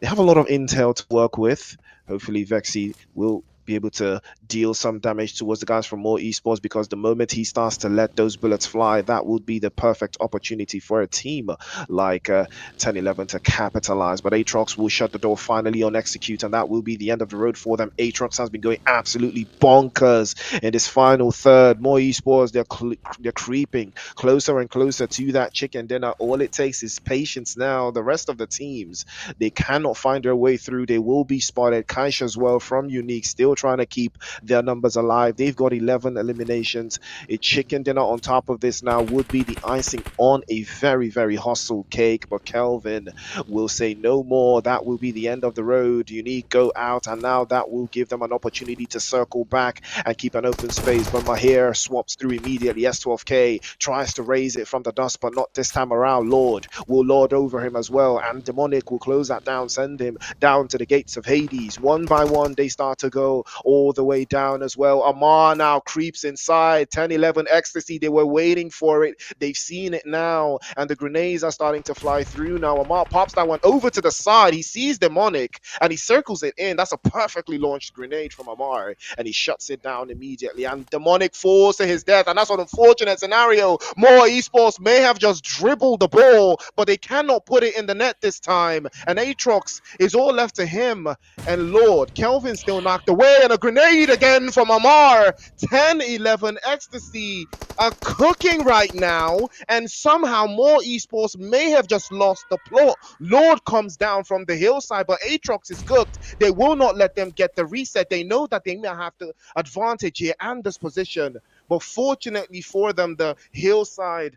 intel to work with. Hopefully, Vexy will be able to deal some damage towards the guys from more esports, because the moment he starts to let those bullets fly, that would be the perfect opportunity for a team like 10-11 to capitalize. But Aatrox will shut the door finally on execute, and that will be the end of the road for them. Aatrox has been going absolutely bonkers in this final third. More esports, they're creeping closer and closer to that chicken dinner. All it takes is patience now. The rest of the teams, they cannot find their way through. They will be spotted. Kaish as well from Unique, still trying to keep their numbers alive. They've got 11 eliminations. A chicken dinner on top of this now would be the icing on a very, very hostile cake. But Kelvin will say no more. That will be the end of the road. Unique go out, and now that will give them an opportunity to circle back and keep an open space. But Mahir swaps through immediately. S12K tries to raise it from the dust, but not this time around. Lord will lord over him as well, and Demonic will close that down, send him down to the gates of Hades. One by one, they start to go all the way down as well. Amar now creeps inside. 10-11 ecstasy. They were waiting for it. They've seen it now, and the grenades are starting to fly through now. Amar pops that one over to the side. He sees Demonic and he circles it in. That's a perfectly launched grenade from Amar, and he shuts it down immediately. And Demonic falls to his death, and that's an unfortunate scenario. More esports may have just dribbled the ball, but they cannot put it in the net this time. And Aatrox is all left to him. And Lord, Kelvin still knocked away, and a grenade again from Amar. 10-11 ecstasy are cooking right now, and somehow more esports may have just lost the plot. Lord comes down from the hillside, but Aatrox is cooked. They will not let them get the reset. They know that they may have the advantage here and this position, but fortunately for them, the hillside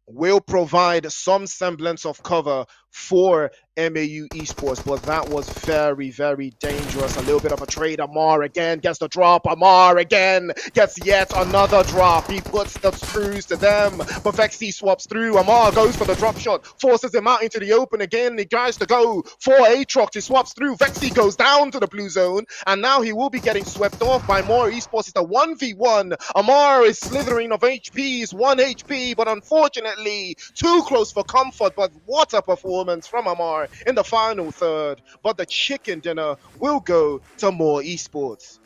will provide some semblance of cover for MAU Esports, but that was very, very dangerous. A little bit of a trade. Amar again gets the drop. Amar again gets yet another drop. He puts the screws to them, but Vexy swaps through. Amar goes for the drop shot, forces him out into the open again. He tries to go for Aatrox. He swaps through. Vexy goes down to the blue zone, and now he will be getting swept off by more esports. It's a 1v1. Amar is slithering of HP. He's 1 HP, but unfortunately too close for comfort. But what a performance from Amar in the final third. But the chicken dinner will go to more esports.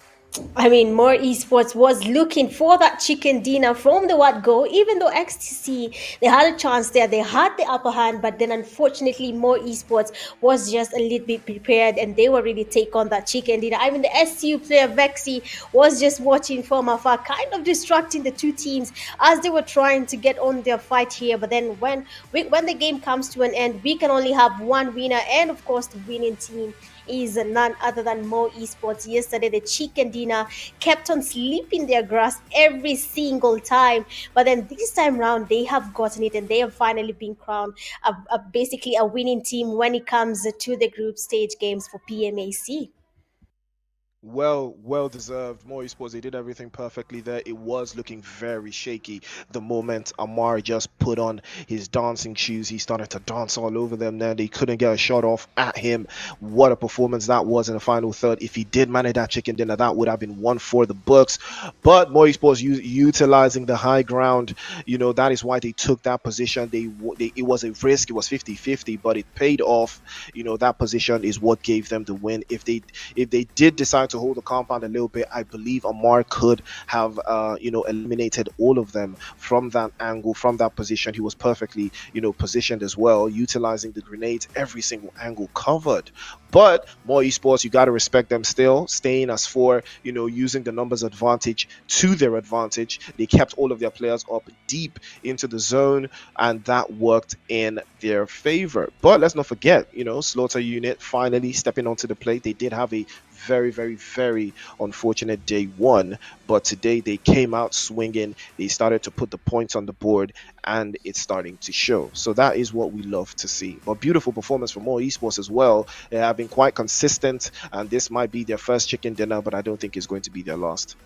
I mean, more esports was looking for that chicken dinner from the word go, even though XTC, they had a chance there, they had the upper hand, but then unfortunately, more esports was just a little bit prepared and they were really take on that chicken dinner. I mean, the SCU player Vexy was just watching from afar, kind of distracting the two teams as they were trying to get on their fight here. But then when the game comes to an end, we can only have one winner, and of course, the winning team is none other than Mo Esports. Yesterday, the chicken dinner kept on sleeping their grass every single time, but then this time round, they have gotten it and they have finally been crowned basically a winning team when it comes to the group stage games for PMAC. Well deserved. More esports, they did everything perfectly there. It was looking very shaky the moment Amar just put on his dancing shoes. He started to dance all over them there. They couldn't get a shot off at him. What a performance that was in the final third. If he did manage that chicken dinner, that would have been one for the books. But more esports utilizing the high ground, that is why they took that position. It was a risk. It was 50-50, but it paid off. That position is what gave them the win. If they did decide to hold the compound a little bit, I believe Amar could have eliminated all of them from that angle, from that position. He was perfectly positioned as well, utilizing the grenades, every single angle covered. But more esports, you got to respect them still, staying as four, using the numbers advantage to their advantage. They kept all of their players up deep into the zone, and that worked in their favor. But let's not forget, Slaughter Unit finally stepping onto the plate. They did have a very, very, very unfortunate day one, but today they came out swinging. They started to put the points on the board, and it's starting to show. So that is what we love to see. But beautiful performance from more esports as well. They have been quite consistent, and this might be their first chicken dinner, but I don't think it's going to be their last.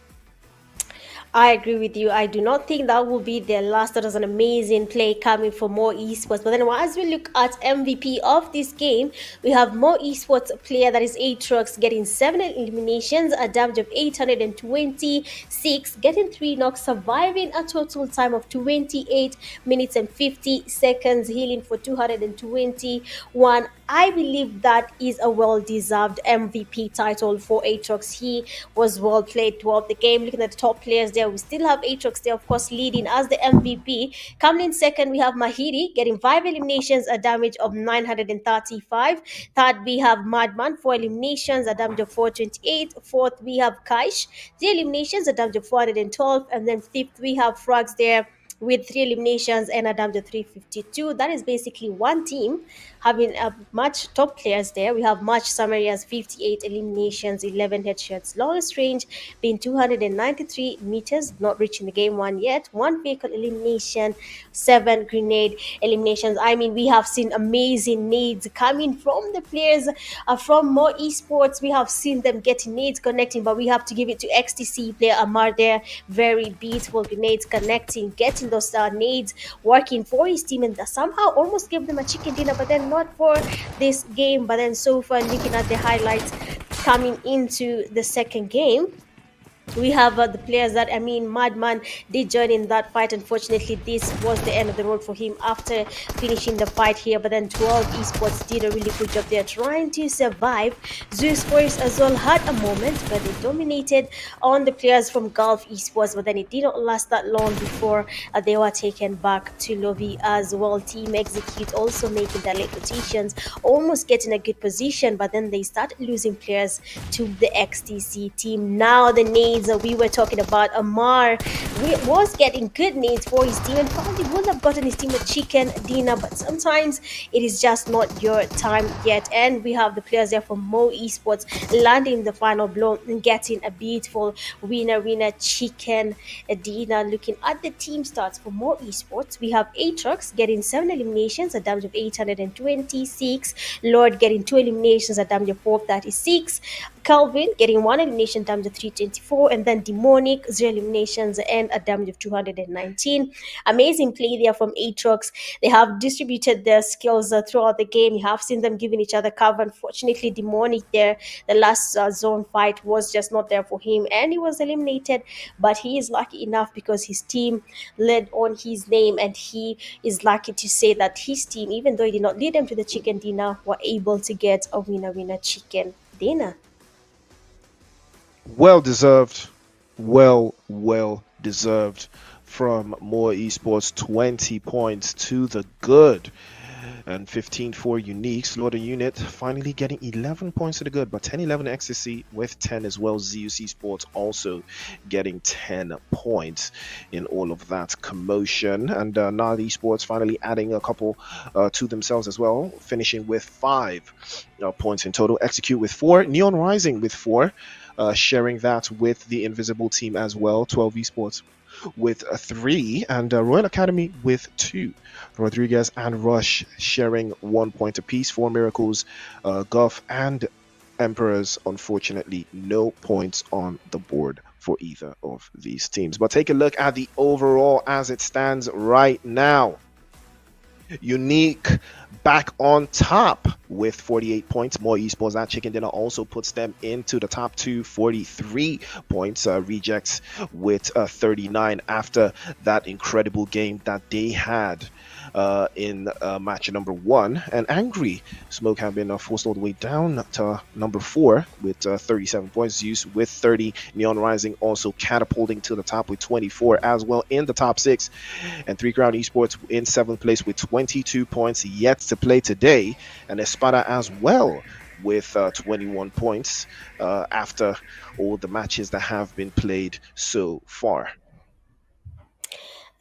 I agree with you. I do not think that will be their last. That was an amazing play coming from more esports. But then, as we look at MVP of this game, we have more esports player, that is Aatrox, getting 7 eliminations, a damage of 826, getting 3 knocks, surviving a total time of 28 minutes and 50 seconds, healing for 221. I believe that is a well deserved MVP title for Aatrox. He was well played throughout the game. Looking at the top players there, we still have Aatrox there, of course, leading as the MVP. Coming in second, we have Mahiri getting 5 eliminations, a damage of 935. Third, we have Madman, 4 eliminations, a damage of 428. Fourth, we have Kaish, 3 eliminations, a damage of 412. And then fifth, we have Frogs there with 3 eliminations and a damage of 352. That is basically one team having a much top players there. We have Much Samaria's 58 eliminations, 11 headshots, longest range being 293 meters, not reaching the game one yet. One vehicle elimination, 7 grenade eliminations. I mean, we have seen amazing nades coming from the players from more esports. We have seen them getting nades connecting, but we have to give it to XTC player Amar there. Very beautiful grenades connecting, getting those nades working for his team, and somehow almost gave them a chicken dinner, but then not for this game. But then so far, looking at the highlights coming into the second game, we have the players that, I mean, Madman did join in that fight. Unfortunately, this was the end of the road for him after finishing the fight here. But then 12 esports did a really good job there trying to survive. Zeus Moris as well had a moment, but they dominated on the players from GUF esports. But then it did not last that long before they were taken back to lobby as well. Team Execute also making their late rotations, almost getting a good position, but then they started losing players to the XTC team. Now the nades we were talking about, Amar was getting good nades for his team and probably would have gotten his team a chicken dinner, but sometimes it is just not your time yet. And we have the players there from Mo Esports landing the final blow and getting a beautiful winner chicken dinner. Looking at the team stats for Mo Esports, we have Aatrox getting 7 eliminations, a damage of 826. Lord getting 2 eliminations, a damage of 436. Calvin getting 1 elimination, damage of 324, and then Demonic 0 eliminations and a damage of 219. Amazing play there from Aatrox. They have distributed their skills throughout the game. You have seen them giving each other cover. Unfortunately, Demonic there, the last zone fight was just not there for him, and he was eliminated. But he is lucky enough because his team led on his name, and he is lucky to say that his team, even though he did not lead them to the chicken dinner, were able to get a winner chicken dinner. Well deserved. Well deserved from more esports. 20 points to the good and 15 for unique. Slaughter Unit finally getting 11 points to the good, but 10-11 ecstasy with 10 as well. Zeus Esports also getting 10 points in all of that commotion. And now the esports finally adding a couple to themselves as well, finishing with 5 points in total. Execute with 4, Neon Rising with 4, sharing that with the Invisible team as well. 12 esports with 3, and Royal Academy with 2. Rodriguez and Rush sharing 1 point apiece. 4 Miracles, GUF, and Emperors, unfortunately, no points on the board for either of these teams. But take a look at the overall as it stands right now. Unique back on top with 48 points. More esports. That chicken dinner also puts them into the top two, 43 points. Rejects with 39 after that incredible game that they had in match number 1. And Angry Smoke have been forced all the way down to number 4 with 37 points. Zeus with 30. Neon Rising also catapulting to the top with 24 as well in the top 6. And 3 Crown Esports in 7th place with 22 points yet to play today. And Espada as well with 21 points after all the matches that have been played so far.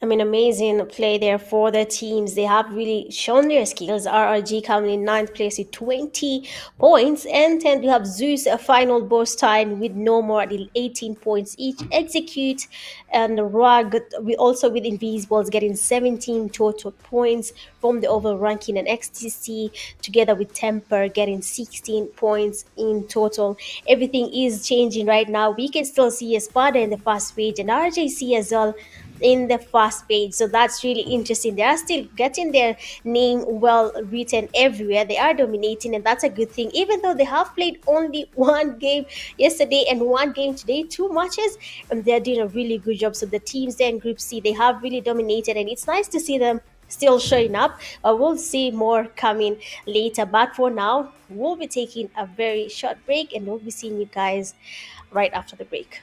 I mean, amazing play there for the teams. They have really shown their skills. RRG coming in ninth place with 20 points. And then we have Zeus, a final boss time with no more than 18 points each. Execute and Rug, we also with Invisibles getting 17 total points from the overall ranking, and XTC together with Temper getting 16 points in total. Everything is changing right now. We can still see Espada in the first page and RJC as well in the first page. So that's really interesting. They are still getting their name well written everywhere. They are dominating, and that's a good thing. Even though they have played only one game yesterday and one game today, 2 matches, and they're doing a really good job. So the teams there in Group C, they have really dominated, and it's nice to see them still showing up. We'll see more coming later. But for now, we'll be taking a very short break, and we'll be seeing you guys right after the break.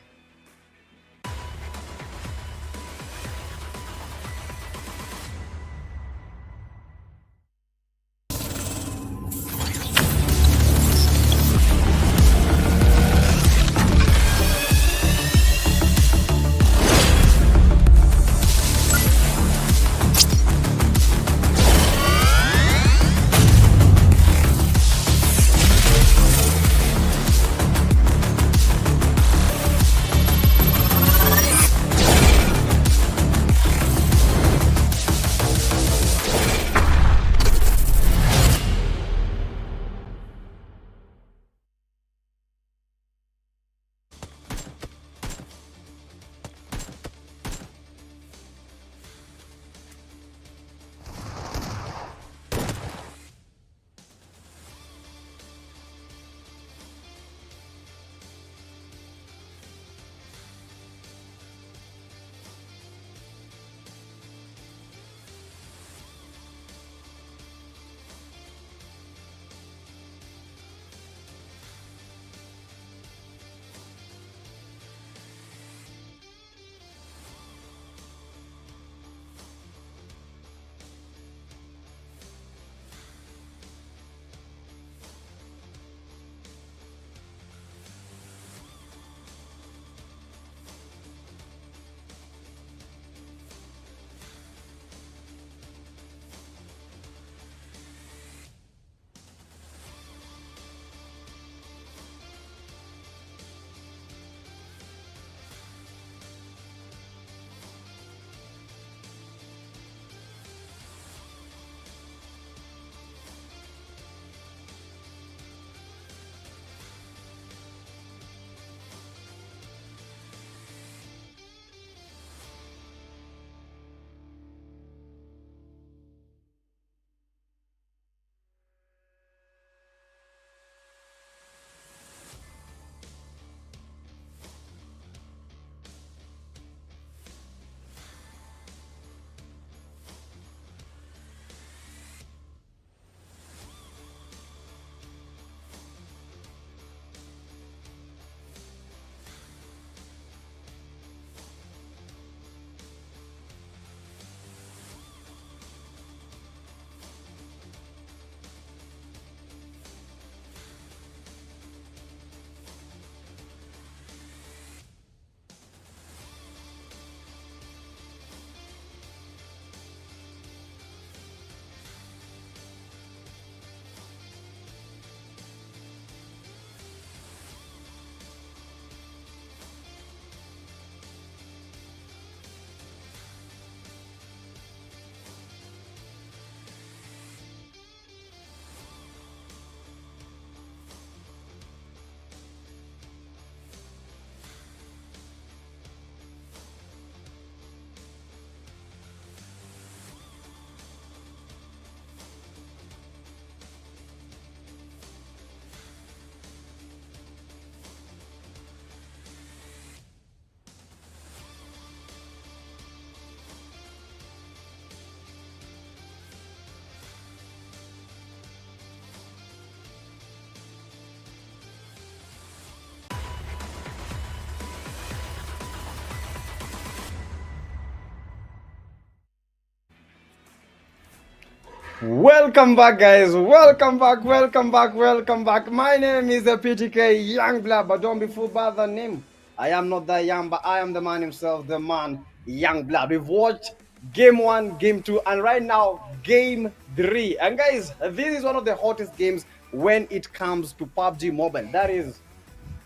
Welcome back, guys. Welcome back. Welcome back. Welcome back. My name is the PTK Young Blood, but don't be fooled by the name. I am not the young, but I am the man himself, the man Young Blood. We've watched game one, game two, and right now game three. And guys, this is one of the hottest games when it comes to PUBG Mobile. That is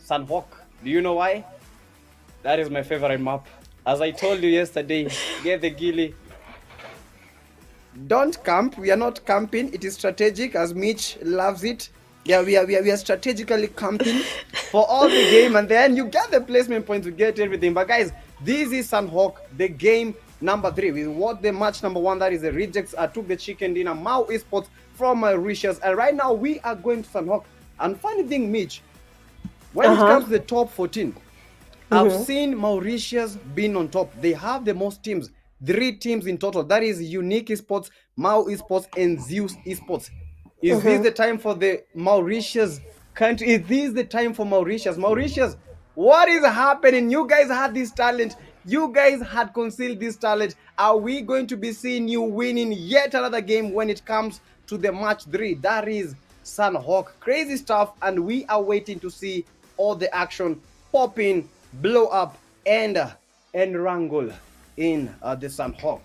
Sunhawk. Do you know why? That is my favorite map. As I told you yesterday, get the gilly. Don't camp. We are not camping. It is strategic, as Mitch loves it. Yeah, we are strategically camping for all the game, and then you get the placement points to get everything. But guys, this is Sunhawk, the game number 3. We watched the match number 1. That is the rejects. I took the chicken dinner. Mau eSports from Mauritius, and right now we are going to Sunhawk. And funny thing, Mitch, when it comes to the top 14, I've seen Mauritius being on top. They have the most teams, 3 teams in total. That is Unique Esports, Mau Esports, and Zeus Esports. Is this the time for the Mauritius country? Is this the time for Mauritius? Mauritius, what is happening? You guys had this talent. You guys had concealed this talent. Are we going to be seeing you winning yet another game when it comes to the match 3? That is Sunhawk. Crazy stuff, and we are waiting to see all the action popping, blow up, and wrangle in the Sunhawk.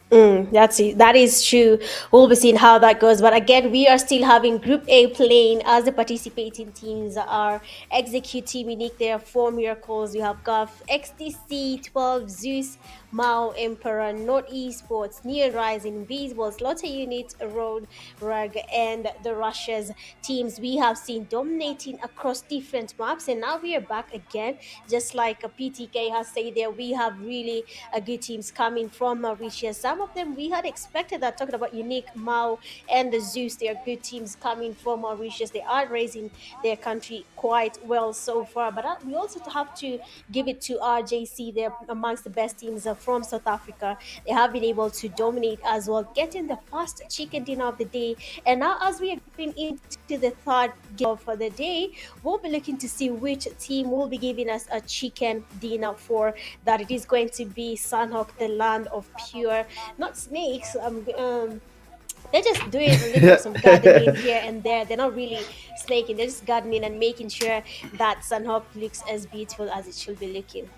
That is true. We'll be seeing how that goes. But again, we are still having Group A playing as the participating teams are Execute Team Unique. There are 4 miracles. You have GUF, XDC, 12, Zeus, Mao, Emperor, Not Esports, Neon Rising, Invisible, Slaughter Unit, Road, Rug, and the Russia's teams we have seen dominating across different maps. And now we are back again, just like a PTK has said there. We have really good teams coming from Mauritius. Some of them we had expected that, talking about Unique, Mao, and the Zeus. They are good teams coming from Mauritius. They are raising their country quite well so far. But we also have to give it to RJC. They're amongst the best teams from South Africa. They have been able to dominate as well, getting the first chicken dinner of the day. And now, as we are getting into the third game for the day, we'll be looking to see which team will be giving us a chicken dinner for that. It is going to be Sunhawk, the land of pure, not snakes. They're just doing a little some gardening here and there. They're not really snaking. They're just gardening and making sure that Sunhawk looks as beautiful as it should be looking.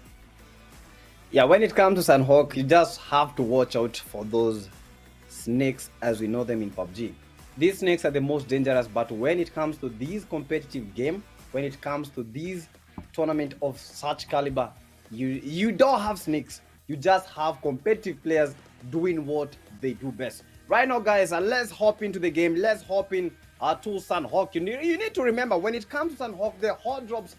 Yeah, when it comes to Sunhawk, you just have to watch out for those snakes as we know them in PUBG. These snakes are the most dangerous, but when it comes to these competitive game, when it comes to these tournament of such caliber, you don't have snakes. You just have competitive players doing what they do best. Right now, guys, let's hop into the game. Let's hop in to Sunhawk. You need to remember, when it comes to Sunhawk, the hot drops,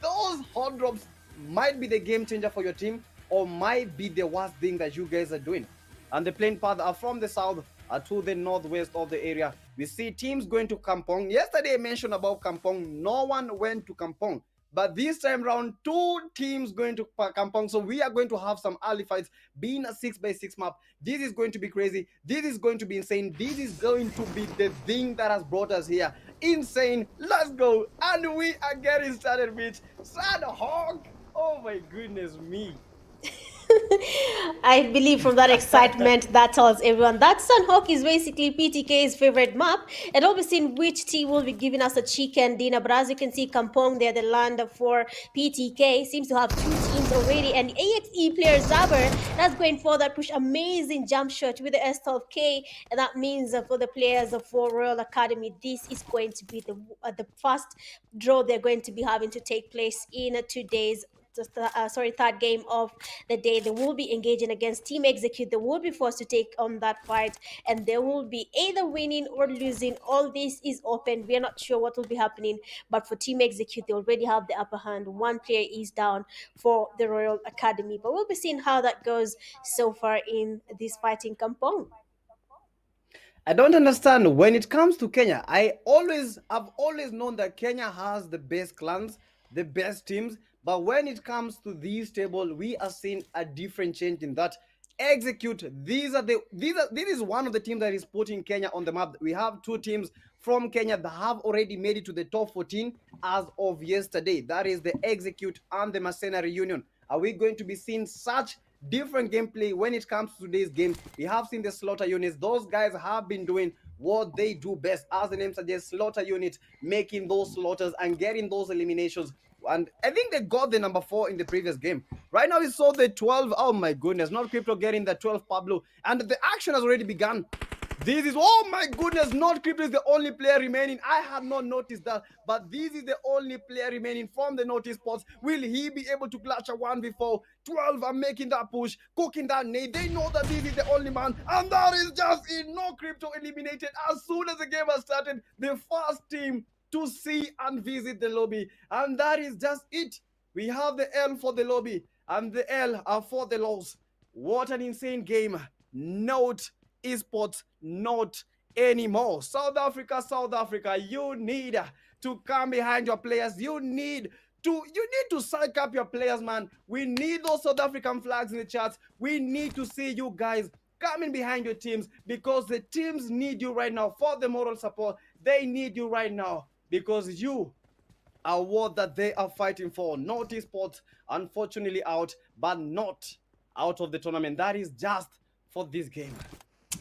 those hot drops might be the game changer for your team, or might be the worst thing that you guys are doing. And the playing path are from the south to the northwest of the area. We see teams going to Kampong. Yesterday I mentioned about Kampong. No one went to Kampong. But this time around, 2 teams going to Kampong. So we are going to have some early fights, being a 6x6 map. This is going to be crazy. This is going to be insane. This is going to be the thing that has brought us here. Insane. Let's go. And we are getting started with Sunhawk. Oh my goodness me. I believe from that excitement, that tells everyone that Sunhawk is basically PTK's favorite map. And we'll be seeing which team will be giving us a chicken dinner. But as you can see, Kampong, they're the land for PTK. Seems to have 2 teams already. And AXE player Zaber, that's going for that push. Amazing jump shot with the S12K. And that means for the players for Royal Academy, this is going to be the first draw they're going to be having to take place in today's third game of the day. They will be engaging against Team Execute. They will be forced to take on that fight, and they will be either winning or losing. All this is open. We are not sure what will be happening, but for Team Execute, they already have the upper hand. 1 player is down for the Royal Academy, but we'll be seeing how that goes so far in this fighting Kampong. I don't understand when it comes to Kenya. I've always known that Kenya has the best clans, the best teams, but when it comes to these table, we are seeing a different change in that. Execute. This is one of the teams that is putting Kenya on the map. We have 2 teams from Kenya that have already made it to the top 14 as of yesterday. That is the Execute and the Mercenary Union. Are we going to be seeing such different gameplay when it comes to today's game. We have seen the slaughter units. Those guys have been doing what they do best, as the name suggests, slaughter unit, making those slaughters and getting those eliminations. And I think they got the number 4 in the previous game. Right now we saw the 12. Oh my goodness, not Crypto getting the 12 Pablo, and the action has already begun. This is, oh my goodness, not Crypto is the only player remaining. I had not noticed that, but this is the only player remaining from the notice spots. Will he be able to clutch a 1v4? 12 are making that push, cooking that nade. They know that this is the only man, and that is just it. No Crypto eliminated as soon as the game has started. The first team to see and visit the lobby, and that is just it. We have the L for the lobby, and the L are for the loss. What an insane game. Note eSports not anymore. South Africa, you need to come behind your players. You need to psych up your players, man. We need those South African flags in the charts. We need to see you guys coming behind your teams, because the teams need you right now for the moral support. They need you right now because you are what that they are fighting for. Not eSports, unfortunately out, but not out of the tournament. That is just for this game.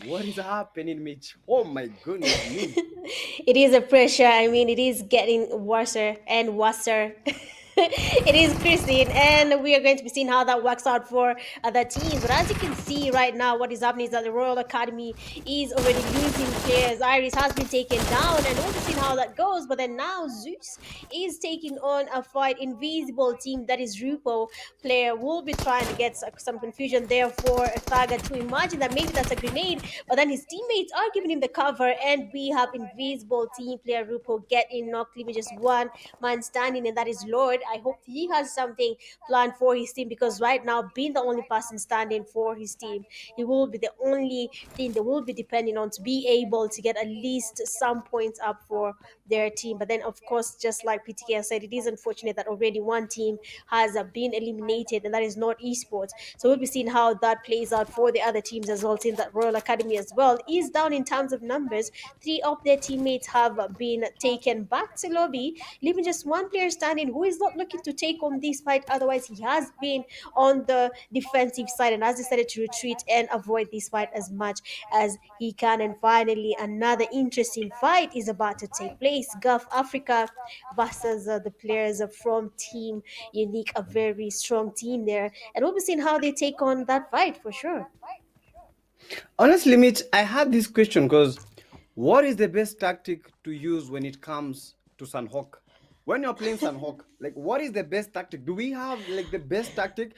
What is happening, Mitch? Oh my goodness me. It is a pressure. I mean, it is getting worse and worse. It is Christine, and we are going to be seeing how that works out for other teams. But as you can see right now, what is happening is that the Royal Academy is already losing players. Iris has been taken down, and we'll be seeing how that goes. But then now Zeus is taking on a fight invisible team that is Rupo player. Will be trying to get some confusion there for Thaga to imagine that maybe that's a grenade, but then his teammates are giving him the cover, and we have invisible team player Rupo getting knocked, leaving just one man standing, and that is Lord. I hope he has something planned for his team, because right now, being the only person standing for his team, he will be the only thing they will be depending on to be able to get at least some points up for their team. But then, of course, just like PTK said, it is unfortunate that already one team has been eliminated, and that is not esports. So we'll be seeing how that plays out for the other teams as well. Seeing that Royal Academy as well is down in terms of numbers. 3 of their teammates have been taken back to lobby, leaving just one player standing who is not looking to take on this fight. Otherwise, he has been on the defensive side and has decided to retreat and avoid this fight as much as he can. And finally, another interesting fight is about to take place. GUF Africa versus the players from Team Unique, a very strong team there. And we'll be seeing how they take on that fight for sure. Honestly, Mitch, I had this question because what is the best tactic to use when it comes to Sunhawk? When you're playing Sunhawk, like what is the best tactic? Do we have like the best tactic?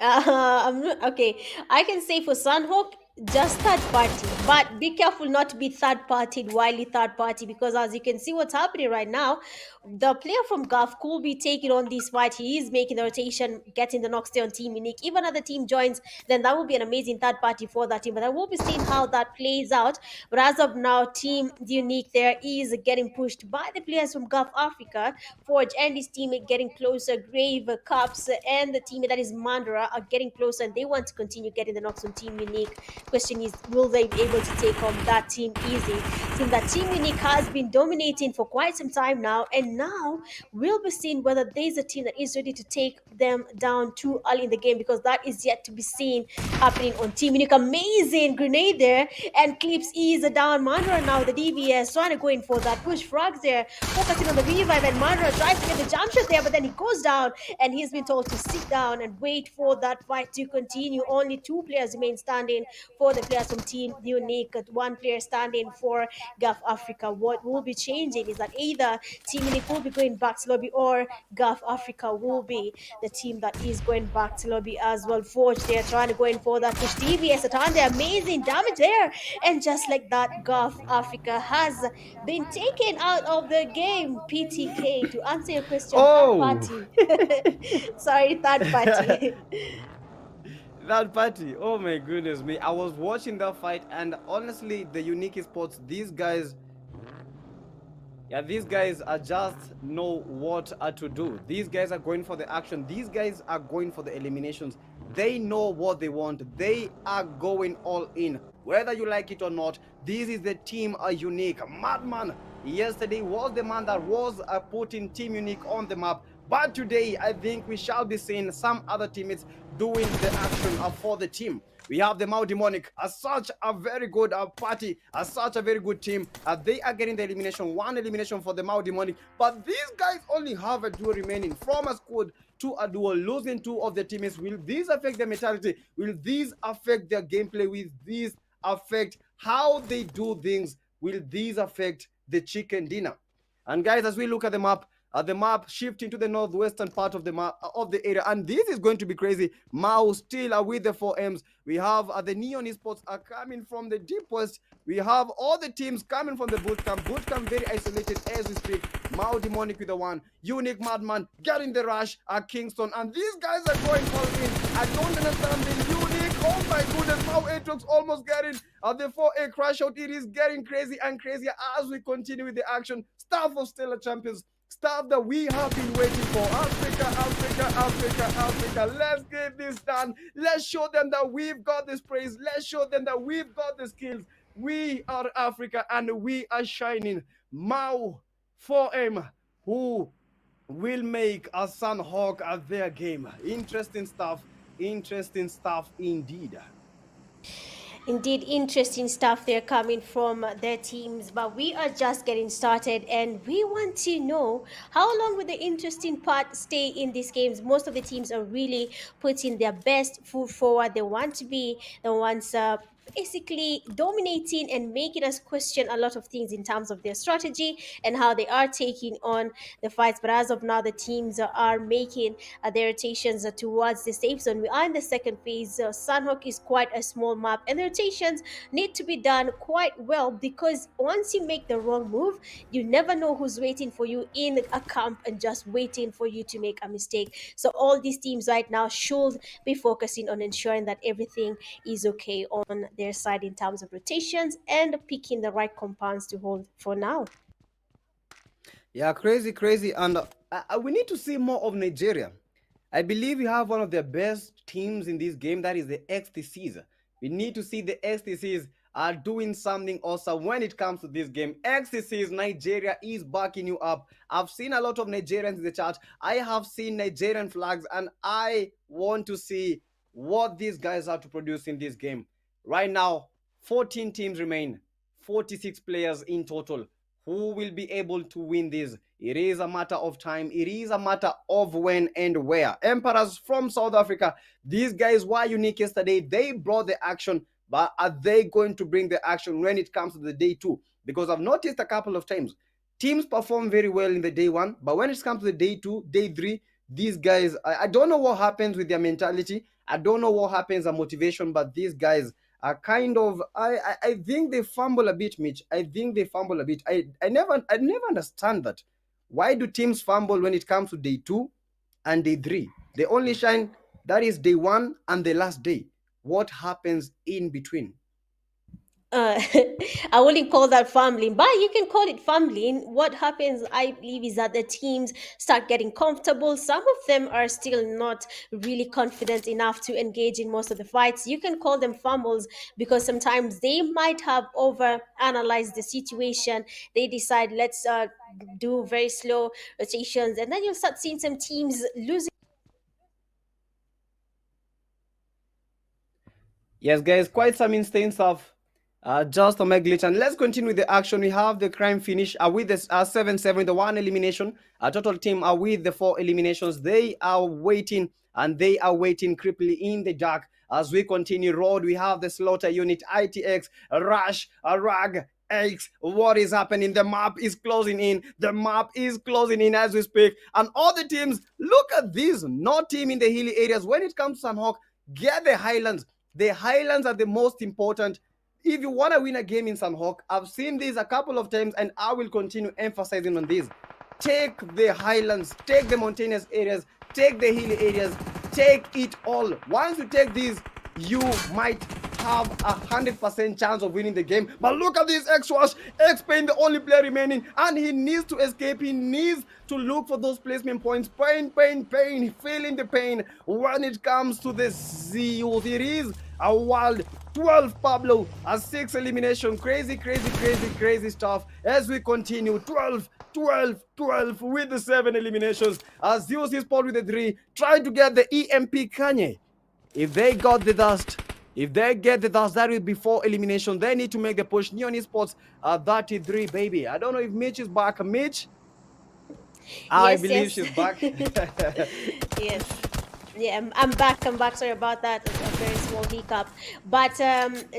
Okay, I can say for Sunhawk, just third party, but be careful not to be third partied, wildly third party, because as you can see what's happening right now, the player from GUF could be taking on this fight. He is making the rotation, getting the knocks on Team Unique. If another team joins, then that will be an amazing third party for that team. But I will be seeing how that plays out. But as of now, Team Unique there is getting pushed by the players from GUF Africa. Forge and his teammate getting closer. Grave, Cups, and the teammate that is Mandara are getting closer, and they want to continue getting the knocks on Team Unique. Question is, will they be able to take on that team easy? Since that Team Unique has been dominating for quite some time now, and now we'll be seeing whether there's a team that is ready to take them down too early in the game, because that is yet to be seen happening on Team Unique. Amazing grenade there, and Clips is down. Mandara now, the DBS, trying to go in for that push. Frogs there, focusing on the revive, and Mandara tries to get the jump shot there, but then he goes down, and he's been told to sit down and wait for that fight to continue. Only 2 players remain standing for the players from Team Unique, 1 player standing for GUF Africa. What will be changing is that either Team Unique will be going back to lobby, or GUF Africa will be the team that is going back to lobby as well. Forge there trying to go in for that push. DBS at on there, amazing damage there, and just like that, GUF Africa has been taken out of the game. PTK, to answer your question, third Oh, party. Sorry, third party. that party. Oh my goodness me. I was watching that fight, and honestly, the Unique Sports, these guys are just know what to do. These guys are going for the action. These guys are going for the eliminations. They know what they want. They are going all in. Whether you like it or not, this is the Team Unique. Madman yesterday was the man that was putting Team Unique on the map. But today, I think we shall be seeing some other teammates doing the action for the team. We have the Mau Demonic as such a very good party, as such a very good team. They are getting the elimination, one elimination for the Mau Demonic. But these guys only have a duo remaining from a squad to a duo, losing two of the teammates. Will these affect their mentality? Will these affect their gameplay? Will these affect how they do things? Will these affect the chicken dinner? And guys, as we look at the map shifting to the northwestern part of the map of the area, and this is going to be crazy. Mau still are with the 4Ms. We have the Neon eSports are coming from the deep west. We have all the teams coming from the bootcamp. Bootcamp very isolated as we speak. Mau Demonic with the one. Unique Madman getting the rush at Kingston, and these guys are going all in. I don't understand the Unique. Oh my goodness, Mau Aatrox almost getting the 4A crash out. It is getting crazy and crazier as we continue with the action. Staff of Stellar Champions, stuff that we have been waiting for. Africa, Africa, Africa, Africa. Let's get this done. Let's show them that we've got this praise. Let's show them that we've got the skills. We are Africa and we are shining. Mau 4M, who will make a Sunhawk at their game. Interesting stuff indeed. Indeed, interesting stuff there coming from their teams, but we are just getting started and we want to know how long will the interesting part stay in these games. Most of the teams are really putting their best foot forward. They want to be the ones basically dominating and making us question a lot of things in terms of their strategy and how they are taking on the fights. But as of now, the teams are making their rotations towards the safe zone. We are in the second phase. Sunhawk is quite a small map, and the rotations need to be done quite well because once you make the wrong move, you never know who's waiting for you in a camp and just waiting for you to make a mistake. So all these teams right now should be focusing on ensuring that everything is okay on their side in terms of rotations and picking the right compounds to hold for now. Yeah, crazy. And we need to see more of Nigeria. I believe we have one of the best teams in this game, that is the XTCs. We need to see the XTCs are doing something awesome when it comes to this game. XTCs, Nigeria is backing you up. I've seen a lot of Nigerians in the chat. I have seen Nigerian flags, and I want to see what these guys have to produce in this game. Right now, 14 teams remain, 46 players in total. Who will be able to win this? It is a matter of time. It is a matter of when and where. Emperors from South Africa, these guys were unique yesterday. They brought the action, but are they going to bring the action when it comes to the day two? Because I've noticed a couple of times, teams perform very well in the day one, but when it comes to the day two, day three, these guys, I don't know what happens with their mentality. I don't know what happens, their motivation, but these guys are kind of, I think they fumble a bit, Mitch. I think they fumble a bit. I never understand that. Why do teams fumble when it comes to day two and day three? They only shine, that is day one and the last day. What happens in between? I wouldn't call that fumbling, but you can call it fumbling. What happens, I believe, is that the teams start getting comfortable. Some of them are still not really confident enough to engage in most of the fights. You can call them fumbles because sometimes they might have over analyzed the situation. They decide, let's do very slow rotations, and then you'll start seeing some teams losing. Yes, guys, quite some insane stuff. Just on my glitch. And let's continue with the action. We have the crime finish with the 7-7, the one elimination. A total team are with the 4 eliminations. They are waiting, and they are waiting creepily in the dark. As we continue road, we have the slaughter unit, ITX, Rush, Rag, X. What is happening? The map is closing in. The map is closing in as we speak. And all the teams, look at this. No team in the hilly areas. When it comes to Sunhawk, get the highlands. The highlands are the most important. If you want to win a game in Sunhawk, I've seen this a couple of times and I will continue emphasizing on this. Take the highlands, take the mountainous areas, take the hilly areas, take it all. Once you take these, you might have 100% chance of winning the game. But look at this X-Wash, X-Pain, the only player remaining, and he needs to escape. He needs to look for those placement points. Pain, feeling the pain when it comes to the Zeus. It is a wild 12 Pablo, a 6 elimination. Crazy stuff as we continue. 12 12 with the 7 eliminations. As Zeus is spot with the 3, trying to get the EMP Kanye. If they got the dust, if they get the dust, that will be 4 elimination. They need to make the push. Neon Esports 33, baby. I don't know if Mitch is back. Mitch, I Yes, believe yes. she's back. Yes. Yeah, I'm back. I'm back. Sorry about that. A very small hiccup. But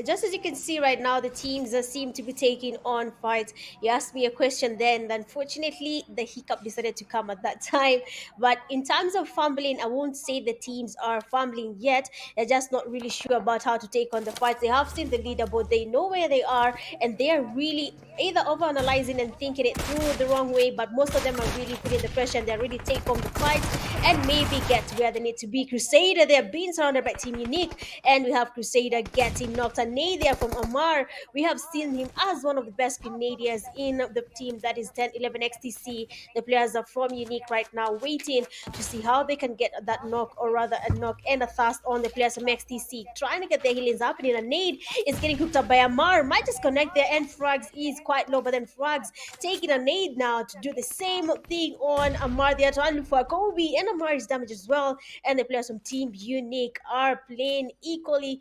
just as you can see right now, the teams seem to be taking on fights. You asked me a question then. Unfortunately, the hiccup decided to come at that time. But in terms of fumbling, I won't say the teams are fumbling yet. They're just not really sure about how to take on the fights. They have seen the leaderboard. They know where they are, and they are really either overanalyzing and thinking it through the wrong way. But most of them are really feeling the pressure and they're really take on the fights and maybe get where they need to be. Crusader, they're being surrounded by Team Unique, and we have Crusader getting knocked. A Nadia from Omar, we have seen him as one of the best Grenadiers in the team that is 10-11 XTC. The players are from Unique right now, waiting to see how they can get that knock, or rather a knock and a thrust on the players from XTC, trying to get their healings happening. A nade is getting hooked up by Amar, might just connect there, and Frags is quite low, but then Frags taking a nade now to do the same thing on Amar. They are trying to look for Kobe, and Amar is damaged as well. And the players from Team Unique are playing equally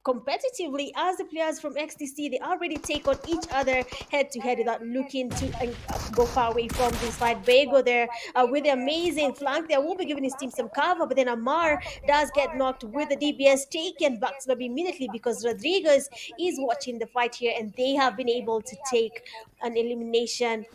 competitively as the players from XTC. They already take on each other head to head without looking to go far away from this fight. Bego there with the amazing flank there will be giving his team some cover, but then Amar does get knocked with the DBS taken back to immediately because Rodriguez is watching the fight here, and they have been able to take an elimination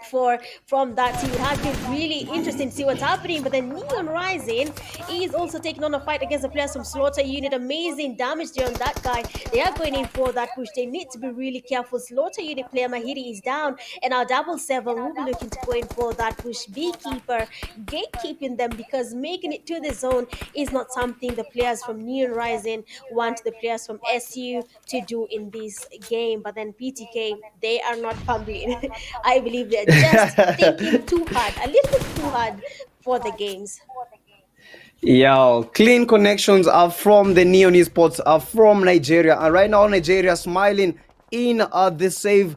for from that team. It has been really interesting to see what's happening. But then Neon Rising is also taking on a fight against the players from Slaughter Unit. Amazing damage there on that guy. They are going in for that push. They need to be really careful. Slaughter Unit player Mahiri is down, and our double seven will be looking to go in for that push. Beekeeper gatekeeping them because making it to the zone is not something the players from Neon Rising want the players from SU to do in this game. But then PTK, they are not fumbling. I believe they're just thinking too hard, a little bit too hard for the games. Yo, clean connections are from the Neon Esports, are from Nigeria. And right now, Nigeria smiling in the save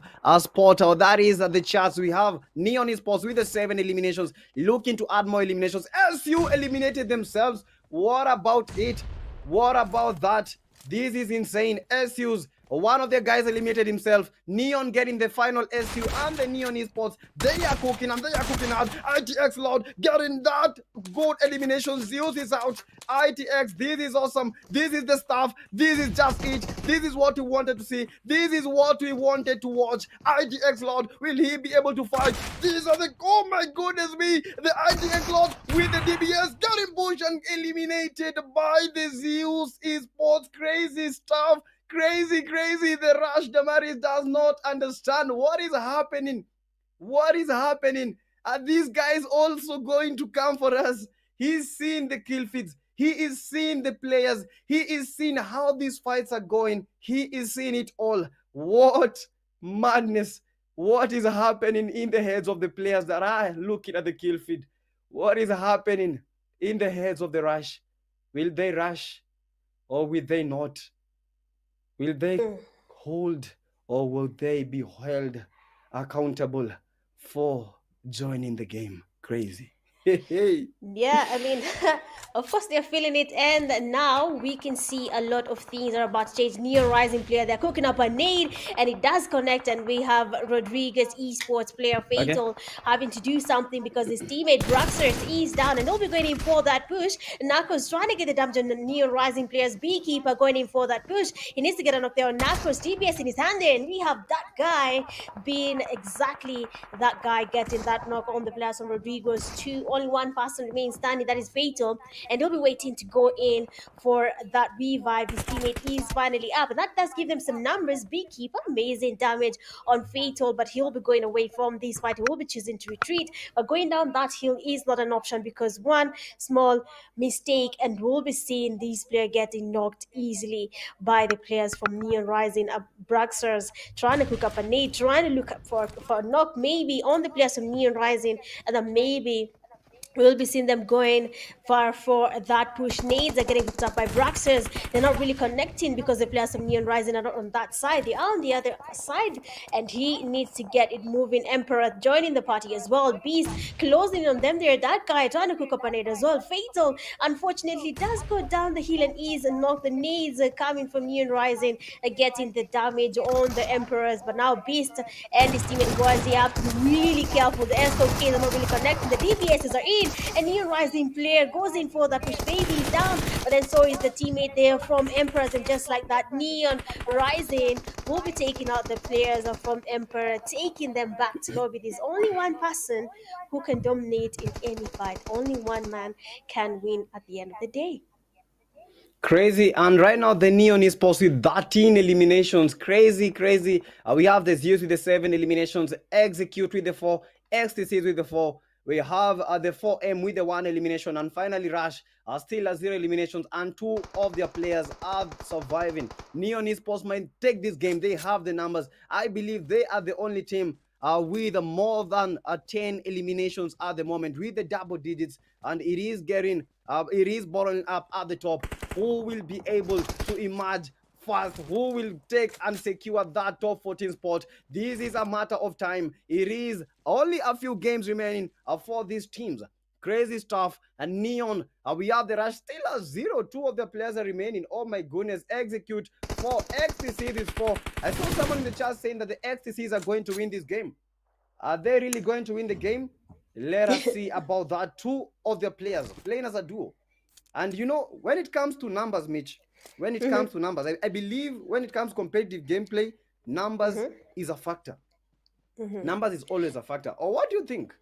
portal. That is the charts. We have Neon Esports with the 7 eliminations, looking to add more eliminations. SU eliminated themselves. What about it? What about that? This is insane. SU's one of their guys eliminated himself. Neon getting the final SU and the Neon Esports. They are cooking and they are cooking out. ITX Loud getting that good elimination. Zeus is out. ITX, this is awesome. This is the stuff. This is just it. This is what we wanted to see. This is what we wanted to watch. ITX Loud, will he be able to fight? These are the, oh my goodness me. The ITX Loud with the DBS getting pushed and eliminated by the Zeus Esports. Crazy stuff. Crazy. The Rush Damaris does not understand what is happening. What is happening? Are these guys also going to come for us? He's seen the kill feeds. He is seeing the players. He is seeing how these fights are going. He is seeing it all. What madness. What is happening in the heads of the players that are looking at the kill feed? What is happening in the heads of the Rush? Will they rush or will they not? Will they hold or will they be held accountable for joining the game? Crazy. Yeah, I mean, of course they're feeling it, and now we can see a lot of things are about to change. Neo Rising player, they're cooking up a nade, and it does connect, and we have Rodriguez esports player Okay. Fatal having to do something because his teammate Braxers is down, and they'll be going in for that push. Nako's trying to get the damage on the Neo Rising player's Beekeeper going in for that push. He needs to get a knock there on Nako's DPS in his hand there, and we have that guy being exactly that guy getting that knock on the players from Rodriguez. Only one person remains standing, that is Fatal, and they'll be waiting to go in for that revive. His teammate is finally up, and that does give them some numbers. Beekeeper, amazing damage on Fatal, but he'll be going away from this fight. He will be choosing to retreat, but going down that hill is not an option because one small mistake, and we'll be seeing these players getting knocked easily by the players from Neon Rising. Braxers trying to cook up a nade, trying to look up for a knock maybe on the players from Neon Rising, and then maybe We'll be seeing them going far for that push. Nades are getting picked up by Braxers. They're not really connecting because the players from Neon Rising are not on that side. They are on the other side, and he needs to get it moving. Emperor joining the party as well. Beast closing on them there. That guy trying to cook up a nade as well. Fatal, unfortunately, does go down the hill and ease and knock the nades coming from Neon Rising, getting the damage on the Emperors. But now Beast and his teammate Gwazi have to be really careful. The SOKs are not really connecting. The DPSs are in, and Neon Rising player goes in for that push. Baby is down, but then so is the teammate there from Emperors, and just like that, Neon Rising will be taking out the players from Emperor, taking them back to lobby. There's only one person who can dominate in any fight. Only one man can win at the end of the day. Crazy. And right now, the Neon is posted 13 eliminations. Crazy, crazy. We have the Zeus with the 7 eliminations, Execute with the 4, XTCs with the 4. We have the 4M with the 1 elimination, and finally Rush are still at 0 eliminations, and 2 of their players are surviving. Neon Esports might take this game. They have the numbers. I believe they are the only team with more than 10 eliminations at the moment, with the double digits, and it is bottling up at the top. Who will be able to emerge first? Who will take and secure that top 14 spot? This is a matter of time. It is only a few games remaining for these teams. Crazy stuff. And Neon, we have the Rush still at 0. 2 of the players are remaining. Oh my goodness. Execute 4. XTC is 4. I saw someone in the chat saying that the XTCs are going to win this game. Are they really going to win the game? Let us see about that. 2 of their players playing as a duo. And you know, when it comes to numbers, Mitch, when it comes to numbers, I believe when it comes to competitive gameplay, numbers is a factor. Numbers is always a factor. Or what do you think?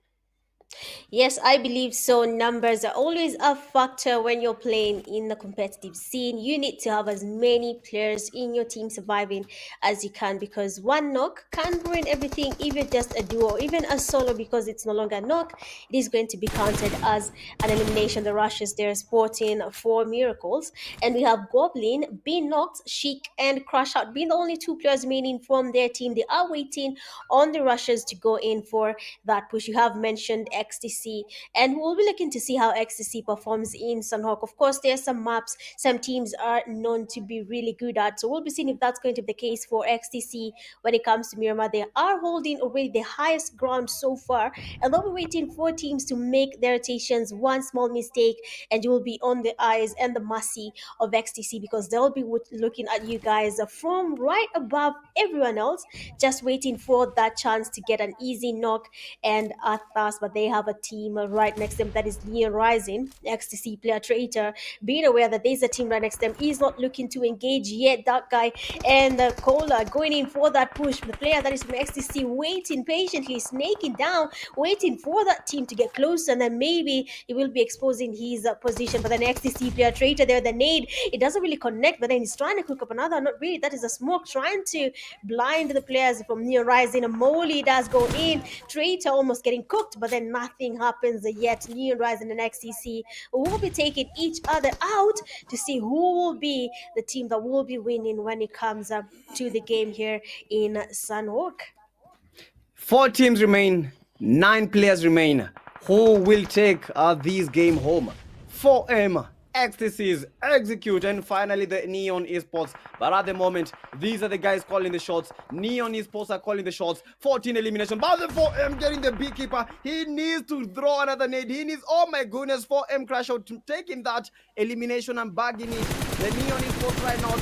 Yes, I believe so. Numbers are always a factor when you're playing in the competitive scene. You need to have as many players in your team surviving as you can, because one knock can ruin everything, even just a duo, or even a solo, because it's no longer a knock. It is going to be counted as an elimination. The Rushes they're sporting 4 miracles, and we have Goblin being knocked, Sheik and Crash Out being the only 2 players remaining from their team. They are waiting on the Rushes to go in for that push. You have mentioned XTC, and we'll be looking to see how XTC performs in Sunhawk. Of course, there are some maps some teams are known to be really good at, so we'll be seeing if that's going to be the case for XTC when it comes to Miramar. They are holding already the highest ground so far, and they'll be waiting for teams to make their rotations. One small mistake, and you will be on the eyes and the mercy of XTC, because they'll be looking at you guys from right above everyone else, just waiting for that chance to get an easy knock and a task. But they have a team right next to them that is Neon Rising, XTC player Traitor, being aware that there's a team right next to them. He's not looking to engage yet, that guy, and Cola going in for that push. The player that is from XTC waiting patiently, snaking down, waiting for that team to get closer, and then maybe he will be exposing his position. But then XTC player Traitor there, the nade, it doesn't really connect, but then he's trying to cook up another, not really, that is a smoke, trying to blind the players from Neon Rising. A Molly does go in, Traitor almost getting cooked, but then nothing happens yet. Neon Rising and XTC will be taking each other out to see who will be the team that will be winning when it comes up to the game here in Sunhawk. 4 teams remain, 9 players remain. Who will take this game home? 4M, XTCs, Execute, and finally the Neon Esports. But at the moment, these are the guys calling the shots. Neon Esports are calling the shots. 14 elimination. But the 4M getting the beekeeper. He needs to throw another nade. He needs, oh my goodness, 4M Crash Out taking that elimination and bagging it. The Neon Esports right now,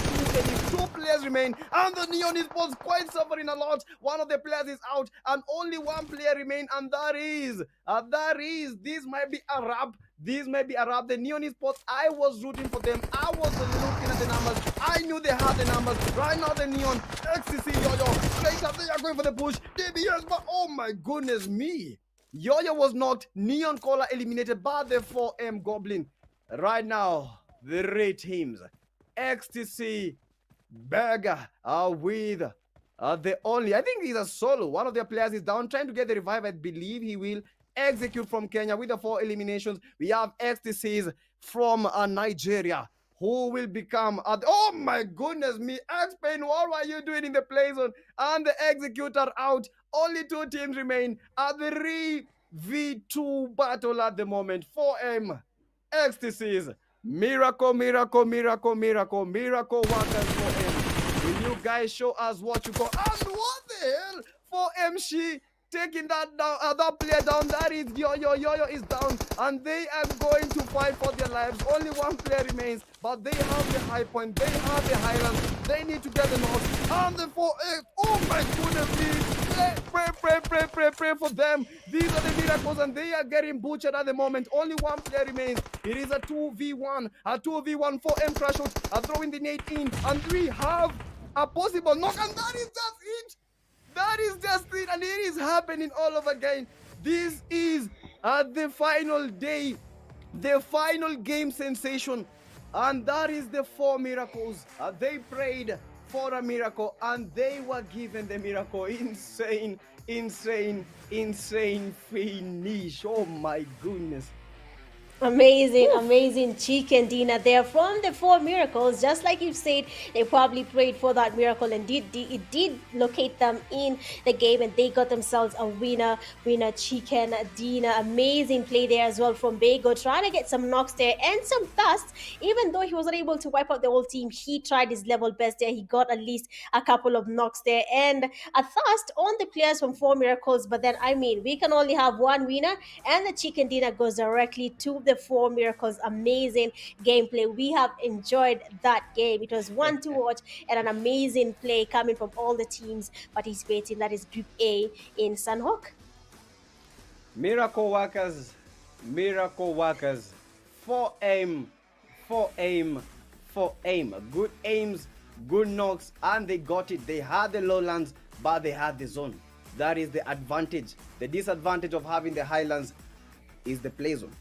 2 players remain, and the Neon Esports quite suffering a lot. One of the players is out, and only 1 player remain, and this might be a wrap. This might be a wrap. The Neon Esports, I was rooting for them. I was looking at the numbers. I knew they had the numbers. Right now, the Neon, XCC, Yo-Yo, later they are going for the push. DBS, but oh my goodness me. Yo-Yo was knocked. Neon Cola eliminated by the 4M Goblin. Right now, the Ray teams, XTC, Berger with the only, I think he's a solo. One of their players is down, trying to get the revive. I believe he will Execute from Kenya with the 4 eliminations. We have XTCs from Nigeria, who will become oh my goodness me, X-Pain, what were you doing in the play zone? And the Executor out. Only 2 teams remain. The V2 battle at the moment. 4M, ecstasies, miracle, miracle, miracle, miracle, miracle workers 4M. Will you guys show us what you got? And what the hell? 4M she taking that down, that player down. That is yo is down, and they are going to fight for their lives. Only one player remains, but they have the high point, they have the highlands. They need to get the north and the 4M. Oh my goodness, please. Pray for them. These are the miracles, and they are getting butchered at the moment. Only one player remains. It is a 2v1. A 2v1 for M Crash out. A throw in the nade in, and we have a possible knock, and that is just it. That is just it, and it is happening all over again. This is the final day, the final game sensation, and that is the 4 miracles. They prayed for a miracle, and they were given the miracle. Insane, insane, insane finish. Oh my goodness. Amazing, amazing chicken dinner there from the 4 miracles. Just like you said, they probably prayed for that miracle, and it did locate them in the game, and they got themselves a winner chicken dinner. Amazing play there as well from Bago, trying to get some knocks there and some thirst. Even though he wasn't able to wipe out the whole team, he tried his level best there. He got at least a couple of knocks there and a thirst on the players from 4 miracles. But then, I mean, we can only have one winner, and the chicken dinner goes directly to the 4 miracles. Amazing gameplay. We have enjoyed that game. It was one to watch, and an amazing play coming from all the teams participating. That is Group A in Sunhawk. Miracle workers, miracle workers. 4 aim, 4 aim, 4 aim. Good aims, good knocks, and they got it. They had the lowlands, but they had the zone. That is the advantage. The disadvantage of having the highlands is the play zone.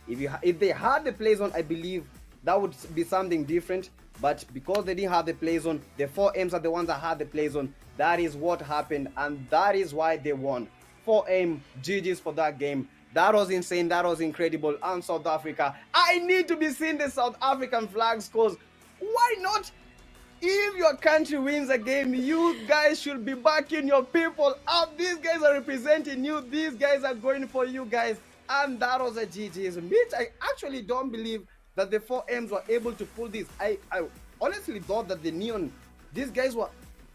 If they had the play zone, I believe that would be something different. But because they didn't have the play zone, the 4Ms are the ones that had the play zone. That is what happened, and that is why they won. 4M, GG's for that game. That was insane. That was incredible. And South Africa, I need to be seeing the South African flags, because why not? If your country wins a game, you guys should be backing your people up. These guys are representing you. These guys are going for you guys. And that was a GG's. Mitch, I actually don't believe that the 4Ms were able to pull this. I honestly thought that the Neon, these guys were,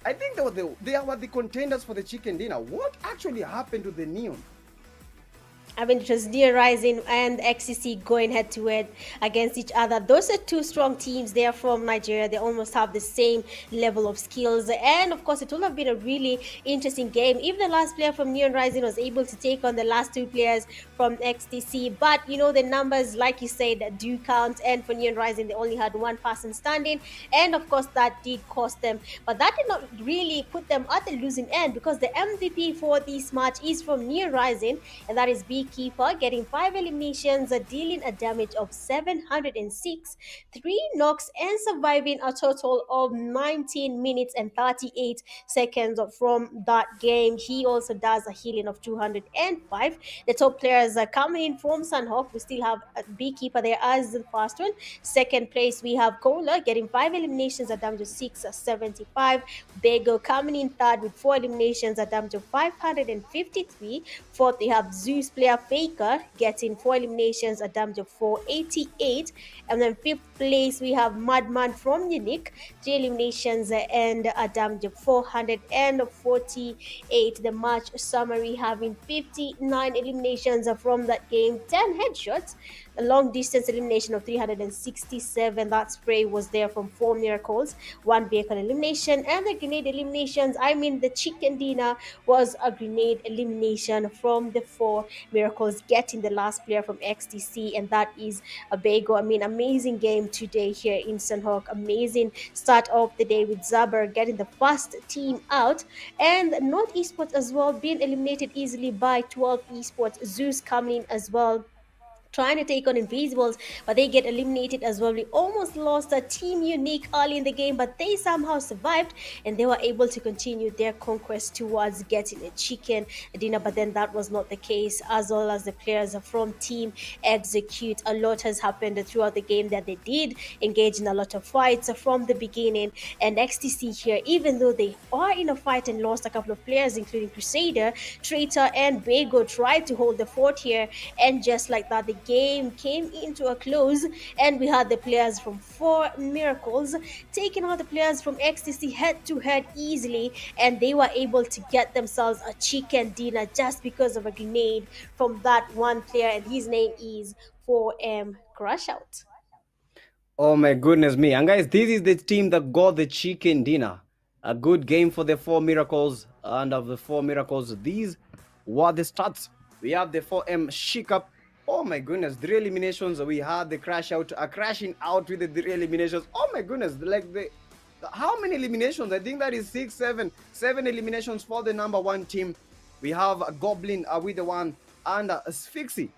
I think they were the contenders for the chicken dinner. What actually happened to the Neon? I mean, it was Near Rising and XCC going head to head against each other. Those are two strong teams. They are from Nigeria. They almost have the same level of skills. And of course, it will have been a really interesting game. Even the last player from Neon Rising was able to take on the last 2 players from XTC. But, you know, the numbers, like you said, do count. And for Neon Rising, they only had one person standing. And of course, that did cost them. But that did not really put them at the losing end, because the MVP for this match is from Neon Rising, and that is Beekeeper, getting 5 eliminations, dealing a damage of 706, 3 knocks, and surviving a total of 19 minutes and 38 seconds from that game. He also does a healing of 205. The top players are coming in from Sunhawk. We still have a Beekeeper there as the first one. Second place, we have Kohler getting 5 eliminations, a damage of 675. Bego coming in third with 4 eliminations, a damage of 553. Fourth, we have Zeus player Faker getting 4 eliminations, a damage of 488. And then fifth place, we have Madman from Unique, 3 eliminations and a damage of 448. The match summary having 59 eliminations from that game, 10 headshots, a long distance elimination of 367. That spray was there from 4 miracles, 1 vehicle elimination, and the grenade eliminations. I mean, the chicken dinner was a grenade elimination from the 4 miracles, getting the last player from XTC, and that is a Bago. I mean, amazing game today here in Sunhawk. Amazing start of the day with Zaber getting the first team out, and North Esports as well being eliminated easily by 12 Esports. Zeus coming in as well trying to take on Invisibles, but they get eliminated as well. We almost lost a Team Unique early in the game, but they somehow survived and they were able to continue their conquest towards getting a chicken dinner. But then that was not the case, as well as the players from Team Execute. A lot has happened throughout the game that they did engage in a lot of fights from the beginning. And XTC here, even though they are in a fight and lost a couple of players, including Crusader, Traitor, and Bego, tried to hold the fort here, and just like that, the game came into a close, and we had the players from 4 Miracles taking out the players from XTC head to head easily, and they were able to get themselves a chicken dinner just because of a grenade from that one player, and his name is 4M Crash Out. Oh my goodness me. And guys, this is the team that got the chicken dinner. A good game for the 4 Miracles. And of the 4 Miracles, these were the stats. We have the 4M Shikup. Oh my goodness, 3 eliminations. We had the crash out, crashing out with the 3 eliminations. Oh my goodness, like how many eliminations? I think that is 6, 7 eliminations for the number 1 team. We have a Goblin with the one, and Sphinxy.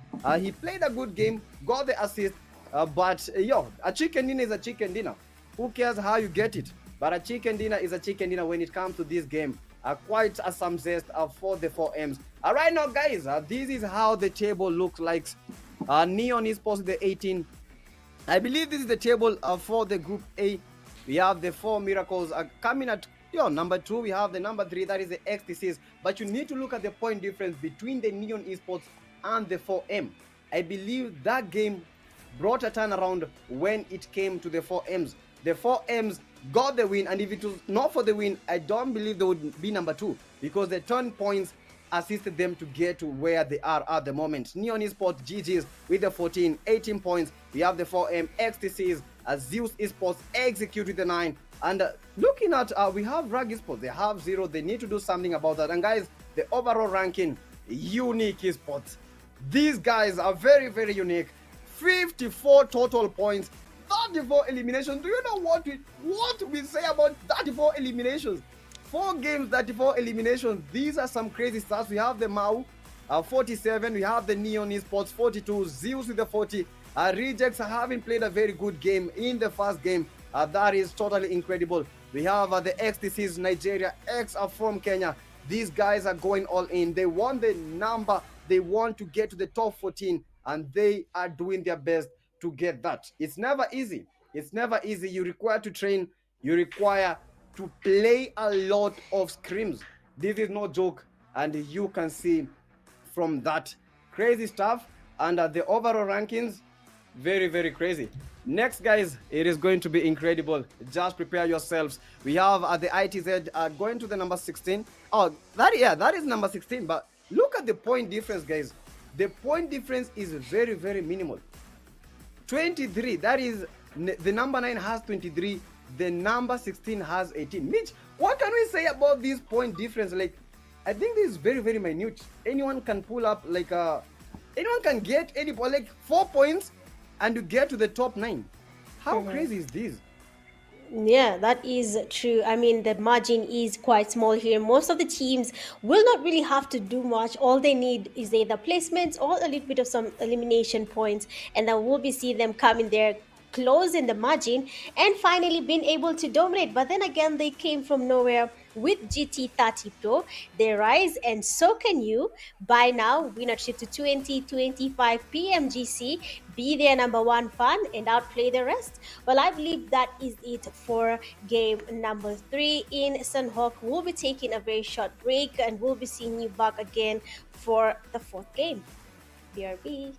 He played a good game, got the assist. But yo, a chicken dinner is a chicken dinner. Who cares how you get it? But a chicken dinner is a chicken dinner when it comes to this game. Quite some zest for the 4Ms. Right now, guys, this is how the table looks like. Neon is posted the 18. I believe this is the table for the Group A. We have the 4 Miracles coming at number 2. We have the number 3, that is the XTCs. But you need to look at the point difference between the Neon eSports and the 4M. I believe that game brought a turnaround when it came to the 4Ms. The 4Ms got the win, and if it was not for the win, I don't believe they would be number 2, because the turn points assisted them to get to where they are at the moment. Neon Esports GG's with the 14, 18 points. We have the 4M XTCs, Zeus Esports Execute with the 9. And looking at, we have Rag Esports, they have 0. They need to do something about that. And guys, the overall ranking, Unique Esports. These guys are very, very unique. 54 total points, 34 eliminations. Do you know what we say about 34 eliminations? 4 games, 34 eliminations. These are some crazy stats. We have the Mau, 47. We have the Neon Esports, 42. Zeus with the 40. Rejects haven't played a very good game in the first game. That is totally incredible. We have the XTCs, Nigeria, X are from Kenya. These guys are going all in. They want the number. They want to get to the top 14. And they are doing their best to get that. It's never easy. It's never easy. You require to train. You require to play a lot of scrims. This is no joke. And you can see from that crazy stuff. And the overall rankings, very, very crazy. Next, guys, it is going to be incredible. Just prepare yourselves. We have the ITZ going to the number 16. Oh, that is number 16. But look at the point difference, guys. The point difference is very, very minimal. 23, that is, the number 9 has 23, the number 16 has 18. Mitch, what can we say about this point difference? Like, I think this is very, very minute. Anyone can pull up, like, anyone can get any, like, 4 points and you get to the top 9. How crazy is this? Yeah, that is true. I mean, the margin is quite small here. Most of the teams will not really have to do much. All they need is either placements or a little bit of some elimination points, and then we'll be seeing them coming there close in the margin and finally being able to dominate. But then again, they came from nowhere with GT30 Pro. They rise, and so can you. By now, winnership to 2025 PMGC. Be their number 1 fan and outplay the rest. Well, I believe that is it for game number 3 in Sunhawk. We'll be taking a very short break, and we'll be seeing you back again for the 4th game. BRB.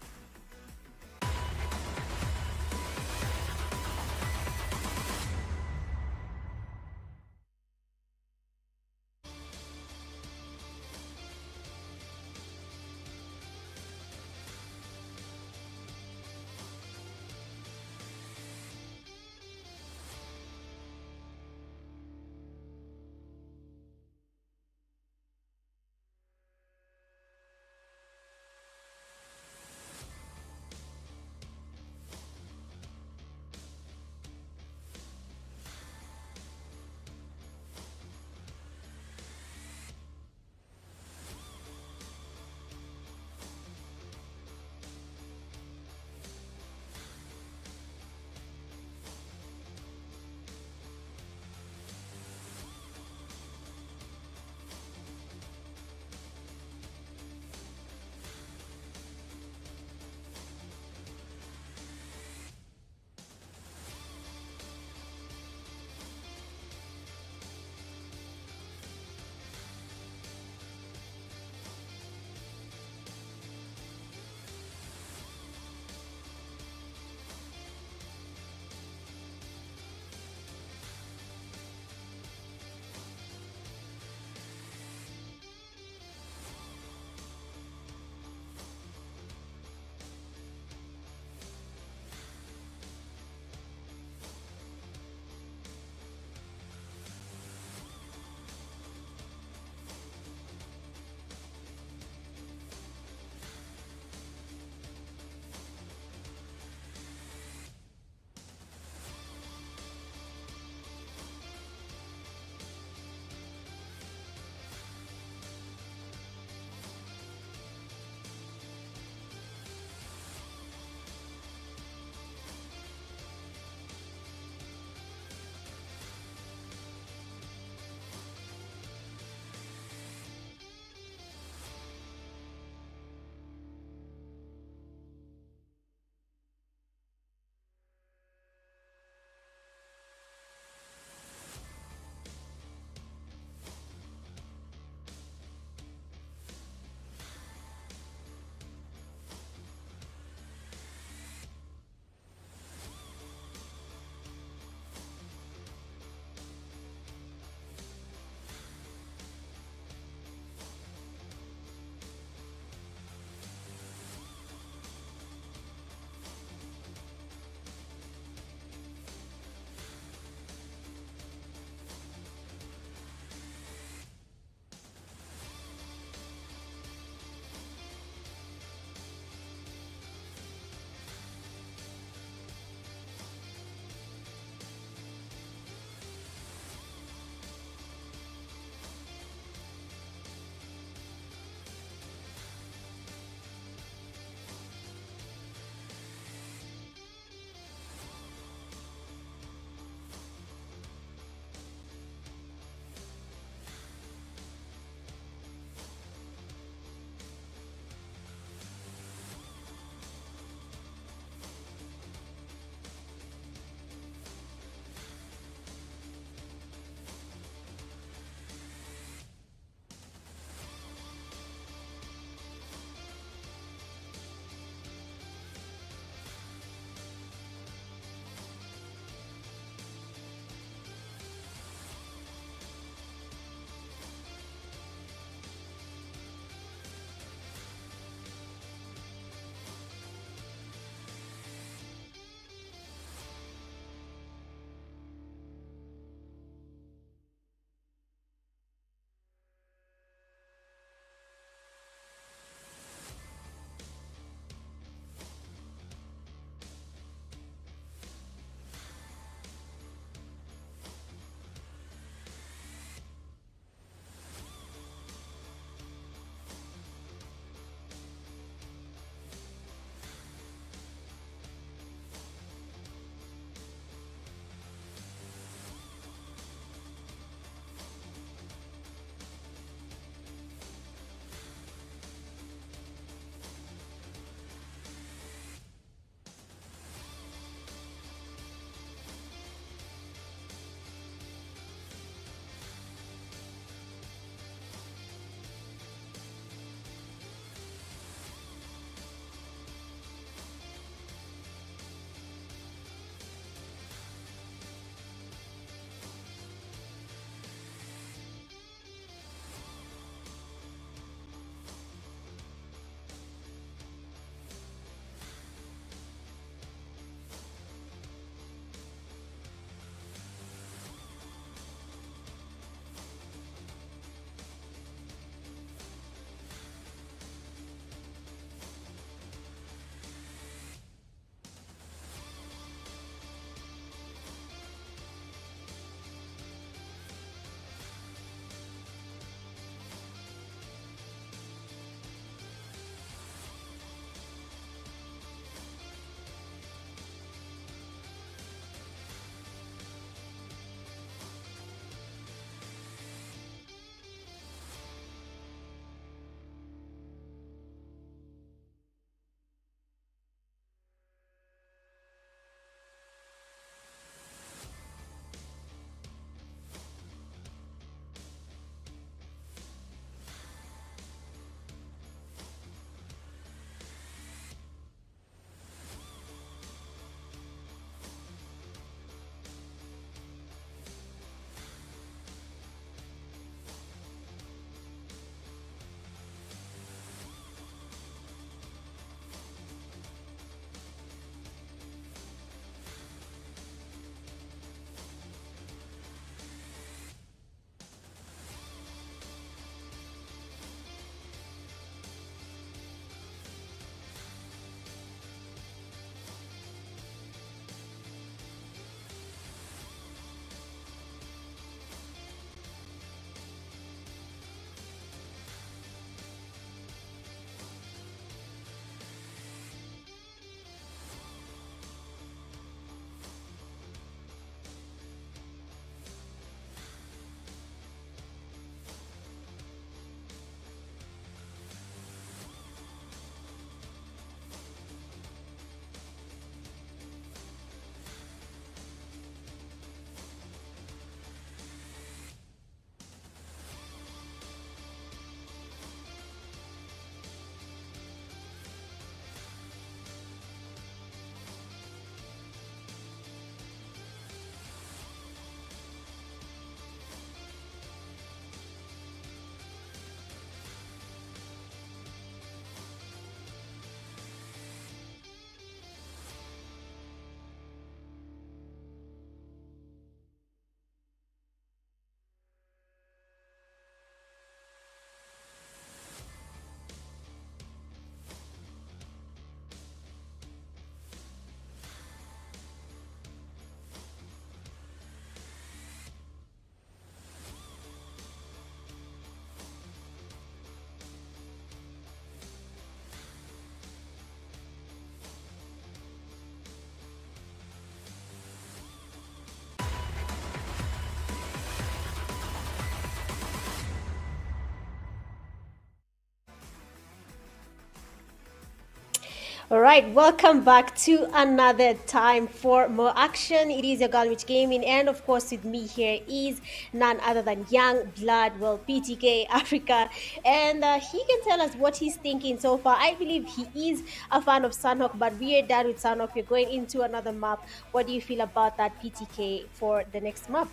All right, welcome back to another time for more action. It is your girl Rich Gaming, and of course, with me here is none other than Young Blood, well, PTK Africa, and he can tell us what he's thinking so far. I believe he is a fan of Sunhawk, but we are done with Sunhawk. We're going into another map. What do you feel about that PTK for the next map?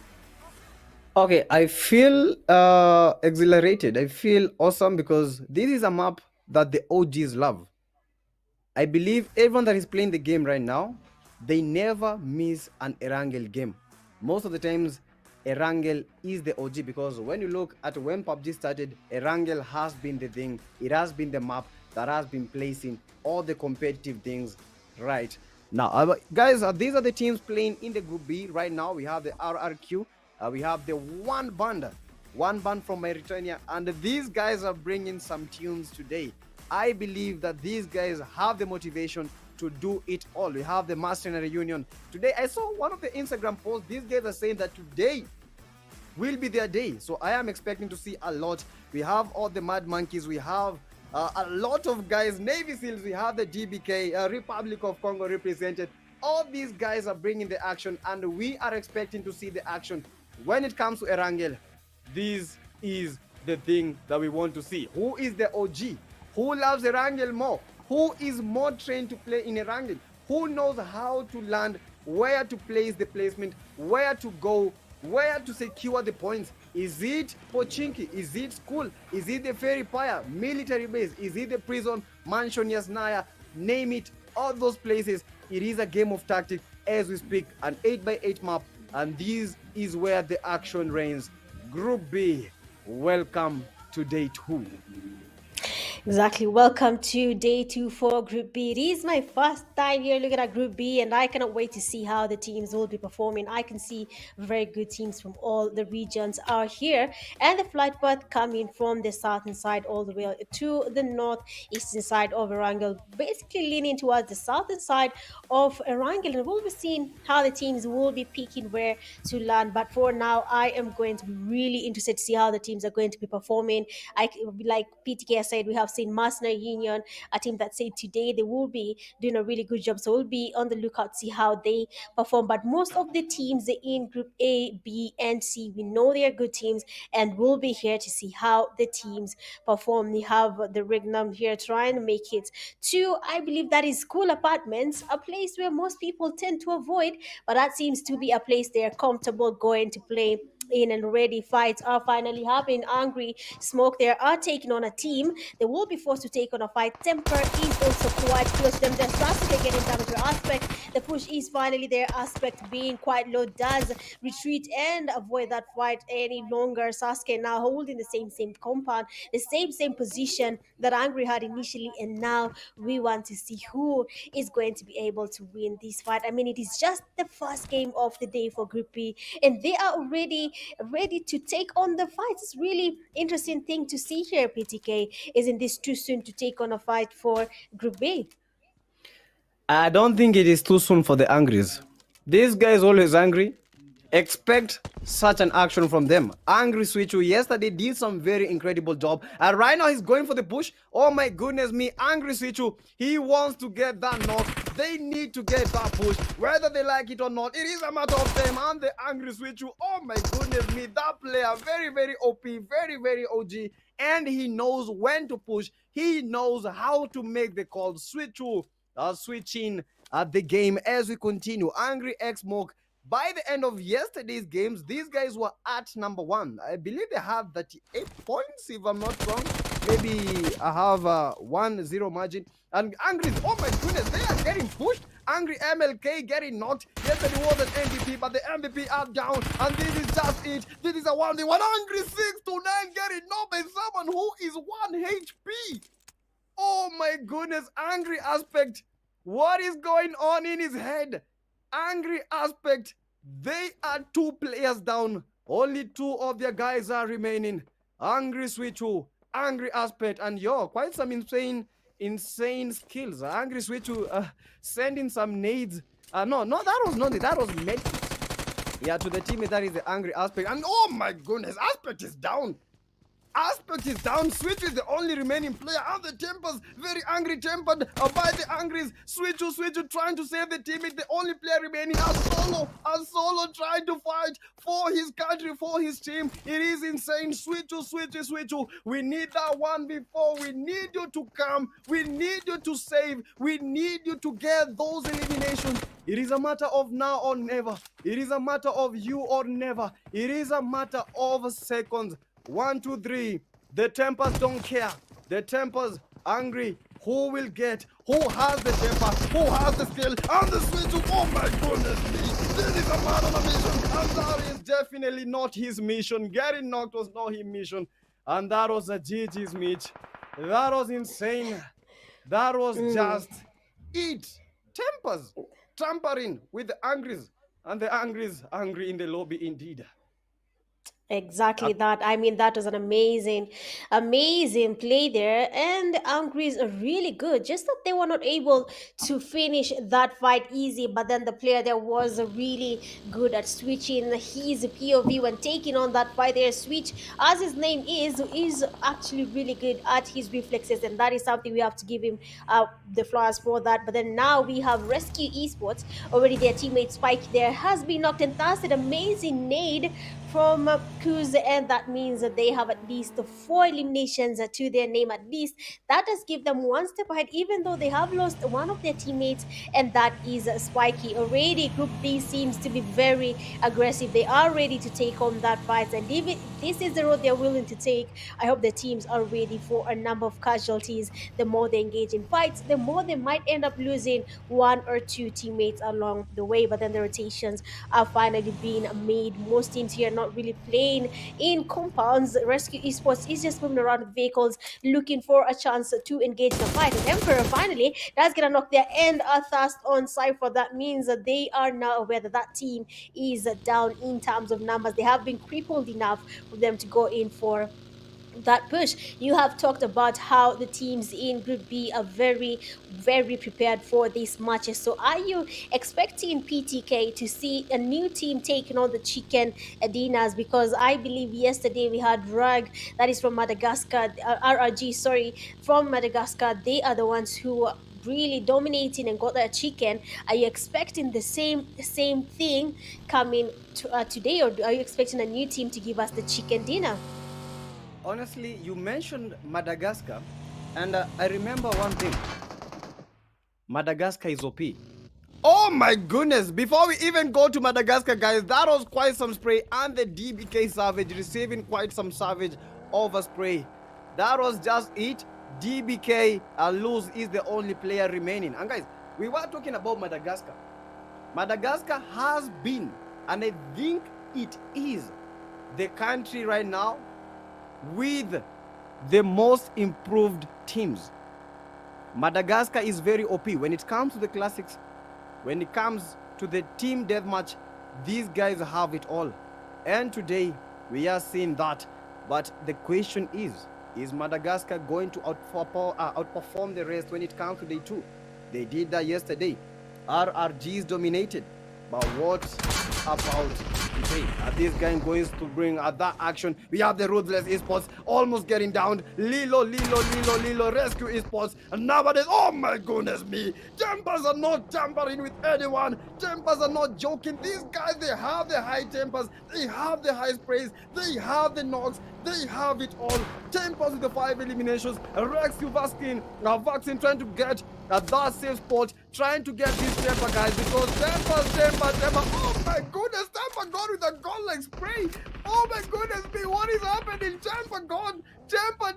Okay, I feel exhilarated. I feel awesome because this is a map that the OGs love. I believe everyone that is playing the game right now, they never miss an Erangel game. Most of the times, Erangel is the OG because when you look at when PUBG started, Erangel has been the thing. It has been the map that has been placing all the competitive things right now. Guys, these are the teams playing in the Group B right now. We have the RRQ, we have the one band from Mauritania, and these guys are bringing some tunes today. I believe that these guys have the motivation to do it all. We have the Master Reunion. Today, I saw one of the Instagram posts. These guys are saying that today will be their day. So I am expecting to see a lot. We have all the Mad Monkeys. We have a lot of guys. Navy SEALs. We have the GBK, Republic of Congo represented. All these guys are bringing the action, and we are expecting to see the action. When it comes to Erangel, this is the thing that we want to see. Who is the OG? Who loves Erangel more? Who is more trained to play in Erangel? Who knows how to land, where to place the placement, where to go, where to secure the points? Is it Pochinki? Is it school? Is it the ferry pier, military base? Is it the prison, mansion Yasnaya? Name it, all those places. It is a game of tactics as we speak, an 8x8 map, and this is where the action reigns. Group B, welcome to day 2. Exactly. Welcome to day 2 for Group B. It is my first time here looking at Group B, and I cannot wait to see how the teams will be performing. I can see very good teams from all the regions are here, and the flight path coming from the southern side all the way to the northeastern side of Erangel, basically leaning towards the southern side of Erangel, and we'll be seeing how the teams will be picking where to land. But for now, I am going to be really interested to see how the teams are going to be performing. Like PTK said, we have seen Masna Union, a team that said today they will be doing a really good job. So we'll be on the lookout to see how they perform. But most of the teams in Group A, B, and C, we know they are good teams, and we'll be here to see how the teams perform. We have the Regnum here trying to make it to, I believe that is School Apartments, a place where most people tend to avoid, but that seems to be a place they're comfortable going to play in. And already fights are finally happening. Angry Smoke there are taking on a team. They will be forced to take on a fight. Temper is also quite close to them. Just Sasuke getting damage to Aspect. The push is finally there. Aspect being quite low does retreat and avoid that fight any longer. Sasuke now holding the same compound, the same position that Angry had initially, and now we want to see who is going to be able to win this fight. I mean, it is just the first game of the day for Group B, and they are already ready to take on the fight. It's really interesting thing to see here, PTK. Isn't this too soon to take on a fight for Group B? I don't think it is too soon for the Angries. This guy is always angry. Expect such an action from them. Angry Switchu yesterday did some very incredible job, and right now he's going for the push. Oh my goodness me, Angry Switchu, he wants to get that knock. They need to get that push, whether they like it or not. It is a matter of time. And the Angry Switchu, oh my goodness me, that player very OP, very OG, and he knows when to push. He knows how to make the call. Switchu switching the game as we continue. Angry X Smoke. By the end of yesterday's games, these guys were at number 1. I believe they have 38 points, if I'm not wrong. Maybe I have a 1-0 margin. And Angry, oh my goodness, they are getting pushed. Angry MLK getting knocked. Yesterday was an MVP, but the MVP are down. And this is just it. This is a 1v1. Angry 6 to 9 getting knocked by someone who is 1 HP. Oh my goodness, Angry Aspect. What is going on in his head? Angry Aspect, they are 2 players down. Only 2 of their guys are remaining. Angry Switchu, Angry Aspect, and quite some insane skills. Angry Switchu sending some nades. No, that was not it. That was medkit. Yeah, to the teammate, that is the Angry Aspect. And oh my goodness, Aspect is down. Aspect is down. Switch is the only remaining player. And the Tempers, very angry tempered by the Angries. Switch trying to save the teammate. The only player remaining as Solo trying to fight for his country, for his team. It is insane. Switch. We need that one before. We need you to come. We need you to save. We need you to get those eliminations. It is a matter of now or never. It is a matter of you or never. It is a matter of seconds. 1, 2, 3. The Tempers don't care. The Tempers angry. Who will get? Who has the temper? Who has the skill? And the switch. Oh my goodness me. This is a man on a mission. And that is definitely not his mission. Getting knocked was not his mission. And that was a GG's meet. That was insane. That was just it. Tempers tampering with the Angries. And the Angries angry in the lobby indeed. Exactly that. I mean, that was an amazing, amazing play there. And Angries are really good. Just that they were not able to finish that fight easy. But then the player there was really good at switching his POV when taking on that fight there. Switch, as his name is actually really good at his reflexes. And that is something we have to give him the flowers for that. But then now we have Rescue Esports. Already their teammate Spike there has been knocked, and that's an amazing nade from Kuz, and that means that they have at least 4 eliminations to their name. At least that does give them one step ahead, even though they have lost one of their teammates, and that is Spiky. Already Group B seems to be very aggressive. They are ready to take on that fight, and if this is the road they're willing to take, I hope the teams are ready for a number of casualties. The more they engage in fights, the more they might end up losing 1 or 2 teammates along the way. But then the rotations are finally being made. Most teams here not really playing in compounds. Rescue Esports is just moving around with vehicles, looking for a chance to engage the fight. And Emperor finally, that's gonna knock their end Thirst on Cypher. That means that they are now aware that that team is down in terms of numbers. They have been crippled enough for them to go in for that push. You have talked about how the teams in Group B are very, very prepared for these matches. So are you expecting PTK to see a new team taking on the Chicken Dinas? Because I believe yesterday we had Rag, that is from Madagascar, RRG, sorry, from Madagascar. They are the ones who are really dominating and got that chicken. Are you expecting the same thing coming to, today, or are you expecting a new team to give us the Chicken Dinner? Honestly, you mentioned Madagascar, and I remember one thing. Madagascar is OP. Oh my goodness! Before we even go to Madagascar, guys, that was quite some spray, and the DBK Savage receiving quite some savage over spray. That was just it. DBK Luz is the only player remaining. And guys, we were talking about Madagascar. Madagascar has been, and I think it is, the country right now with the most improved teams. Madagascar is very OP when it comes to the classics. When it comes to the team deathmatch, these guys have it all. And today we are seeing that. But the question is Madagascar going to outperform the rest when it comes to day 2? They did that yesterday. RRGs dominated. But what about today? Are these guys going to bring that action? We have the Ruthless Esports almost getting down. Lilo, Rescue Esports. And nowadays, oh my goodness me. Tempers are not tampering with anyone. Tempers are not joking. These guys, they have the high tempers. They have the high sprays. They have the knocks. They have it all. Tempers with the 5 eliminations. Rescue Vaccine trying to get that safe spot. Trying to get this temper, guys. Because temper. Oh my goodness. Temper gone with a gun-like spray. Oh my goodness me. What is happening? Temper gone. Temper.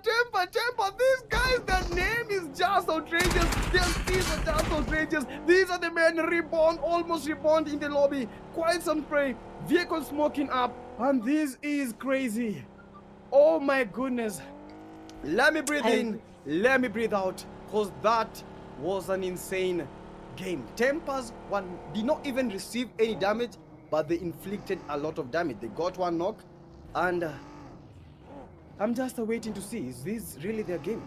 These guys, their name is just outrageous. Their skills are just outrageous. These are the men reborn, almost reborn in the lobby. Quite some spray. Vehicle smoking up. And this is crazy. Oh my goodness. Let me breathe in. Let me breathe out. Because that was an insane game. Tempers did not even receive any damage, but they inflicted a lot of damage. They got one knock, and I'm just waiting to see, is this really their game?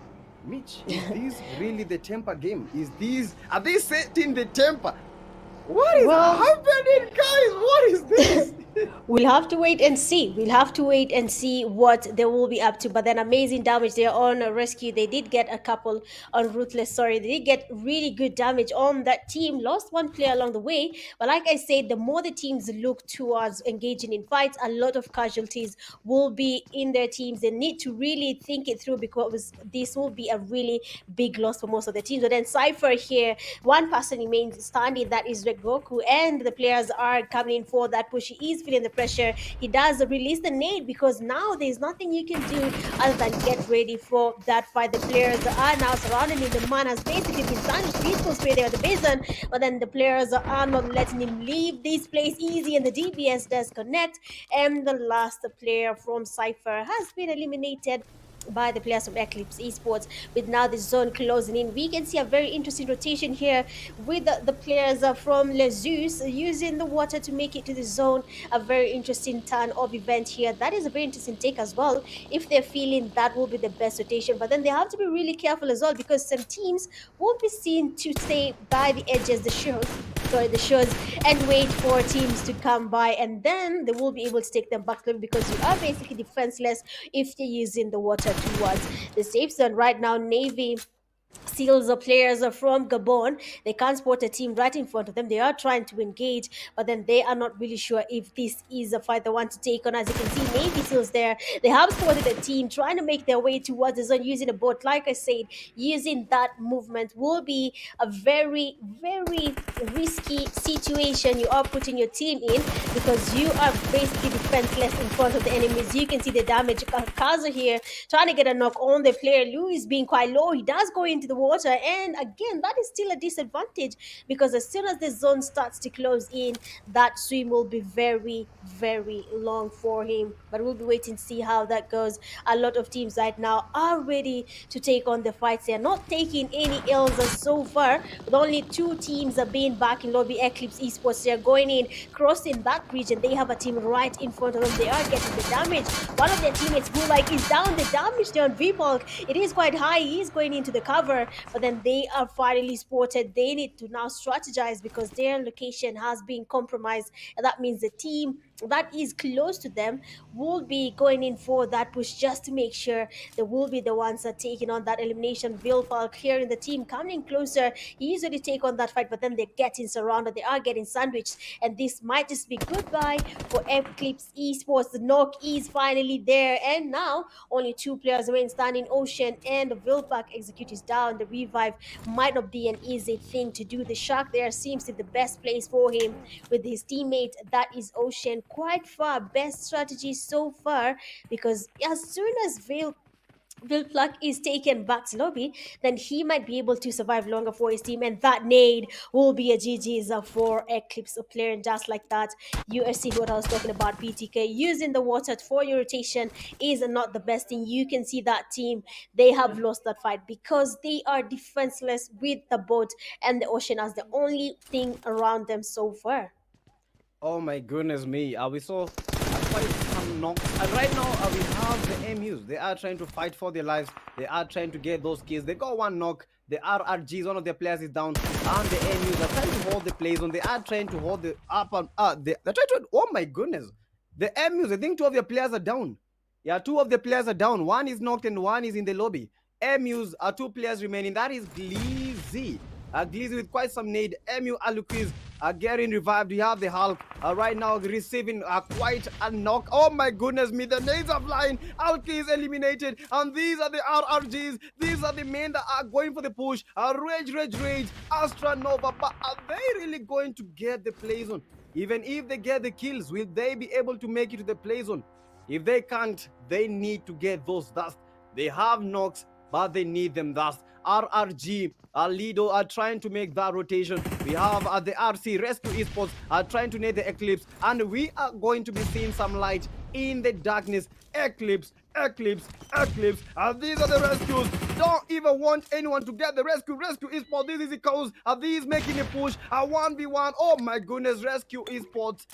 Mitch, is this really the temper game? Are they setting the temper? What is happening, guys? What is this? We'll have to wait and see. We'll have to wait and see what they will be up to. But then amazing damage there on a rescue. They did get a couple on Ruthless. Sorry, they did get really good damage on that team. Lost one player along the way. But like I said, the more the teams look towards engaging in fights, a lot of casualties will be in their teams. They need to really think it through because this will be a really big loss for most of the teams. But then Cypher here, one person remains standing, that is Goku, and the players are coming in for that push. He is feeling the pressure. He does release the nade because now there's nothing you can do other than get ready for that fight. The players are now surrounding him. The man has basically been sandwiched. Peaceful spray there at the basin, but then the players are not letting him leave this place easy, and the DBS does connect. And the last player from Cypher has been eliminated by the players from Eclipse Esports. With now the zone closing in, we can see a very interesting rotation here with the players from Zeus using the water to make it to the zone. A very interesting turn of event here. That is a very interesting take as well. If they're feeling that will be the best rotation, but then they have to be really careful as well because some teams will be seen to stay by the edges, the shows, and wait for teams to come by, and then they will be able to take them back to them because you are basically defenseless if you're using the water towards the safe zone. Right now, Navy seals the players are from Gabon. They can't spot a team right in front of them. They are trying to engage, but then they are not really sure if this is a fight they want to take on. As you can see, Navy seals there. They have spotted a team trying to make their way towards the zone using a boat. Like I said, using that movement will be a very, very risky situation you are putting your team in because you are basically defenseless in front of the enemies. You can see the damage. Kaza here trying to get a knock on the player. Lou is being quite low. He does go into the water, and again, that is still a disadvantage because as soon as the zone starts to close in, that swim will be very, very long for him. But we'll be waiting to see how that goes. A lot of teams right now are ready to take on the fights. They are not taking any L's so far, with only two teams are being back in lobby. Eclipse Esports, they are going in, crossing that region. They have a team right in front of them. They are getting the damage. One of their teammates, who like is down, the damage there on VPulk, it is quite high. He is going into the cover, but then they are finally spotted. They need to now strategize because their location has been compromised, and that means the team that is close to them will be going in for that push just to make sure they will be the ones that are taking on that elimination. Vilfalk here in the team coming closer. He usually take on that fight, but then they're getting surrounded. They are getting sandwiched, and this might just be goodbye for Eclipse Esports. The knock is finally there, and now only two players remain standing. Ocean and Vilfalk execute is down. The revive might not be an easy thing to do. The Shark there seems to be the best place for him with his teammate, that is Ocean. Quite far, best strategy so far, because as soon as Vilplug is taken back to lobby, then he might be able to survive longer for his team, and that nade will be a GG's for Eclipse of player. And just like that, you are seeing what I was talking about. BTK using the water for your rotation is not the best thing. You can see that team, they have lost that fight because they are defenseless with the boat and the ocean as the only thing around them so far. Oh my goodness me. We saw quite some knocks. And right now we have the MUs. They are trying to fight for their lives. They are trying to get those kills. They got one knock. The RRGs, one of their players is down. And the MUs are trying to hold the plays on. They are trying to hold the up and they're trying to, oh my goodness. The MUs, I think two of their players are down. Yeah, two of the players are down. One is knocked and one is in the lobby. MUs are two players remaining. That is Gleezy. Gleezy with quite some need. MU Aluquiz getting revived. You have the Hulk right now receiving quite a knock. Oh my goodness me, the nades are flying. Alki is eliminated, and these are the RRGs. These are the men that are going for the push. Rage, Astra Nova. But are they really going to get the play zone? Even if they get the kills, will they be able to make it to the play zone? If they can't, they need to get those dust. They have knocks, but they need them dust. RRG, Lido are trying to make that rotation. We have the RC Rescue Esports are trying to need the Eclipse, and we are going to be seeing some light in the darkness. Eclipse. These are the rescues. Don't even want anyone to get the rescue. Rescue Esports, this is the cause. Are these making a push? 1v1. Oh my goodness, Rescue Esports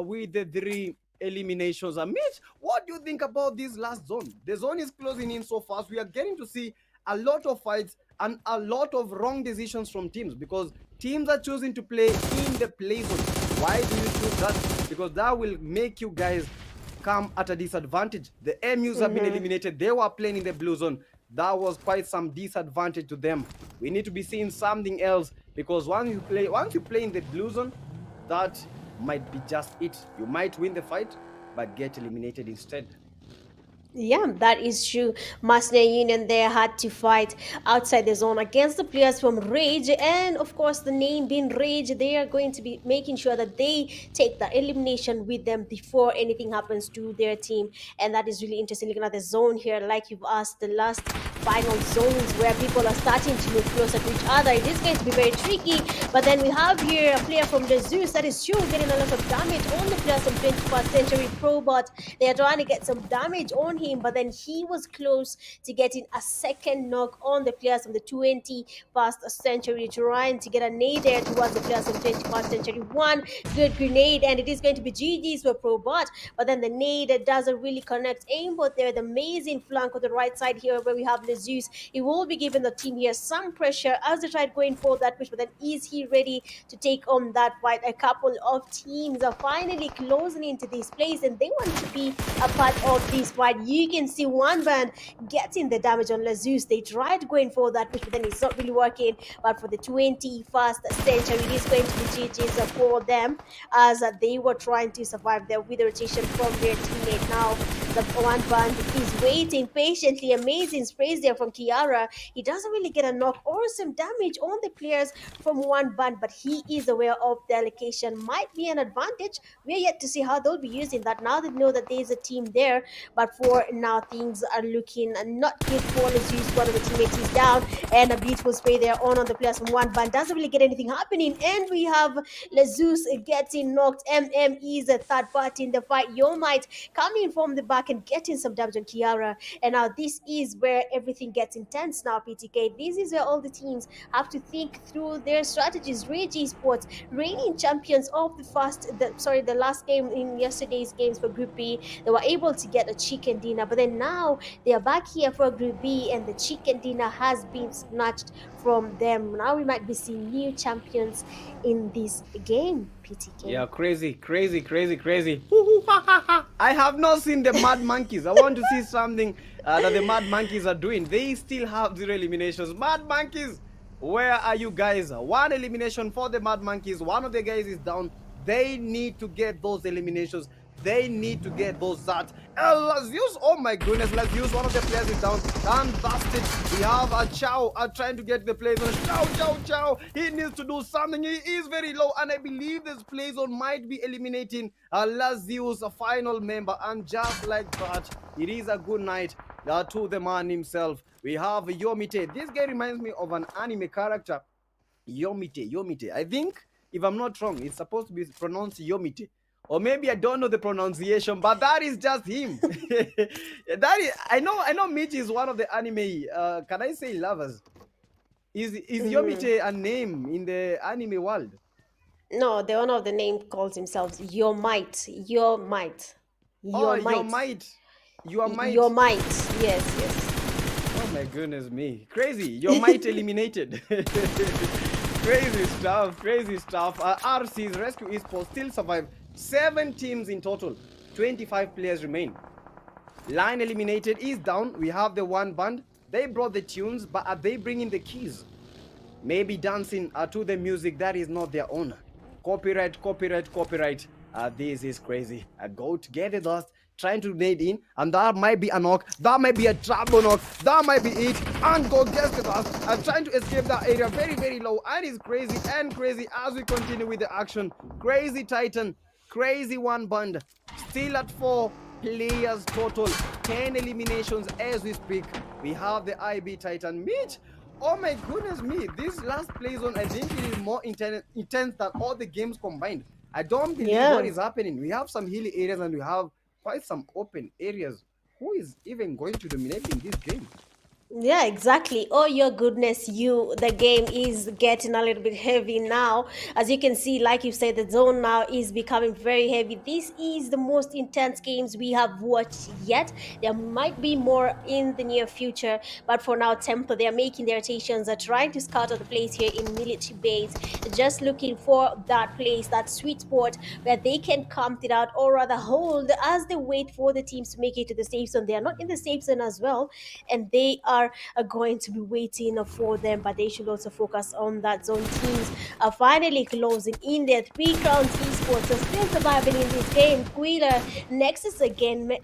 with the three eliminations. Mitch, what do you think about this last zone? The zone is closing in so fast. We are getting to see a lot of fights and a lot of wrong decisions from teams because teams are choosing to play in the play zone. Why do you choose that? because that will make you guys come at a disadvantage. The MUs have been eliminated. They were playing in the blue zone. That was quite some disadvantage to them. We need to be seeing something else, because once you play in the blue zone, that might be just it. You might win the fight, but get eliminated instead. Yeah, that is true. Masne Union there had to fight outside the zone against the players from Rage, and of course, the name being Rage, they are going to be making sure that they take the elimination with them before anything happens to their team. And that is really interesting. Looking at the zone here, like you've asked, the last final zones where people are starting to move closer to each other. It is going to be very tricky, but then we have here a player from the Zeus that is sure getting a lot of damage on the players from 21st Century Pro, but they are trying to get some damage on him, but then he was close to getting a second knock on the players from the 21st Century, trying to get a nade there towards the players from 21st Century. One good grenade, and it is going to be GG's for Pro Bot, but then the nade doesn't really connect. Aimbot there, the amazing flank on the right side here where we have Zeus. He will be giving the team here some pressure as they try going for that push, but then is he ready to take on that fight? A couple of teams are finally closing into this place, and they want to be a part of this fight. You can see one band getting the damage on Zeus. They tried going for that push, but then it's not really working. But for the 21st Century, it is going to be GG's for them, as they were trying to survive there with the rotation from their teammate. Now the one band is waiting patiently. Amazing sprays there from Kiara. He doesn't really get a knock or some damage on the players from one band, but he is aware of the allocation might be an advantage. We're yet to see how they'll be using that. Now they know that there's a team there, but for now things are looking not good for Zeus. One of the teammates is down, and a beautiful spray there on the players from one band. Doesn't really get anything happening, and we have Zeus getting knocked. MM is a third party in the fight. Your Might coming from the back and getting some damage on Kiara. And now this is where everything gets intense now, PTK. This is where all the teams have to think through their strategies. Rage Esports, reigning champions of the last game in yesterday's games for Group B, they were able to get a chicken dinner, but then now they are back here for Group B, and the chicken dinner has been snatched from them. Now we might be seeing new champions in this game, PTK. Yeah, crazy. I have not seen the Mad Monkeys. I want to see something that the Mad Monkeys are doing. They still have 0 eliminations. Mad Monkeys, where are you guys? 1 elimination for the Mad Monkeys. One of the guys is down. They need to get those eliminations. They need to get those that. Zeus, oh my goodness, Zeus, one of the players is down and busted. We have a Chow trying to get the play zone. Chow. He needs to do something. He is very low, and I believe this play zone might be eliminating Zeus, a final member. And just like that, it is a good night to the man himself. We have Yomite. This guy reminds me of an anime character. Yomite. I think, if I'm not wrong, it's supposed to be pronounced Yomite. Or maybe I don't know the pronunciation, but that is just him. I know Michi is one of the anime, can I say lovers? Is Yomite a name in the anime world? No, the owner of the name calls himself Your Might. Your Might. Your Might. Yes. Oh my goodness me. Crazy. Your Might eliminated. Crazy stuff. RC's Rescue Esports still survive. 7 teams in total. 25 players remain. Line eliminated is down. We have the one band. They brought the tunes, but are they bringing the keys? Maybe dancing to the music that is not their own. Copyright. This is crazy. A goat get it lost, trying to nade in, and that might be a knock. That might be a trouble knock. That might be it. And go gets the dust. And trying to escape that area very, very low. And it's crazy as we continue with the action. Crazy Titan. Crazy one band. Still at 4 players total. 10 eliminations as we speak. We have the IB Titan. Mitch. Oh my goodness me. This last play zone, I think it is more intense than all the games combined. I don't believe what is happening. We have some hilly areas and we have quite some open areas. Who is even going to dominate in this game? Yeah, exactly. Oh, your goodness, the game is getting a little bit heavy now. As you can see, like you said, the zone now is becoming very heavy. This is the most intense games we have watched yet. There might be more in the near future, but for now, Temple, they are making their rotations, are trying to scout out the place here in military base, just looking for that place, that sweet spot where they can camp it out or rather hold as they wait for the teams to make it to the safe zone. They are not in the safe zone as well, and they are going to be waiting for them, but they should also focus on that zone. Teams are finally closing in there. Three Crowns Esports are still surviving in this game. Quiller, Nexus again,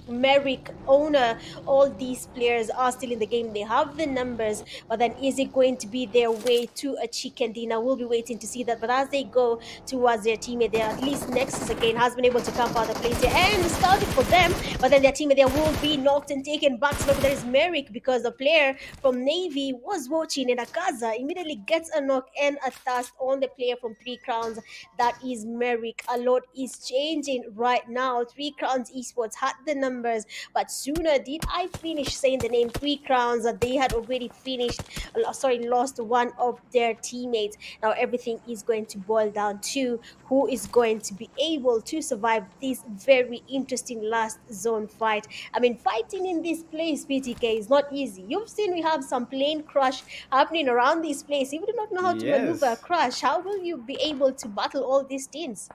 Merrick, Owner, all these players are still in the game. They have the numbers, but then is it going to be their way to a chicken dinner? We'll be waiting to see that. But as they go towards their teammate there, at least Nexus again has been able to camp out the place here and scouted for them, but then their teammate there will be knocked and taken back. So there is Merrick because the player from Navy was watching, and Akaza immediately gets a knock and a thrust on the player from Three Crowns. That is Merrick. A lot is changing right now. Three Crowns Esports had the numbers, but sooner did I finish saying the name Three Crowns that they had already finished, lost one of their teammates. Now everything is going to boil down to who is going to be able to survive this very interesting last zone fight. I mean, fighting in this place, PTK, is not easy. You've seen we have some plane crash happening around this place. If you do not know how to maneuver a Yes. crash, how will you be able to battle all these things?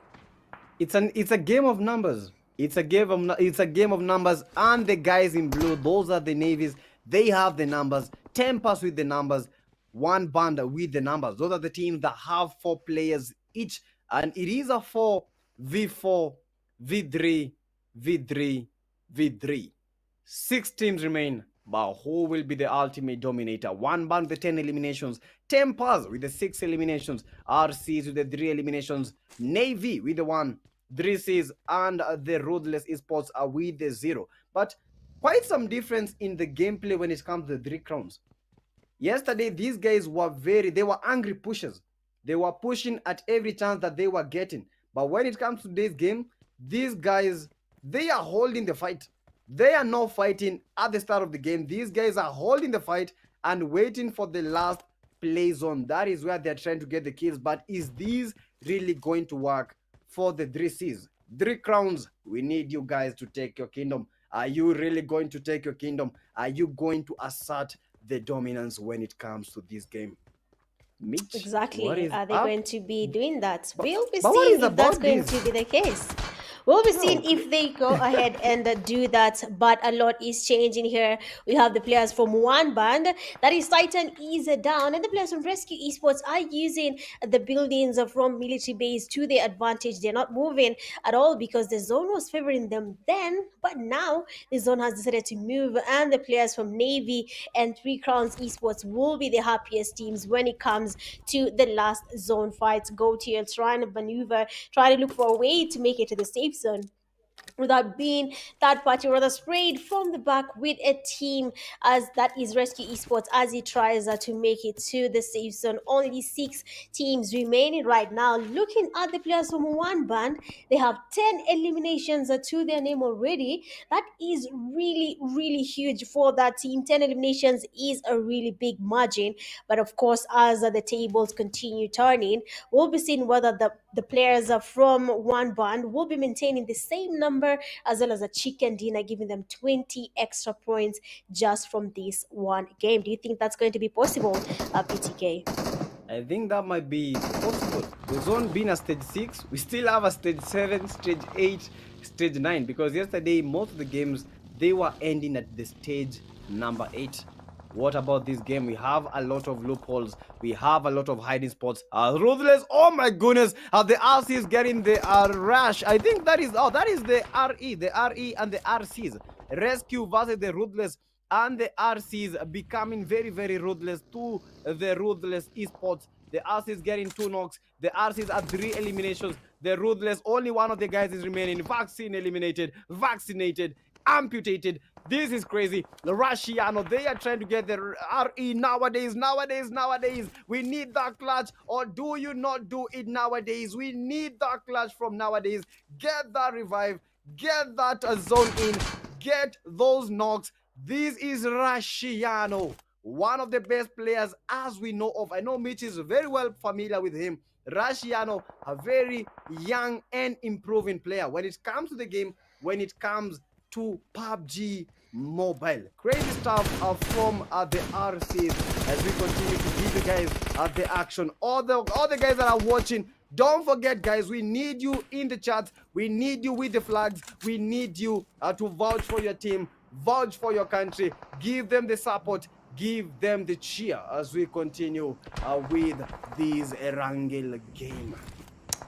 It's a game of numbers. It's a game of numbers, and the guys in blue, those are the navies. They have the numbers. Tempers with the numbers. One band with the numbers. Those are the teams that have 4 players each, and it is a 4v4 v3 v3 v3. 6 teams remain, but who will be the ultimate dominator? One band with the 10 eliminations, Tempers with the 6 eliminations, RCs with the 3 eliminations, Navy with the 1, Dresses and the Ruthless Esports are with the 0. But quite some difference in the gameplay when it comes to the 3 crowns. Yesterday, these guys they were angry pushers. They were pushing at every chance that they were getting. But when it comes to today's game, these guys, they are holding the fight. They are not fighting at the start of the game. These guys are holding the fight and waiting for the last play zone. That is where they're trying to get the kills. But is this really going to work for the 3Cs? 3 crowns, we need you guys to take your kingdom. Are you really going to take your kingdom? Are you going to assert the dominance when it comes to this game? Mitch, what Exactly. is Are they up? going to be doing that? But, We'll be but what seeing is if that's about going to this? be the case. We'll be seeing No, if they go ahead and do that, but a lot is changing here. We have the players from one band, that is Titan is down, and the players from Rescue Esports are using the buildings from military base to their advantage. They're not moving at all because the zone was favoring them then, but now the zone has decided to move, and the players from Navy and Three Crowns Esports will be the happiest teams when it comes to the last zone fights. Go to your trying to maneuver, try to look for a way to make it to the safe zone without being third party rather sprayed from the back with a team as that is Rescue Esports as he tries to make it to the safe zone. Only 6 teams remaining right now. Looking at the players from one band, they have 10 eliminations to their name already. That is really really huge for that team. 10 eliminations is a really big margin, but of course as the tables continue turning, we'll be seeing whether the players are from one band will be maintaining the same number as well as a chicken dinner, giving them 20 extra points just from this one game. Do you think that's going to be possible, PTK? I think that might be possible. The zone being a stage 6, we still have a stage 7, stage 8, stage 9, because yesterday most of the games they were ending at the stage number 8. What about this game? We have a lot of loopholes. We have a lot of hiding spots. Ruthless. Oh my goodness! The RC is getting the rush. I think that is the RE and the RCs. Rescue versus the Ruthless and the RCs becoming very very ruthless to the Ruthless Esports. The RCs getting 2 knocks. The RCs are 3 eliminations. The Ruthless, only one of the guys is remaining. Vaccine eliminated, vaccinated, amputated. This is crazy. The Rushiano, they are trying to get the RE nowadays. We need that clutch, or do you not do it nowadays? We need that clutch from nowadays. Get that revive, get that zone in, get those knocks, This is Rashiano, one of the best players as we know of. I know Mitch is very well familiar with him. Rashiano, a very young and improving player when it comes to the game, when it comes to PUBG Mobile. Crazy stuff from the RCs as we continue to give you guys the action. All the guys that are watching, don't forget, guys, we need you in the chat. We need you with the flags. We need you to vouch for your team, vouch for your country, give them the support, give them the cheer as we continue with this Erangel game.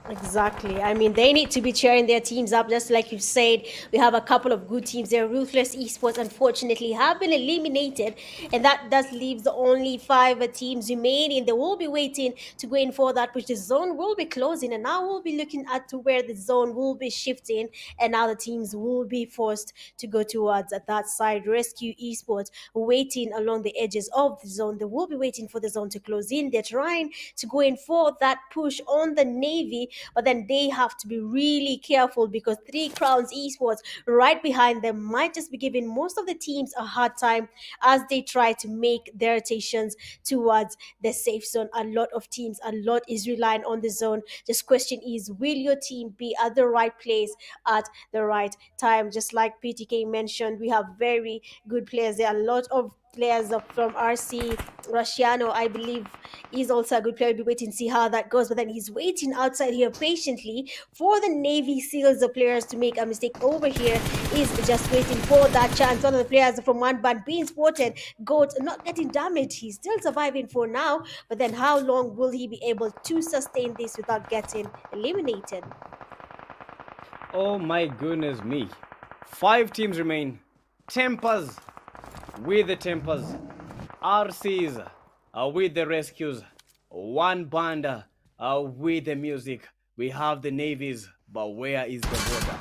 Exactly. I mean, they need to be cheering their teams up, just like you said. We have a couple of good teams there. Ruthless Esports, unfortunately, have been eliminated, and that does leave the only five teams remaining. They will be waiting to go in for that, which the zone will be closing, and now we'll be looking at to where the zone will be shifting, and now the teams will be forced to go towards that side. Rescue Esports waiting along the edges of the zone. They will be waiting for the zone to close in. They're trying to go in for that push on the Navy, but then they have to be really careful because Three Crowns Esports right behind them might just be giving most of the teams a hard time as they try to make their rotations towards the safe zone. A lot of teams, a lot is relying on the zone. Just question is, will your team be at the right place at the right time? Just like PTK mentioned, we have very good players. There are a lot of players from RC. Rusciano, I believe, is also a good player. We'll be waiting to see how that goes. But then he's waiting outside here patiently for the Navy SEALs, the players, to make a mistake over here. Is just waiting for that chance. One of the players from one band being spotted. Goat not getting damaged. He's still surviving for now. But then how long will he be able to sustain this without getting eliminated? Oh my goodness me. 5 teams remain. Tempers with the Tempers. RCs with the Rescues. One band with the music. We have the Navies, but where is the border?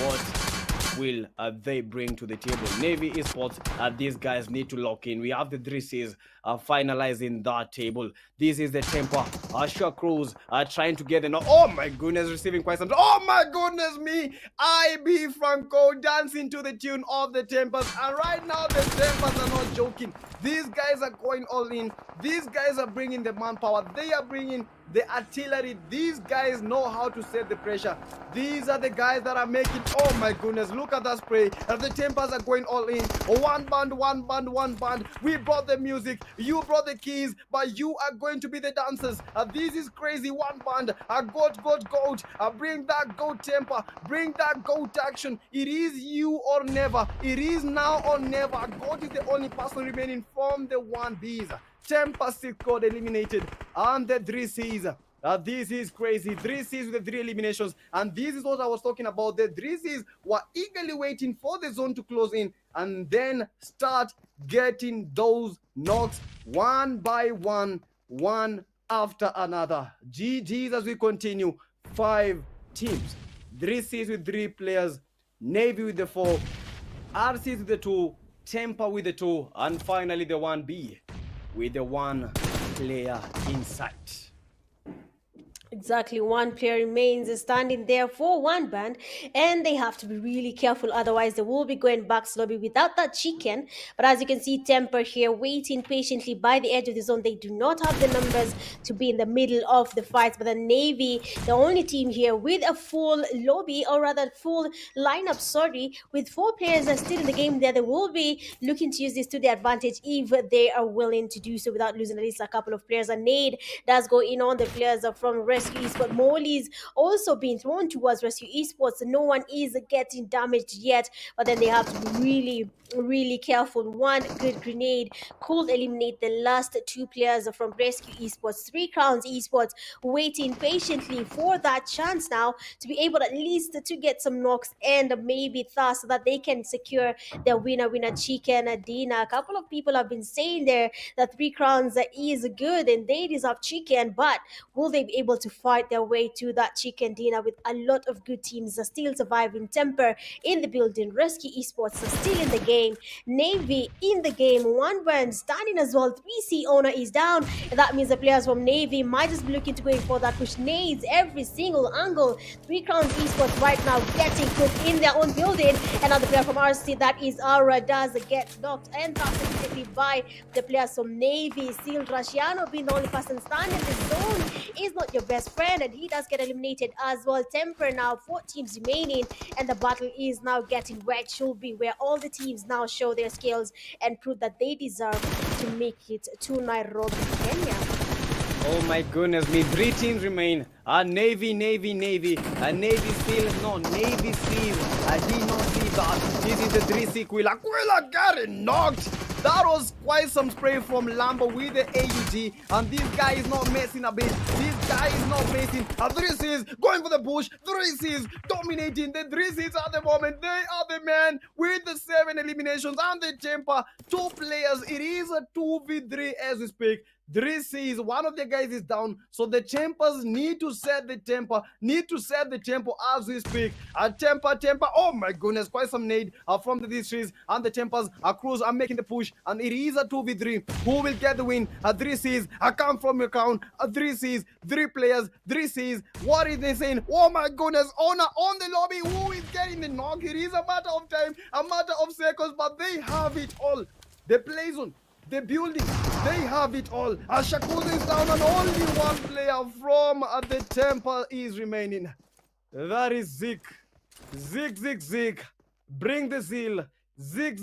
What will they bring to the table? Navy Esports, these guys need to lock in. We have the 3Cs finalizing that table. This is the Temper. Shock Crews trying to get oh my goodness, receiving quite some. Oh my goodness me! IB Franco dancing to the tune of the Tempers. And right now, the Tempers are not joking. These guys are going all in. These guys are bringing the manpower. They are bringing the artillery. These guys know how to set the pressure. These are the guys that are making. Oh my goodness, look at that spray. The Tempers are going all in. One band, one band, one band. We brought the music. You brought the keys, but you are going to be the dancers. This is crazy. One band. Goat. Bring that goat temper. Bring that goat action. It is you or never. It is now or never. Goat is the only person remaining from the 1Bs. Temper 6 got eliminated, and the 3Cs. This is crazy. 3Cs with the 3 eliminations, and this is what I was talking about. The 3Cs were eagerly waiting for the zone to close in and then start getting those knocks one by one, one after another. GG's as we continue. 5 teams. 3Cs with 3 players, Navy with the 4, RCs with the 2, Temper with the 2, and finally the 1B with the 1 player in sight. Exactly, one player remains standing there for one band, and they have to be really careful, otherwise they will be going back slowly without that chicken. But as you can see, Temper here waiting patiently by the edge of the zone. They do not have the numbers to be in the middle of the fight, but the Navy, the only team here with a full lobby, or rather full lineup, sorry, with 4 players that are still in the game there. They will be looking to use this to their advantage if they are willing to do so without losing at least a couple of players. A nade does go in on the players from Rescue Esports. Molly's also being thrown towards Rescue Esports. No one is getting damaged yet, but then they have to be really careful. One good grenade could eliminate the last 2 players from Rescue Esports. 3 Crowns Esports waiting patiently for that chance now to be able at least to get some knocks and maybe thus so that they can secure their winner chicken dinner. A couple of people have been saying there that 3 Crowns is good and they deserve chicken, but will they be able to fight their way to that chicken dinner with a lot of good teams are still surviving. Temper in the building, Rescue Esports are still in the game, Navy in the game, one burn standing as well. 3C owner is down, and that means the players from Navy might just be looking to go in for that push. Nades every single angle. 3 Crowns Esports right now getting cooked in their own building. Another player from RC, that is Aura, does get knocked and passed immediately by the players from Navy. Seal Rashiano being the only person standing in the zone is not your best friend, and he does get eliminated as well. Temper now, 4 teams remaining, and the battle is now getting where it should be, where all the teams now show their skills and prove that they deserve to make it to Nairobi, Kenya. Oh my goodness me, 3 teams remain. Navy, Navy still, no, Navy Seals. I did not see that. This is the 3C Quilla. Quilla getting knocked. That was quite some spray from Lambo with the AUG, and this guy is not messing a bit. This guy is not messing. 3Cs going for the push. 3Cs dominating. The 3Cs at the moment, they are the man with the 7 eliminations and the temper. 2 players. It is a 2v3 as we speak. 3Cs, one of the guys is down, so the Tempers need to set the tempo as we speak. Temper, oh my goodness, quite some nade from the 3Cs, and the Tempers, Cruz are making the push, and it is a 2v3. Who will get the win? 3Cs, come from your count. 3Cs, 3 players, 3Cs. What is they saying? Oh my goodness, Honor on the lobby. Who is getting the knock? It is a matter of time, a matter of seconds, but they have it all. The play zone, the building, they have it all. Shakuza is down, and only one player from the temple is remaining. That is Zik. Zik. Bring the seal. Zik.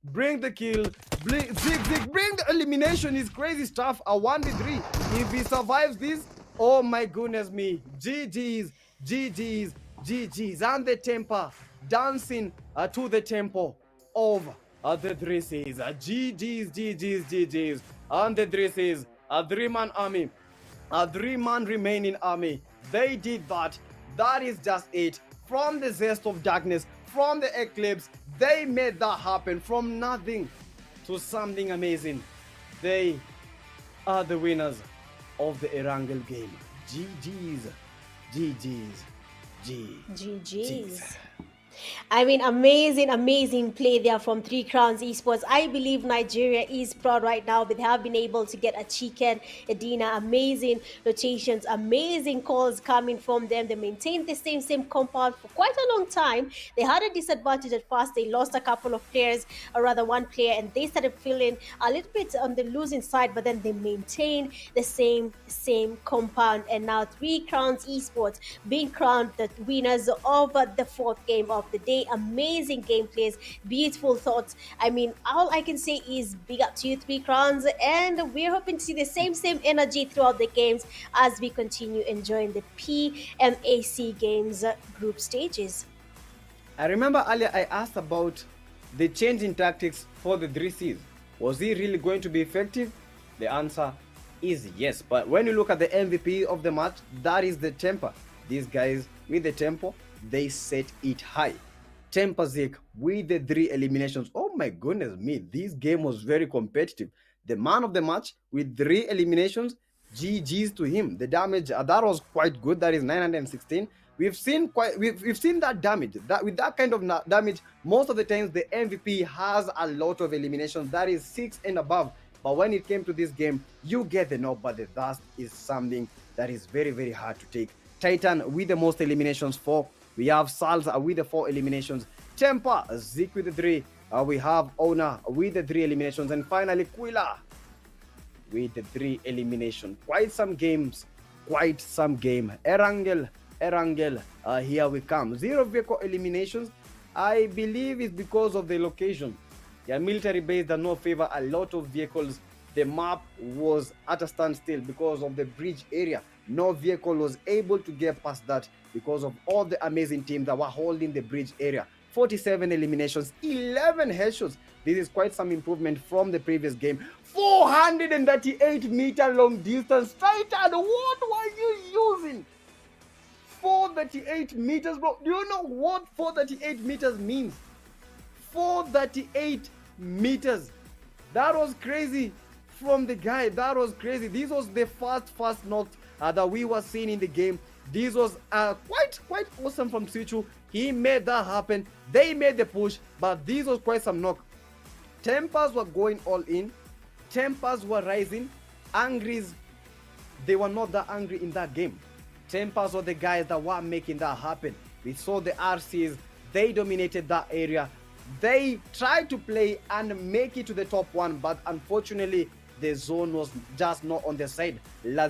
Bring the kill. Zik. Bring the elimination. Is crazy stuff. A 1v3. If he survives this, oh my goodness me. GG's. And the temper dancing to the tempo of the 3Cs. GG's. And the 3Cs, a 3-man army, a 3-man remaining army. They did that. That is just it. From the zest of darkness, from the eclipse, they made that happen. From nothing to something amazing. They are the winners of the Erangel game. GG's. I mean, amazing play there from 3 Crowns Esports. I believe Nigeria is proud right now. They have been able to get a chicken, a dinner, amazing rotations, amazing calls coming from them. They maintained the same compound for quite a long time. They had a disadvantage at first. They lost a couple of players, or rather 1 player, and they started feeling a little bit on the losing side, but then they maintained the same compound. And now 3 Crowns Esports being crowned the winners of the 4th game of the day. Amazing gameplays, beautiful thoughts. I mean, all I can say is big up to you, 3 Crowns, and we're hoping to see the same energy throughout the games as we continue enjoying the PMAC games group stages. I remember earlier I asked about the change in tactics for the 3Cs. Was it really going to be effective? The answer is yes. But when you look at the MVP of the match, that is the temper. These guys with the tempo, they set it high. Temper Zik with the 3 eliminations. Oh my goodness me, this game was very competitive. The man of the match with 3 eliminations. GG's to him. The damage that was quite good. That is 916. We've seen that damage. That with that kind of damage, most of the times the MVP has a lot of eliminations. That is 6 and above. But when it came to this game, you get the knock, but the dust is something that is very hard to take. Titan with the most eliminations, 4. We have Salsa with the 4 eliminations. Temper, Zik with the 3. We have Ona with the 3 eliminations. And finally, Quilla with the 3 eliminations. Quite some game. Erangel, here we come. 0 vehicle eliminations. I believe it's because of the location. Yeah, military base does not favor a lot of vehicles. The map was at a standstill because of the bridge area. No vehicle was able to get past that because of all the amazing teams that were holding the bridge area. 47 eliminations, 11 headshots. This is quite some improvement from the previous game. 438 meter long distance. Titan, what were you using? 438 meters, bro. Do you know what 438 meters means? 438 meters. That was crazy from the guy. That was crazy. This was the fast knocked that we were seeing in the game. This was quite awesome from Sichu. He made that happen. They made the push, but this was quite some knock. Tempers were going all in. Tempers were rising. Angries, they were not that angry in that game. Tempers were the guys that were making that happen. We saw the RCs, they dominated that area. They tried to play and make it to the top one, but unfortunately, the zone was just not on their side.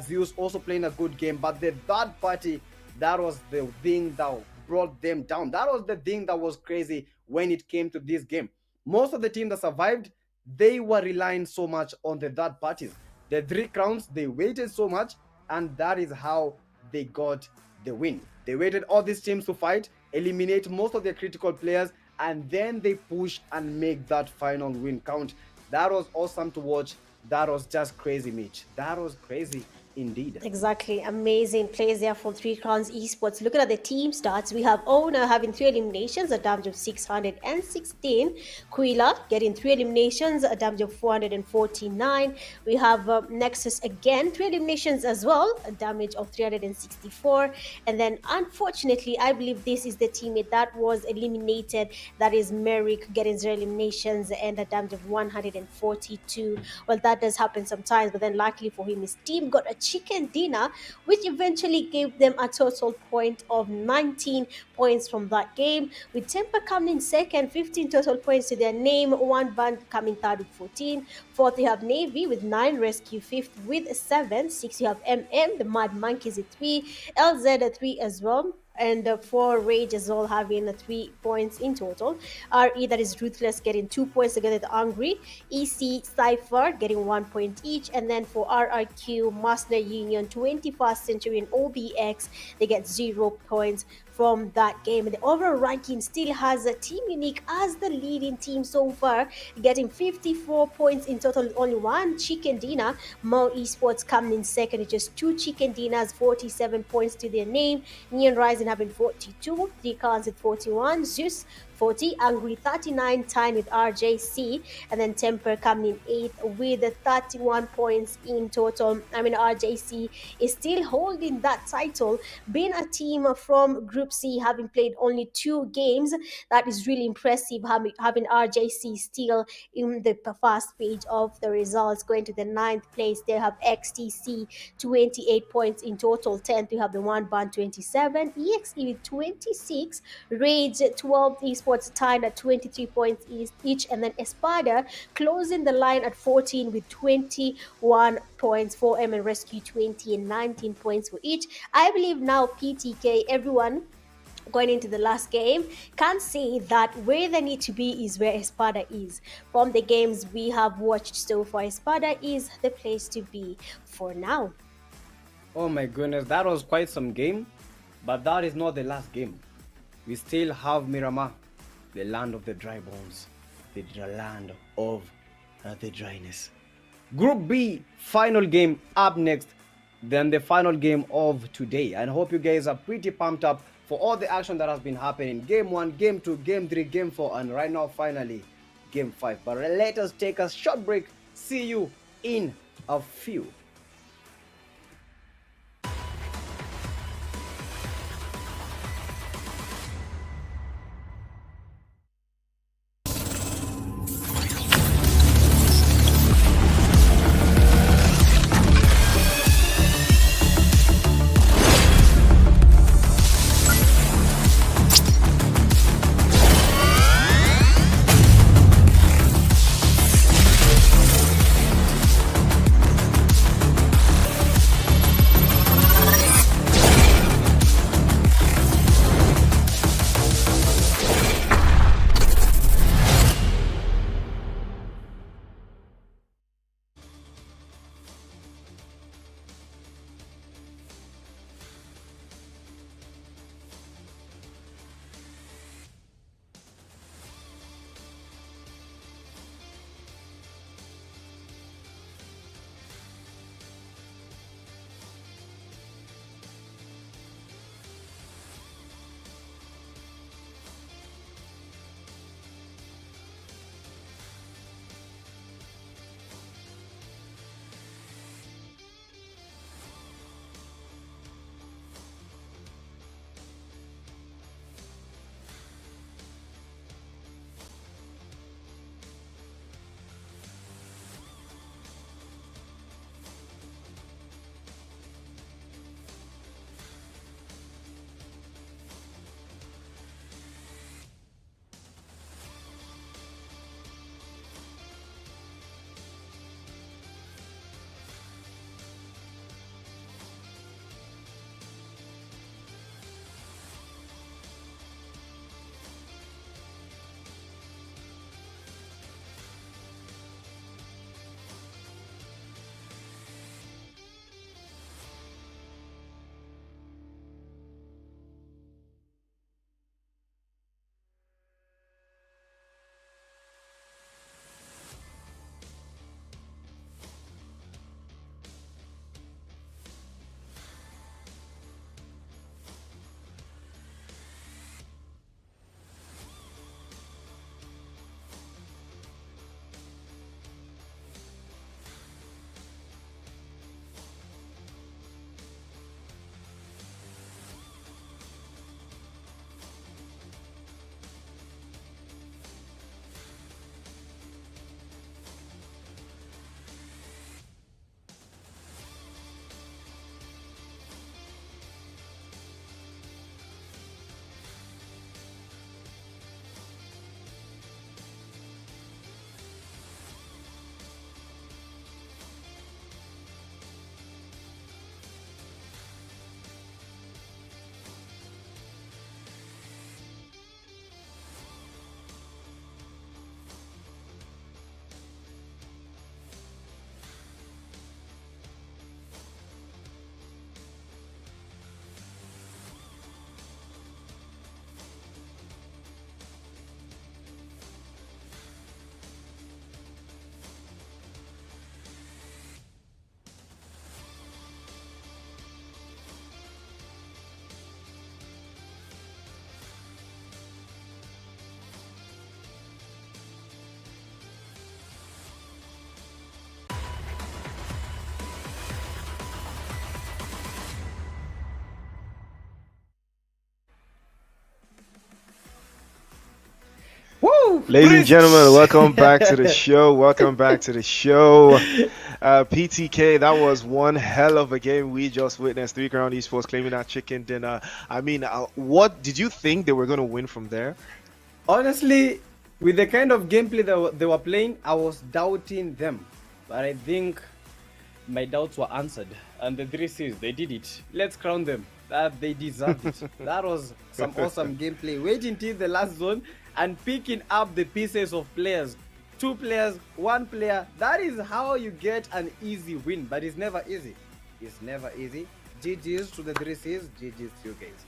Zeus also playing a good game, but the third party, that was the thing that brought them down. That was the thing that was crazy when it came to this game. Most of the team that survived, they were relying so much on the third parties. The 3 crowns, they waited so much, and that is how they got the win. They waited all these teams to fight, eliminate most of their critical players, and then they push and make that final win count. That was awesome to watch. That was just crazy, Mitch. That was crazy indeed. Exactly. Amazing plays there for 3 Crowns Esports. Looking at the team stats, we have Owner having 3 eliminations, a damage of 616. Quila getting 3 eliminations, a damage of 449. We have Nexus again, 3 eliminations as well, a damage of 364. And then, unfortunately, I believe this is the teammate that was eliminated. That is Merrick getting 0 eliminations and a damage of 142. Well, that does happen sometimes, but then luckily for him, his team got a chicken dinner, which eventually gave them a total point of 19 points from that game, with Temper coming in second, 15 total points to their name, 1 band coming third with 14. Fourth, you have Navy with 9, Rescue fifth with 7. 6, you have MM, the Mad Monkeys with 3, LZ at 3 as well, and 4 Rage as well, having 3 points in total. RE, that is Ruthless, getting 2 points together with Angry. EC Cypher getting 1 point each, and then for RRQ, Master Union, 21st Century, and OBX, they get 0 points from that game. And the overall ranking still has a Team Unique as the leading team so far, getting 54 points in total with only 1 chicken dinner. Mo Esports coming in second with just 2 chicken dinners, 47 points to their name. Neon Rising having 42, 3 Cars with 41, Zeus 40, Angry 39, tying with RJC, and then Temper coming in 8th with 31 points in total. I mean, RJC is still holding that title, being a team from Group C, having played only 2 games. That is really impressive, having RJC still in the first page of the results. Going to the 9th place, they have XTC, 28 points in total. 10th, you have the 1 band, 27, EXE with 26, Rage 12, Esports tied at 23 points each, and then Espada closing the line at 14 with 21 points. 4M and Rescue 20 and 19 points for each. I believe now PTK, everyone going into the last game, can say that where they need to be is where Espada is. From the games we have watched so far, Espada is the place to be for now. Oh my goodness, that was quite some game, but that is not the last game. We still have Miramar, the land of the dry bones, the land of the dryness. Group B, final game up next, then the final game of today. And I hope you guys are pretty pumped up for all the action that has been happening. Game 1, Game 2, Game 3, Game 4, and right now finally Game 5. But let us take a short break. See you in a few. Ladies and gentlemen, welcome back to the show. Welcome back to the show. PTK, that was one hell of a game we just witnessed. 3 Crown Esports claiming that chicken dinner. I mean, what did you think they were going to win from there? Honestly, with the kind of gameplay they were playing, I was doubting them. But I think my doubts were answered. And the 3Cs, they did it. Let's crown them. That they deserved it. That was some awesome gameplay. Waiting till the last zone and picking up the pieces of players. 2 players, 1 player. That is how you get an easy win. But it's never easy. It's never easy. GG's to the 3Cs. GG's to you guys.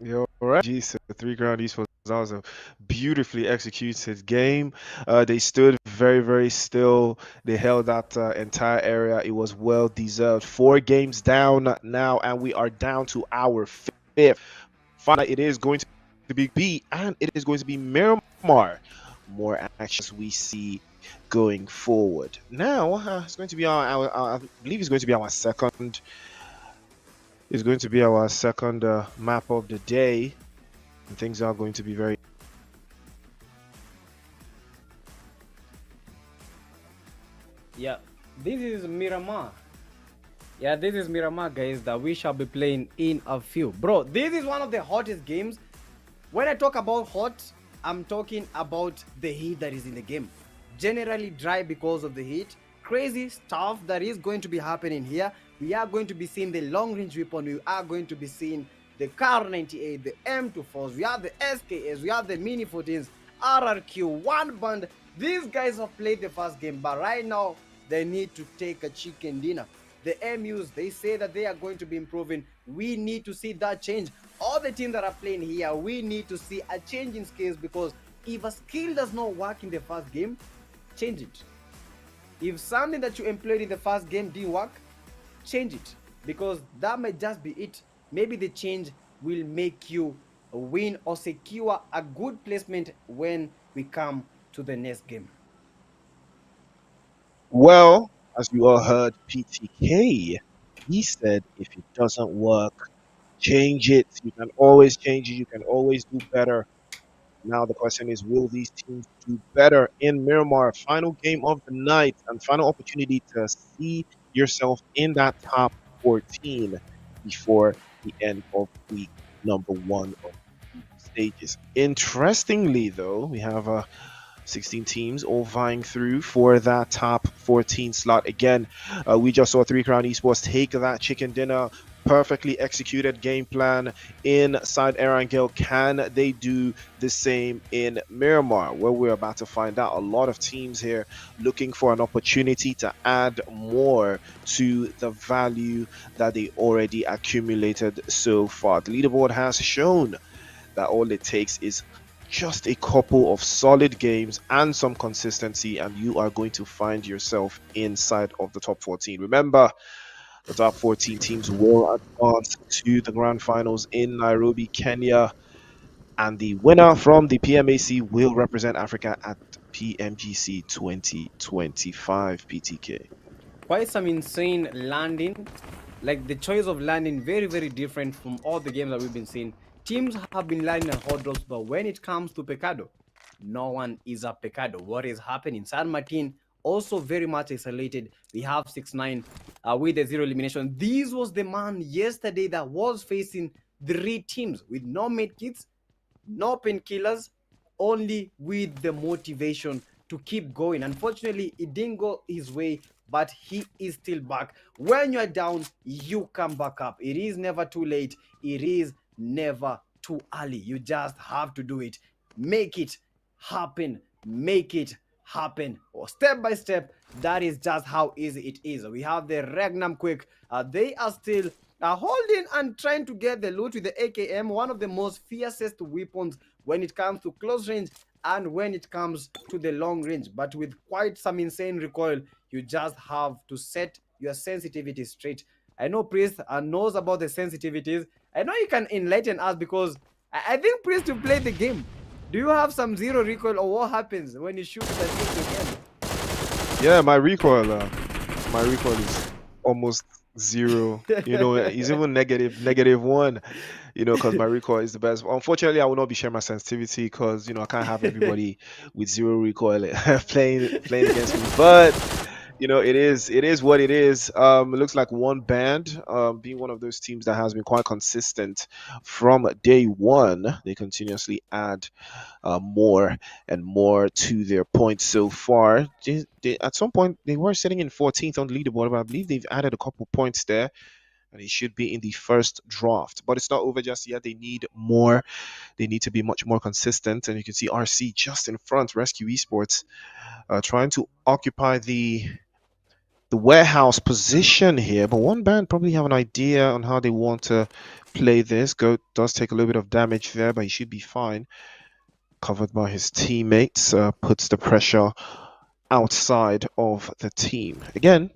You're right. Jeez, 3 Crown Esports. That was a beautifully executed game. They stood very, very still. They held that entire area. It was well deserved. 4 games down now, and we are down to our 5th. Finally, it is going to be B, and it is going to be Miramar. More actions we see going forward. Now, it's going to be I believe it's going to be our second. It's going to be our second map of the day. And things are going to be very. Yeah, this is Miramar. Yeah, this is Miramar, guys, that we shall be playing in a few. Bro, this is one of the hottest games. When I talk about hot, I'm talking about the heat that is in the game. Generally dry because of the heat. Crazy stuff that is going to be happening here. We are going to be seeing the long range weapon. We are going to be seeing the Car 98, the M24s, we have the SKS, we have the Mini 14s, RRQ, One Band. These guys have played the first game, but right now they need to take a chicken dinner. The MUs, they say that they are going to be improving. We need to see that change. All the teams that are playing here, we need to see a change in skills, because if a skill does not work in the first game, change it. If something that you employed in the first game didn't work, change it, because that might just be it. Maybe the change will make you win or secure a good placement when we come to the next game. Well, as you all heard, PTK, he said if it doesn't work, change it. You can always change it. You can always do better. Now the question is, will these teams do better in Miramar? Final game of the night and final opportunity to see yourself in that top 14 before the end of week number 1 of the stages. Interestingly, though, we have 16 teams all vying through for that top 14 slot. Again, we just saw 3 Crown Esports take that chicken dinner. Perfectly executed game plan inside Erangel. Can they do the same in Miramar? Well, we're about to find out. A lot of teams here looking for an opportunity to add more to the value that they already accumulated so far. The leaderboard has shown that all it takes is just a couple of solid games and some consistency, and you are going to find yourself inside of the top 14. Remember, the top 14 teams will advance to the Grand Finals in Nairobi, Kenya, and the winner from the PMAC will represent Africa at PMGC 2025. PTK. Quite some insane landing. Like, the choice of landing, very, very different from all the games that we've been seeing. Teams have been landing on hot drops, but when it comes to Pecado, no one is a Pecado. What is happening? San Martin also very much isolated. We have 6-9 with the 0 elimination. This was the man yesterday that was facing 3 teams with no medkits, no painkillers, only with the motivation to keep going. Unfortunately, it didn't go his way, but he is still back. When you are down, you come back up. It is never too late. It is never too early. You just have to do it. Make it happen. Make it happen, or step by step. That is just how easy it is. We have the Regnum Quick. They are still holding and trying to get the loot with the AKM, one of the most fiercest weapons when it comes to close range and when it comes to the long range, but with quite some insane recoil. You just have to set your sensitivity straight. I know Priest knows about the sensitivities. I know you can enlighten us, because I think Priest to play the game. Do you have some 0 recoil, or what happens when you shoot that thing again? Yeah, my recoil is almost 0. You know, it's even -1. because my recoil is the best. Unfortunately, I will not be sharing my sensitivity because I can't have everybody with zero recoil playing against me. But it is what it is. It looks like one band, being one of those teams that has been quite consistent from day one. They continuously add more and more to their points so far. At some point, they were sitting in 14th on the leaderboard, but I believe they've added a couple points there, and they should be in the first draft. But it's not over just yet. They need more. They need to be much more consistent. And you can see RC just in front, Rescue Esports, trying to occupy the warehouse position here. But one band probably have an idea on how they want to play this. Goat does take a little bit of damage there, but he should be fine. Covered by his teammates, puts the pressure outside of the team. Again,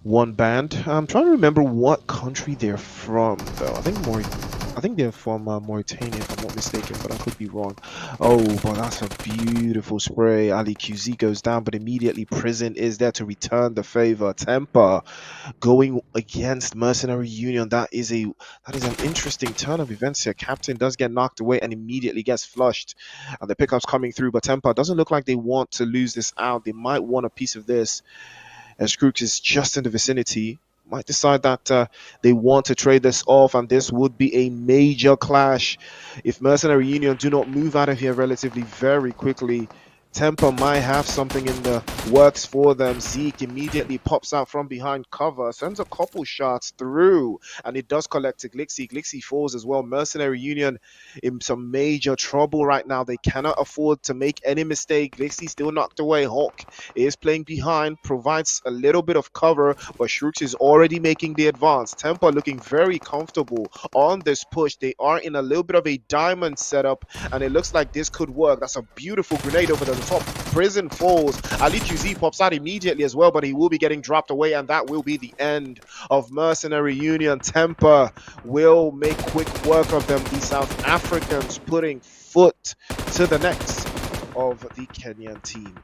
one band. I'm trying to remember what country they're from, though. I think they're from Mauritania, if I'm not mistaken, but I could be wrong. Oh, but that's a beautiful spray. Ali QZ goes down, but immediately Prison is there to return the favor. Temper going against Mercenary Union. That is an interesting turn of events here. Captain does get knocked away and immediately gets flushed, and the pickups coming through. But Temper doesn't look like they want to lose this out. They might want a piece of this, as Crooks is just in the vicinity. Might decide that they want to trade this off, and this would be a major clash if Mercenary Union do not move out of here relatively very quickly. Temper might have something in the works for them. Zeke immediately pops out from behind cover, sends a couple shots through, and it does collect to Glixie. Glixie falls as well. Mercenary Union in some major trouble right now. They cannot afford to make any mistake. Glixie still knocked away. Hawk is playing behind, provides a little bit of cover, but Shrooks is already making the advance. Temper looking very comfortable on this push. They are in a little bit of a diamond setup, and it looks like this could work. That's a beautiful grenade over the top. Prison falls. Ali QZ pops out immediately as well, but he will be getting dropped away, and that will be the end of Mercenary Union. Temper will make quick work of them. The South Africans putting foot to the necks of the Kenyan team.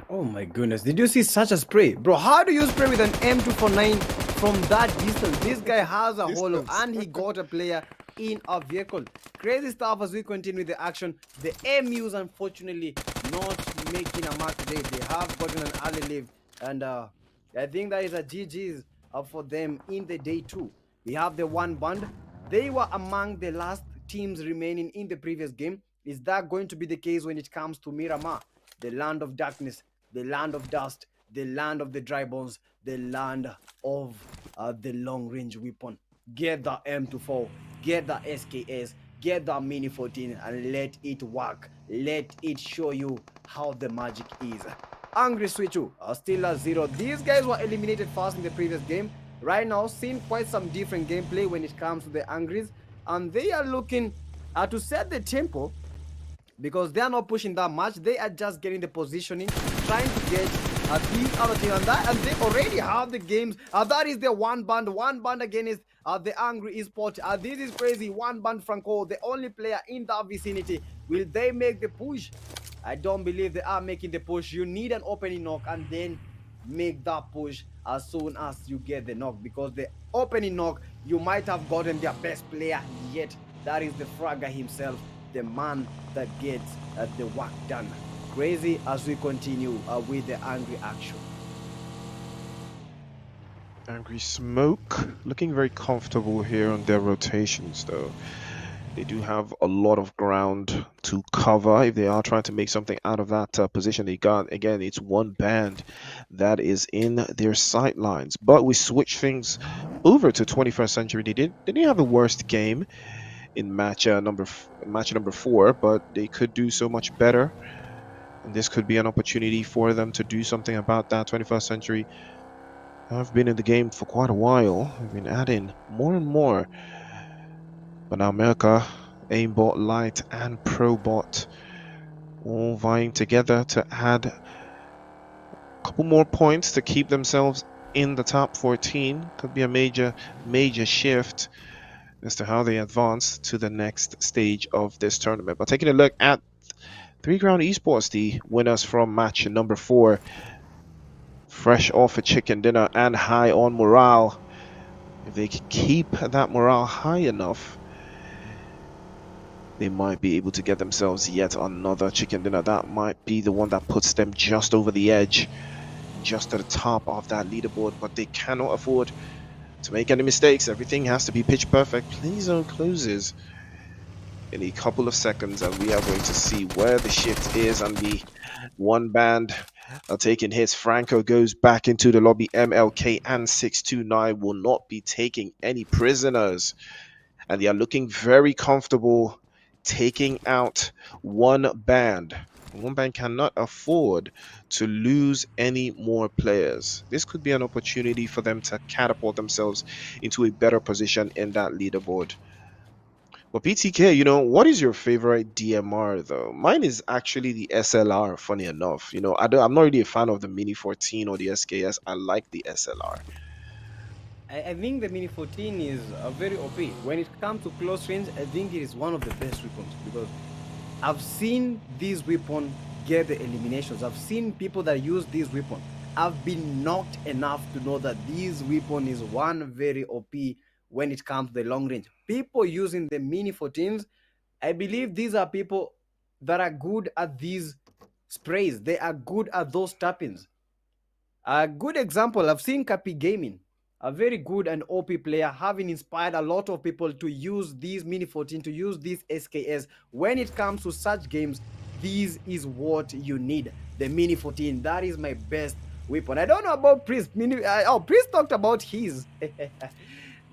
Oh my goodness, did you see such a spray? Bro, how do you spray with an M249 from that distance? This guy has a holo and he got a player in a vehicle. Crazy stuff as we continue the action. The MUs unfortunately not making a mark today. They have gotten an early lead, and I think that is a GG's for them in the day 2. We have the one band. They were among the last teams remaining in the previous game. Is that going to be the case when it comes to Miramar, the land of darkness, the land of dust, the land of the dry bones, the land of the long-range weapon? Get the M24, get the SKS, get the Mini 14, and let it work. Let it show you how the magic is. Angry Switchu are still at 0. These guys were eliminated fast in the previous game. Right now, seeing quite some different gameplay when it comes to the Angries, and they are looking to set the tempo, because they are not pushing that much. They are just getting the positioning, trying to get these other teams, and they already have the games. That is the one band against the Angry Esports. This is crazy. One band Franco, the only player in that vicinity. Will they make the push? I don't believe they are making the push. You need an opening knock and then make that push as soon as you get the knock, because the opening knock, you might have gotten their best player yet. That is the Fragger himself, the man that gets the work done. Crazy as we continue with the Angry action. Angry Smoke looking very comfortable here on their rotations, though. They do have a lot of ground to cover if they are trying to make something out of that position they got. Again, it's one band that is in their sightlines. But we switch things over to 21st Century. They didn't have the worst game in match number 4, but they could do so much better, and this could be an opportunity for them to do something about that. 21st Century have been in the game for quite a while. They've been adding more and more, but now America, Aimbot Lite, and Probot all vying together to add a couple more points to keep themselves in the top 14. Could be a major shift as to how they advance to the next stage of this tournament. But taking a look at 3 Ground Esports, the winners from match number 4, fresh off a chicken dinner and high on morale, If they can keep that morale high enough, they might be able to get themselves yet another chicken dinner. That might be the one that puts them just over the edge, just at the top of that leaderboard, but they cannot afford to make any mistakes. Everything has to be pitch perfect. Play zone closes in a couple of seconds, and we are going to see where the shift is. And the one band are taking hits. Franco goes back into the lobby. MLK and 629 will not be taking any prisoners, and they are looking very comfortable taking out one band. One band cannot afford to lose any more players. This could be an opportunity for them to catapult themselves into a better position in that leaderboard. But BTK, what is your favorite DMR though? Mine is actually the SLR, funny enough. I'm not really a fan of the Mini 14 or the SKS. I like the SLR. I think the Mini 14 is very OP. When it comes to close range, I think it is one of the best weapons because I've seen this weapon get the eliminations. I've seen people that use this weapon. I've been knocked enough to know that this weapon is one very OP when it comes to the long range. People using the Mini 14s, I believe these are people that are good at these sprays. They are good at those tappings. A good example, I've seen Capi Gaming, a very good and OP player, having inspired a lot of people to use these Mini 14, to use these SKS. When it comes to such games, this is what you need. The Mini 14, that is my best weapon. I don't know about Priest. Priest talked about his.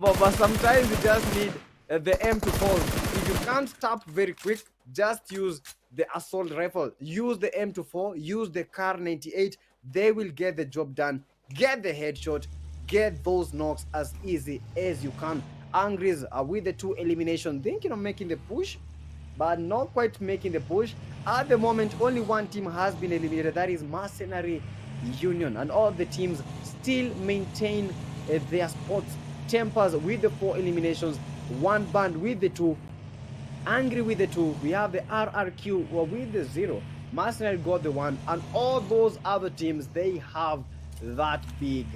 but sometimes you just need the M to fall. If you can't tap very quick, just use the assault rifle. Use the M24, use the Car 98. They will get the job done. Get the headshot, get those knocks as easy as you can. Angries are with the 2 elimination, thinking of making the push, but not quite making the push. At the moment, only one team has been eliminated. That is Mercenary Union, and all the teams still maintain their spots. Tempers with the 4 eliminations, one band with the 2, Angry with the 2, we have the RRQ with the 0, Mercenary got the 1, and all those other teams, they have that big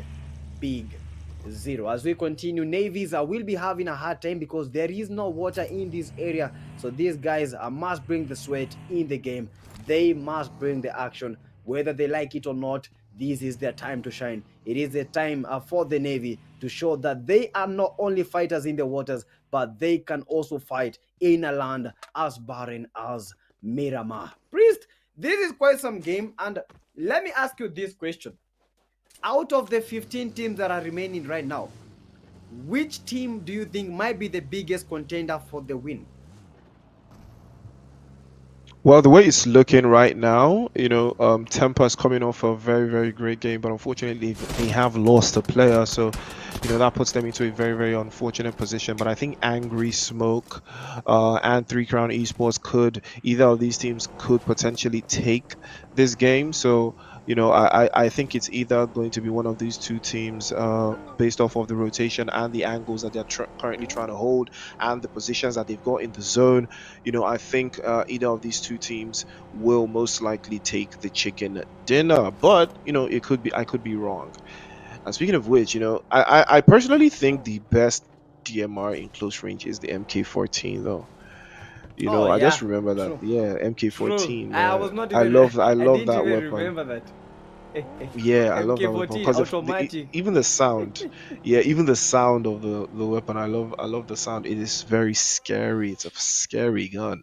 0. As we continue, navies will be having a hard time because there is no water in this area, so these guys must bring the sweat in the game. They must bring the action, whether they like it or not. This is their time to shine. It is the time for the Navy to show that they are not only fighters in the waters, but they can also fight in a land as barren as Miramar. Priest, this is quite some game, and let me ask you this question. Out of the 15 teams that are remaining right now, which team do you think might be the biggest contender for the win? Well, the way it's looking right now, Tempa's coming off a very, very great game, but unfortunately they have lost a player, so that puts them into a very, very unfortunate position. But I think Angry Smoke and Three Crown Esports either of these teams could potentially take this game. So I think it's either going to be one of these two teams based off of the rotation and the angles that they're currently trying to hold and the positions that they've got in the zone. I think either of these two teams will most likely take the chicken dinner, but it could be, I could be wrong. And speaking of which, I personally think the best DMR in close range is the MK14 though. Oh I just yeah, remember that. true. Yeah, True. MK14, I man. was not I even. love I I love didn't that even weapon. remember that. Yeah, I love that weapon MK14 because automatic. even the sound, yeah, even the sound of the weapon, I love the sound. It is very scary. It's a scary gun,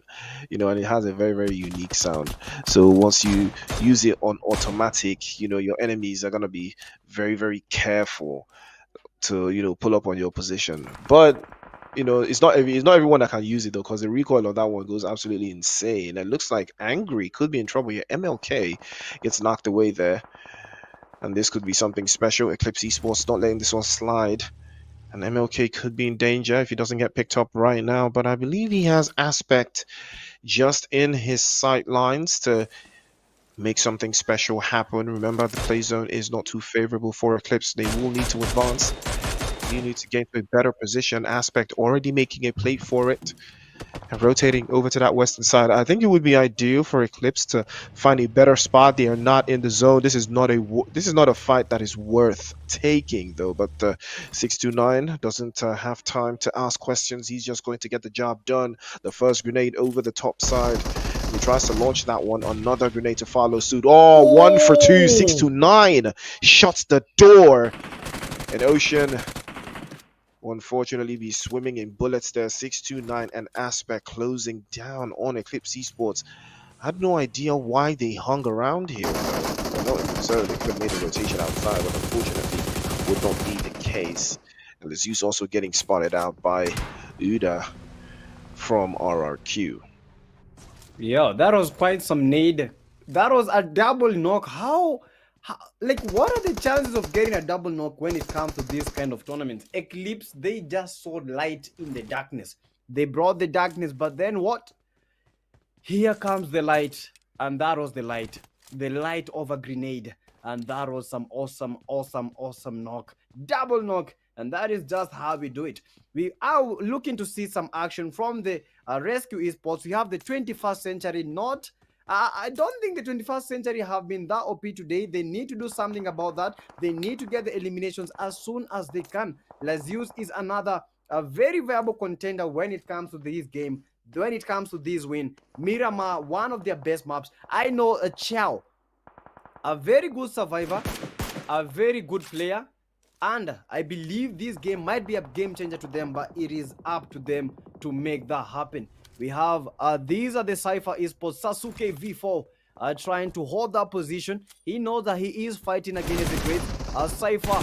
and it has a very very unique sound. So once you use it on automatic, your enemies are gonna be very very careful to pull up on your position. But it's not everyone that can use it though, because the recoil on that one goes absolutely insane. It looks like Angry could be in trouble here. MLK gets knocked away there, and this could be something special. Eclipse Esports not letting this one slide. And MLK could be in danger if he doesn't get picked up right now. But I believe he has Aspect just in his sight lines to make something special happen. Remember, the play zone is not too favorable for Eclipse. They will need to advance. You need to get to a better position. Aspect already making a play for it. and rotating over to that western side. I think it would be ideal for Eclipse to find a better spot. They are not in the zone. This is not a fight that is worth taking though. But 629 doesn't have time to ask questions. He's just going to get the job done. The first grenade over the top side. He tries to launch that one. Another grenade to follow suit. Oh, 1 for 2. 629 shuts the door. And Ocean will unfortunately be swimming in bullets there. 629 and Aspect closing down on Eclipse Esports. I had no idea why they hung around here. Well, not necessarily. They could have made a rotation outside, but unfortunately would not be the case. And the Zeus also getting spotted out by Uda from RRQ. Yeah, that was quite some need. That was a double knock. How like, what are the chances of getting a double knock when it comes to this kind of tournaments? Eclipse, they just saw light in the darkness. They brought the darkness, but then what? Here comes the light, and that was the light. The light of a grenade, and that was some awesome knock. Double knock, and that is just how we do it. We are looking to see some action from the Rescue Esports. We have the 21st century, not... I don't think the 21st century have been that OP today. They need to do something about that. They need to get the eliminations as soon as they can. Zeus is another very viable contender when it comes to this game, when it comes to this win. Miramar, one of their best maps. I know a Chow, a very good survivor, a very good player, and I believe this game might be a game changer to them, but it is up to them to make that happen. We have, these are the Cypher Esports, Sasuke V4, trying to hold that position. He knows that he is fighting against the great. Cypher,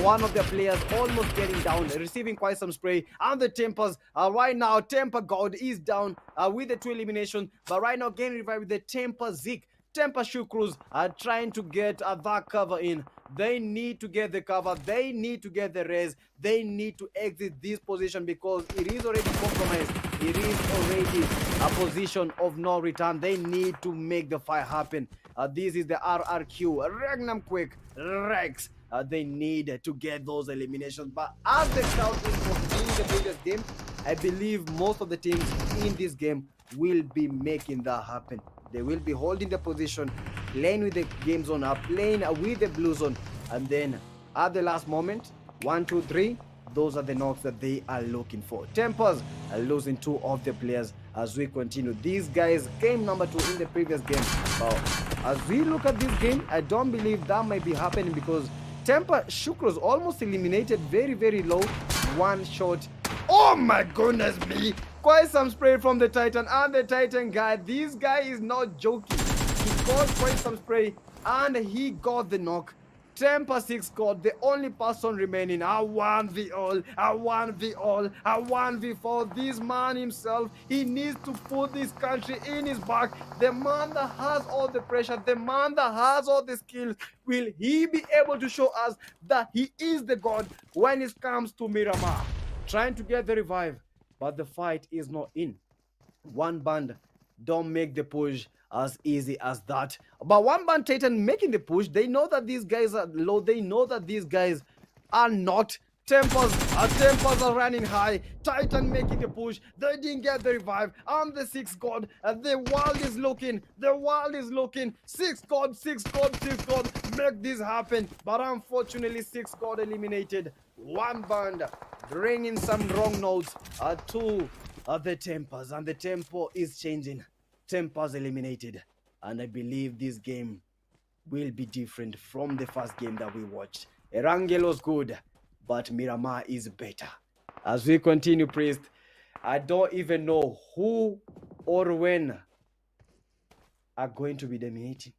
one of their players, almost getting down, receiving quite some spray. And the Tempers, right now, Temper God is down with the 2 eliminations, but right now getting revived with the Temper Zeke. Temper Shukrus are trying to get that cover in. They need to get the cover. They need to get the res. They need to exit this position because it is already compromised. It is already a position of no return. They need to make the fight happen. This is the RRQ, Regnum Quick, Rex. They need to get those eliminations. But as the count is for in the previous game, I believe most of the teams in this game will be making that happen. They will be holding the position, playing with the game zone up, playing with the blue zone, and then at the last moment, 1, 2, 3, those are the knocks that they are looking for. Tempers are losing 2 of the players as we continue. These guys came number 2 in the previous game. But as we look at this game, I don't believe that might be happening because Temper Shukros almost eliminated very low. 1 shot. Oh my goodness me! Quite some spray from the Titan, and the Titan guy, this guy is not joking. He got quite some spray and he got the knock. Temper 6 scored, the only person remaining. A 1v all, a 1v all, a 1v4. This man himself, he needs to put this country in his back. The man that has all the pressure, the man that has all the skills, will he be able to show us that he is the god when it comes to Miramar? Trying to get the revive, but the fight is not in. One band don't make the push as easy as that. But one band Titan making the push. They know that these guys are low. They know that these guys are not. Tempers are running high. Titan making the push. They didn't get the revive. I'm the 6 god. The world is looking. The world is looking. 6 god. Make this happen. But unfortunately, 6 god eliminated. One band bringing some wrong notes to the Tempers. And the tempo is changing. Tempers eliminated. And I believe this game will be different from the first game that we watched. Erangelo's good, but Miramar is better. As we continue, Priest, I don't even know who or when are going to be dominating.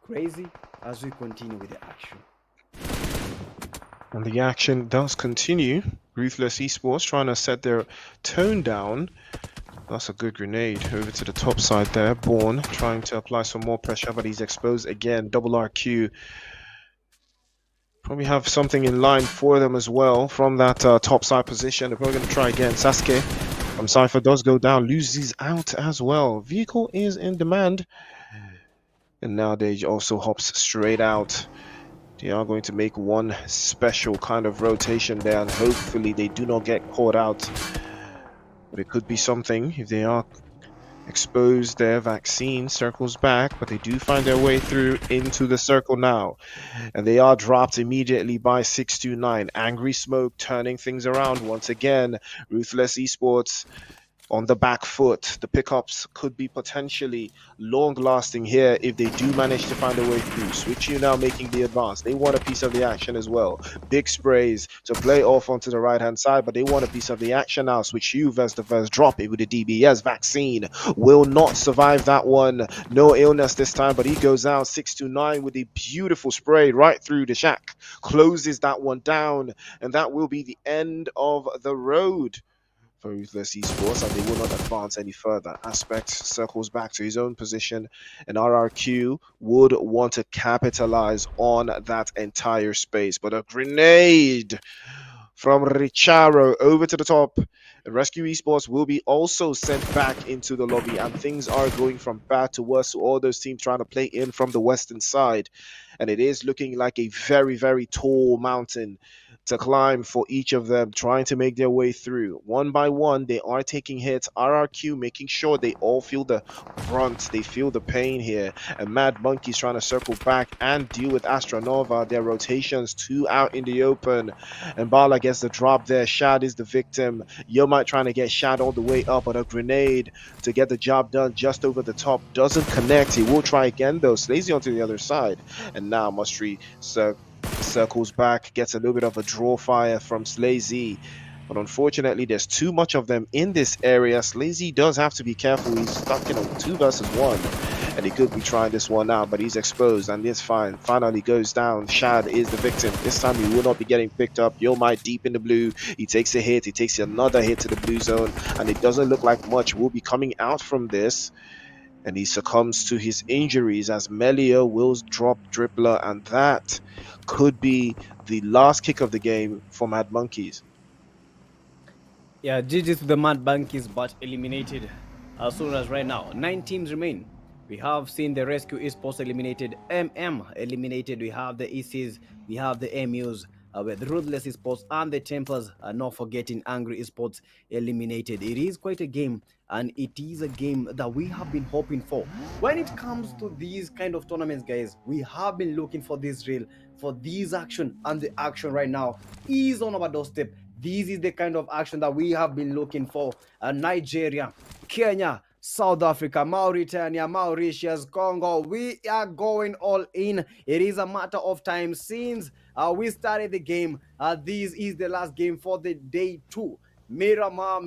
Crazy as we continue with the action. And the action does continue. Ruthless Esports trying to set their tone down. That's a good grenade over to the top side there. Born trying to apply some more pressure, but he's exposed again. Double RQ. Probably have something in line for them as well from that top side position. They're probably going to try again. Sasuke from Cypher does go down, loses out as well. Vehicle is in demand. And now they also hops straight out. They are going to make one special kind of rotation there, and hopefully they do not get caught out. but it could be something if they are exposed. Their vaccine circles back, but they do find their way through into the circle now, and they are dropped immediately by 629. Angry Smoke turning things around once again. Ruthless Esports on the back foot. The pickups could be potentially long lasting here if they do manage to find a way through. Switch you now making the advance. They want a piece of the action as well. Big sprays to play off onto the right hand side, but they want a piece of the action now. Switch you versus the first drop it with the DBS vaccine. Will not survive that one. No illness this time, but he goes out 629 with a beautiful spray right through the shack. Closes that one down, and that will be the end of the road for Ruthless Esports, and they will not advance any further. Aspect circles back to his own position, and RRQ would want to capitalize on that entire space. But a grenade from Richaro over to the top. Rescue Esports will be also sent back into the lobby, and things are going from bad to worse to all those teams trying to play in from the western side. And it is looking like a very, very tall mountain to climb for each of them, trying to make their way through. One by one, they are taking hits. RRQ making sure they all feel the brunt, they feel the pain here. And Mad Monkey's trying to circle back and deal with Astronova. Their rotations, two out in the open. And Bala gets the drop there. Shad is the victim. Yomite trying to get Shad all the way up, but a grenade to get the job done just over the top doesn't connect. He will try again though. Slazy onto the other side. And now Mustry circles back, gets a little bit of a draw fire from Slazy. But unfortunately, there's too much of them in this area. Slazy does have to be careful. He's stuck in a 2 versus 1. And he could be trying this one out, but he's exposed, and it's fine. Finally goes down. Shad is the victim. This time he will not be getting picked up. Yomite deep in the blue. He takes a hit. He takes another hit to the blue zone, and it doesn't look like much will be coming out from this. And he succumbs to his injuries as Melio will drop Dribbler, and that could be the last kick of the game for Mad Monkeys. Yeah, GG's to the Mad Monkeys, but eliminated as soon as right now. 9 teams remain. We have seen the Rescue Esports eliminated, eliminated. We have the ECs, we have the MUs, with Ruthless Esports and the Tempers, not forgetting Angry Esports eliminated. It is quite a game, and it is a game that we have been hoping for. When it comes to these kind of tournaments, guys, we have been looking for this reel, for this action, and the action right now is on our doorstep. This is the kind of action that we have been looking for. Nigeria, Kenya, South Africa, Mauritania, Mauritius, Congo, we are going all in. It is a matter of time since we started the game. This is the last game for the day 2. Miramar,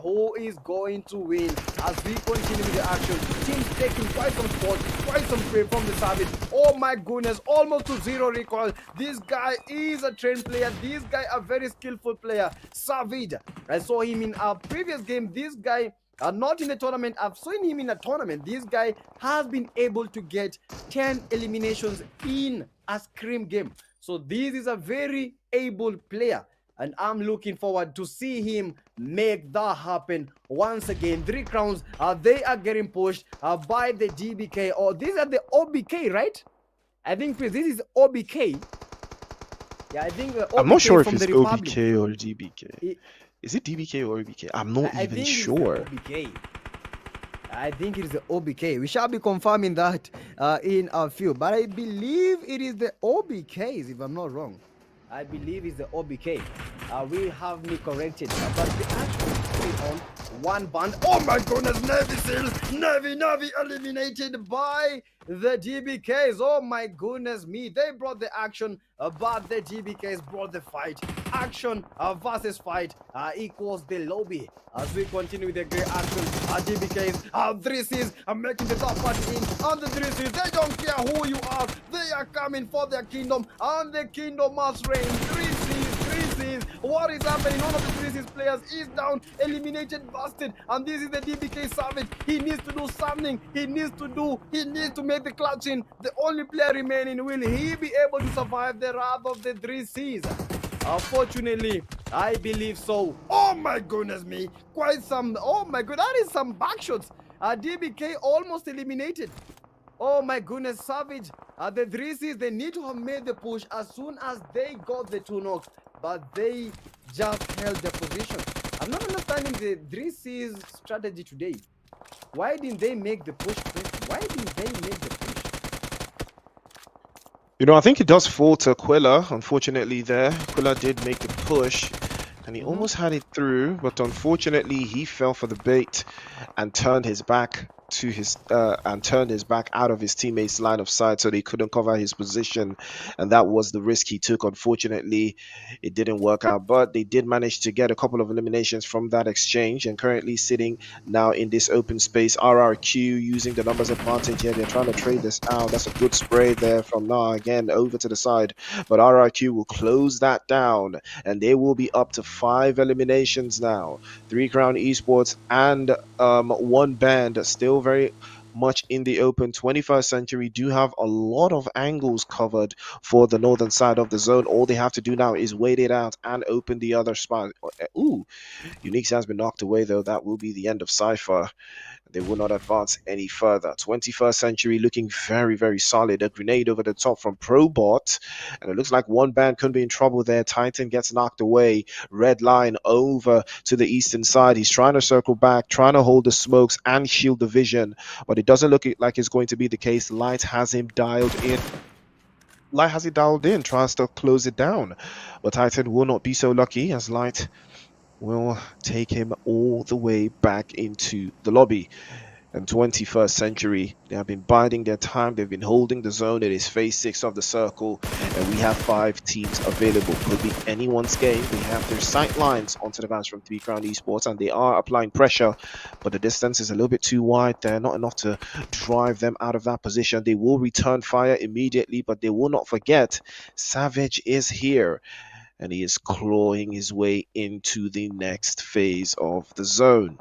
who is going to win as we continue with the action? Teams taking quite some sport, quite some free from the service. Oh my goodness, almost to 0 recoil. This guy is a trained player. This guy a very skillful player. Savage. I saw him in our previous game. This guy not in a tournament. I've seen him in a tournament. This guy has been able to get 10 eliminations in a scrim game. So this is a very able player, and I'm looking forward to see him make that happen once again. 3 crowns, they are getting pushed by the DBK, or these are the OBK, right? I think this is OBK. Yeah, I think the OBK. I'm not sure if from it's the Republic. OBK or DBK. Is it DBK or OBK? I'm not even sure. OBK. I think it is the OBK. We shall be confirming that in a few, but I believe it is the OBKs, if I'm not wrong. I believe it's the OBK. We have me corrected, but the action is on one band. Oh my goodness, Navy Seals, Navy eliminated by the DBKs. Oh my goodness me, they brought the action, but the DBKs brought the fight. Action versus fight equals the lobby. As we continue with the great action, DBKs, 3Cs are making the top party in, and the 3Cs, they don't care who you are, they are coming for their kingdom, and the kingdom must reign. 3Cs, what is happening? One of the 3Cs players is down, eliminated, busted, and this is the DBK Savage. He needs to do something, he needs to make the clutch in. The only player remaining, will he be able to survive the wrath of the 3Cs? Unfortunately, I believe so. Oh my goodness me, quite some, oh my god, that is some back shots. DBK almost eliminated. Oh my goodness, Savage, the 3Cs, they need to have made the push as soon as they got the 2 knocks, but they just held their position. I'm not understanding the 3C's strategy today. Why didn't they make the push? Why didn't they make the push? I think it does fall to Quilla, unfortunately, there. Quilla did make the push, and he Mm-hmm. almost had it through, but unfortunately, he fell for the bait and turned his back out of his teammates' line of sight, so they couldn't cover his position, and that was the risk he took. Unfortunately, it didn't work out, but they did manage to get a couple of eliminations from that exchange, and currently sitting now in this open space. RRQ using the numbers advantage here. They're trying to trade this out. That's a good spray there from now again over to the side, but RRQ will close that down, and they will be up to 5 eliminations now. 3 Crown Esports and one band still very much in the open. 21st Century do have a lot of angles covered for the northern side of the zone. All they have to do now is wait it out and open the other spot. Ooh, Unique has been knocked away though. That will be the end of Cypher. They will not advance any further. 21st Century looking very, very solid. A grenade over the top from Probot. And it looks like one band could be in trouble there. Titan gets knocked away. Red line over to the eastern side. He's trying to circle back, trying to hold the smokes and shield the vision. But it doesn't look like it's going to be the case. Light has him dialed in. Light has it dialed in, tries to close it down. But Titan will not be so lucky as Light will take him all the way back into the lobby. And 21st Century, they have been biding their time. They've been holding the zone. It is phase 6 of the circle, and we have 5 teams available. Could be anyone's game. They have their sight lines onto the guys from 3 Crown Esports, and they are applying pressure, but the distance is a little bit too wide there, not enough to drive them out of that position. They will return fire immediately, but they will not forget Savage is here, and he is clawing his way into the next phase of the zone.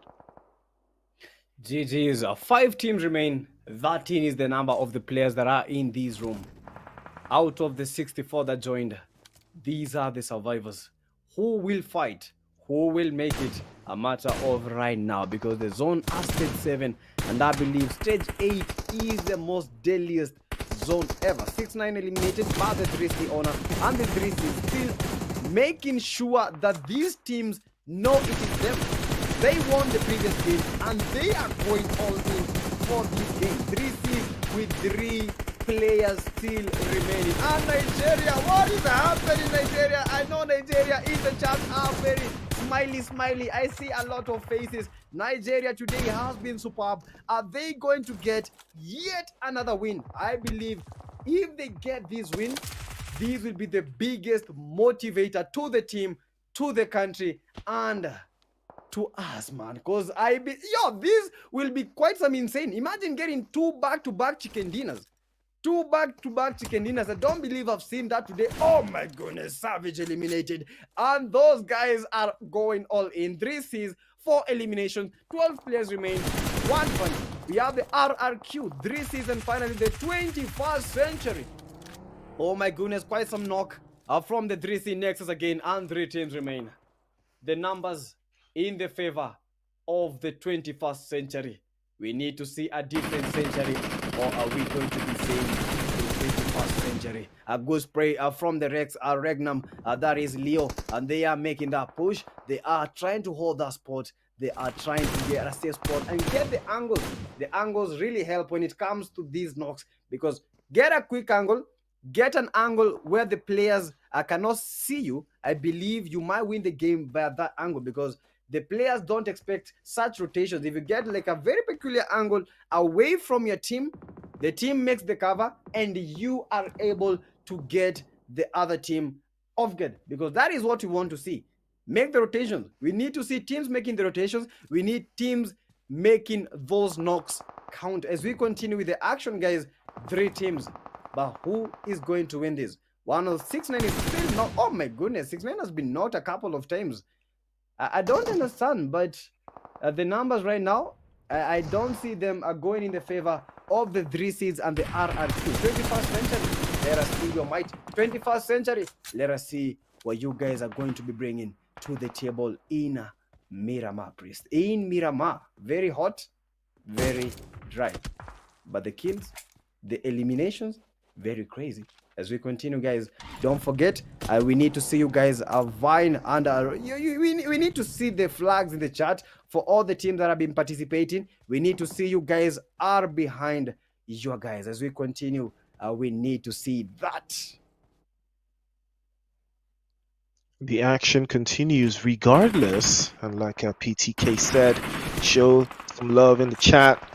GG's. 5 teams remain. 13 is the number of the players that are in this room. Out of the 64 that joined, these are the survivors. Who will fight? Who will make it? A matter of right now, because the zone are stage 7, and I believe stage 8 is the most deadliest zone ever. 6-9 eliminated by the 3C owner, and the 3C is still making sure that these teams know it is them. They won the previous game, and they are going all in for this game. 3C with 3 players still remaining. And Nigeria, what is happening, Nigeria? I know Nigeria is the champs are very smiley. I see a lot of faces. Nigeria today has been superb. Are they going to get yet another win? I believe if they get this win, this will be the biggest motivator to the team, to the country, and to us, man. Because this will be quite some insane. Imagine getting 2 back-to-back chicken dinners. 2 back-to-back chicken dinners. I don't believe I've seen that today. Oh my goodness, Savage eliminated. And those guys are going all in. 3 Cs, 4 eliminations, 12 players remain, 1 point. We have the RRQ, 3 Cs, and finally the 21st Century. Oh my goodness, quite some knock from the 3C Nexus again, and 3 teams remain. The numbers in the favor of the 21st Century. We need to see a different century, or are we going to be seeing the 21st Century? A good spray from the Rex Regnum, that is Leo, and they are making that push. They are trying to hold that spot. They are trying to get a safe spot and get the angles. The angles really help when it comes to these knocks, because get a quick angle, get an angle where the players cannot see you. I believe you might win the game by that angle, because the players don't expect such rotations. If you get like a very peculiar angle away from your team, the team makes the cover and you are able to get the other team off guard, because that is what we want to see. Make the rotations. We need to see teams making the rotations. We need teams making those knocks count. As we continue with the action, guys, 3 teams. But who is going to win this? One of 6-9 is still not. Oh my goodness, 6-9 has been knocked a couple of times. I don't understand, but the numbers right now, I don't see them going in the favor of the 3 seeds and the RRQ. 21st Century, let us see your might. 21st Century, let us see what you guys are going to be bringing to the table in Miramar, Priest. In Miramar, very hot, very dry. But the kills, the eliminations, very crazy. As we continue, guys, don't forget, we need to see you guys vying, and we need to see the flags in the chat for all the teams that have been participating. We need to see you guys are behind your guys. As we continue, we need to see that. The action continues regardless, and like PTK said, show some love in the chat.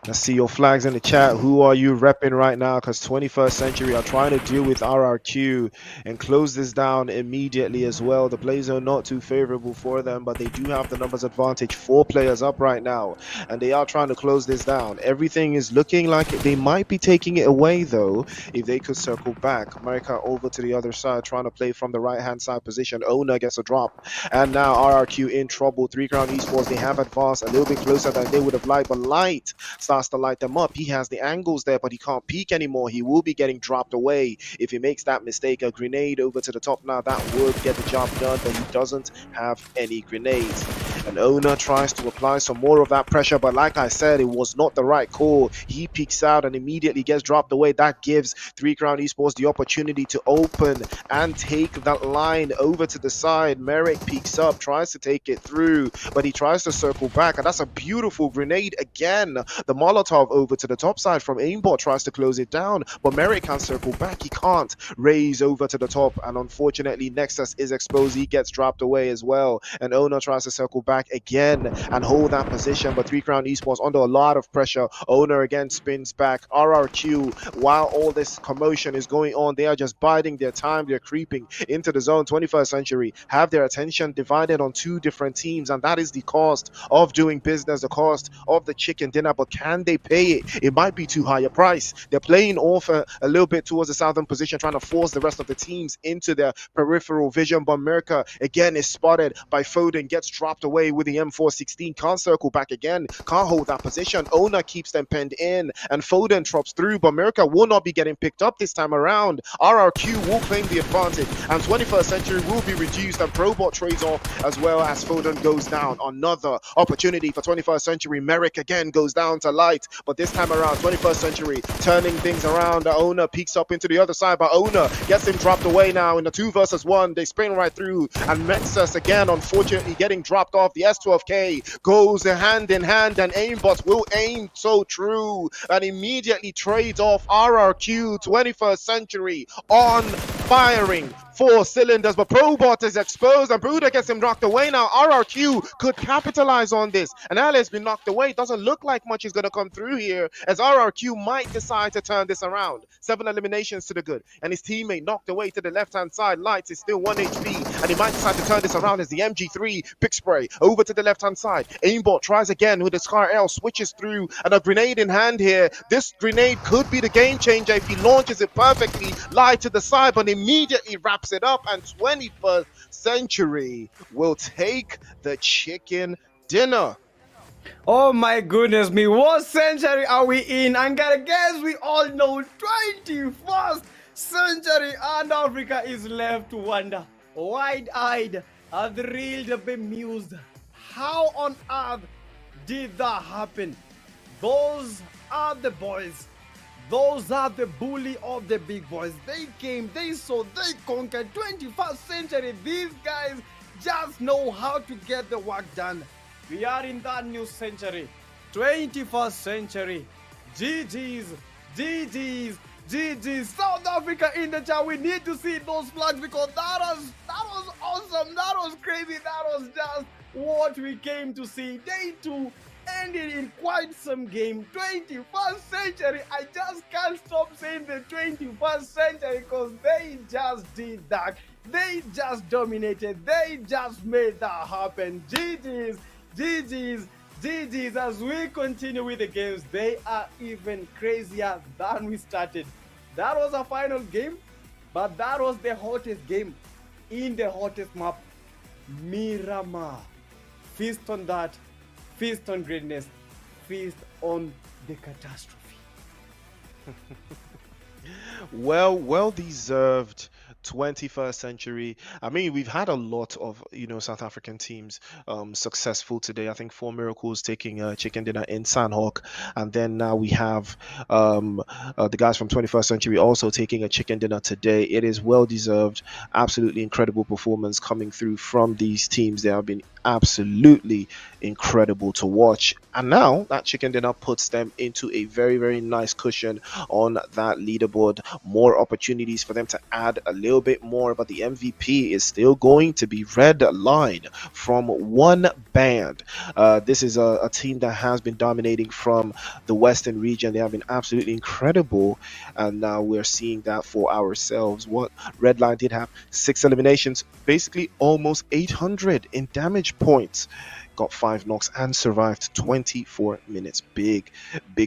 I see your flags in the chat. Who are you repping right now? Because 21st Century are trying to deal with RRQ and close this down immediately as well. The play zone not too favorable for them, but they do have the numbers advantage. 4 players up right now, and they are trying to close this down. Everything is looking like they might be taking it away, though, if they could circle back. America over to the other side, trying to play from the right-hand side position. Owner gets a drop, and now RRQ in trouble. 3 Crown Esports, they have advanced a little bit closer than they would have liked, but Light starts to light them up. He has the angles there, but he can't peek anymore. He will be getting dropped away if he makes that mistake. A grenade over to the top now, that would get the job done, but he doesn't have any grenades. And Owner tries to apply some more of that pressure, but like I said, it was not the right call. He peeks out and immediately gets dropped away. That gives 3 Crown Esports the opportunity to open and take that line over to the side. Merrick peeks up, tries to take it through, but he tries to circle back, and that's a beautiful grenade again. The Molotov over to the top side from Aimbot tries to close it down, but Merrick can circle back. He can't raise over to the top, and unfortunately Nexus is exposed. He gets dropped away as well, and Owner tries to circle back again and hold that position, but 3 Crown Esports under a lot of pressure. Owner again spins back. RRQ, while all this commotion is going on, they are just biding their time. They're creeping into the zone. 21st Century have their attention divided on 2 different teams, and that is the cost of doing business, the cost of the chicken dinner. But can they pay it? It might be too high a price. They're playing off a little bit towards the southern position, trying to force the rest of the teams into their peripheral vision. But Merca again is spotted by Foden, gets dropped away with the M416, can't circle back again, can't hold that position. Owner keeps them penned in, and Foden drops through, but Merca will not be getting picked up this time around. RRQ will claim the advantage, and 21st Century will be reduced, and Probot trades off as well as Foden goes down. Another opportunity for 21st Century. Merrick again goes down to Light, but this time around 21st Century turning things around. The Owner peeks up into the other side, but Owner gets him dropped away now in the 2 versus 1. They spin right through, and Nexus again unfortunately getting dropped off. The S12K goes hand in hand, and Aimbot will aim so true and immediately trades off RRQ. 21st Century on firing 4 cylinders, but Probot is exposed, and Bruder gets him knocked away now. RRQ could capitalize on this, and Ali's been knocked away. It doesn't look like much is going to come through here, as RRQ might decide to turn this around. 7 eliminations to the good, and his teammate knocked away to the left-hand side. Lights is still 1 HP, and he might decide to turn this around as the MG3 pick spray over to the left-hand side. Aimbot tries again with the Scar L, switches through, and a grenade in hand here. This grenade could be the game changer if he launches it perfectly. Light to the side, but immediately wraps it up, and 21st Century will take the chicken dinner. Oh my goodness me, what century are we in? And guess we all know 21st century, and Africa is left to wonder, wide-eyed, thrilled, bemused. How on earth did that happen? Those are the boys. Those are the bully of the big boys. They came, they saw, they conquered. 21st Century. These guys just know how to get the work done. We are in that new century. 21st Century. GG's, GG's, GG's. South Africa in the chat. We need to see those flags, because that was awesome. That was crazy. That was just what we came to see. Day 2 ended in quite some game. 21st Century. I just can't stop saying the 21st Century, because they just did that. They just dominated. They just made that happen. GG's, GG's, GG's. As we continue with the games, they are even crazier than we started. That was a final game, but that was the hottest game in the hottest map. Miramar. Feast on that. Feast on greatness, feast on the catastrophe. Well deserved 21st century. I mean, we've had a lot of, South African teams successful today. I think Four Miracles taking chicken dinner in Sandhawk, and then now we have the guys from 21st century also taking a chicken dinner today. It is well deserved, absolutely incredible performance coming through from these teams. They have been absolutely incredible to watch. And now that chicken dinner puts them into a very, very nice cushion on that leaderboard. More opportunities for them to add a little bit more, but the MVP is still going to be Red Line from one band. This is a team that has been dominating from the Western region. They have been absolutely incredible, and now we're seeing that for ourselves. What Red Line did have 6 eliminations, basically almost 800 in damage points, got 5 knocks and survived 24 minutes. Big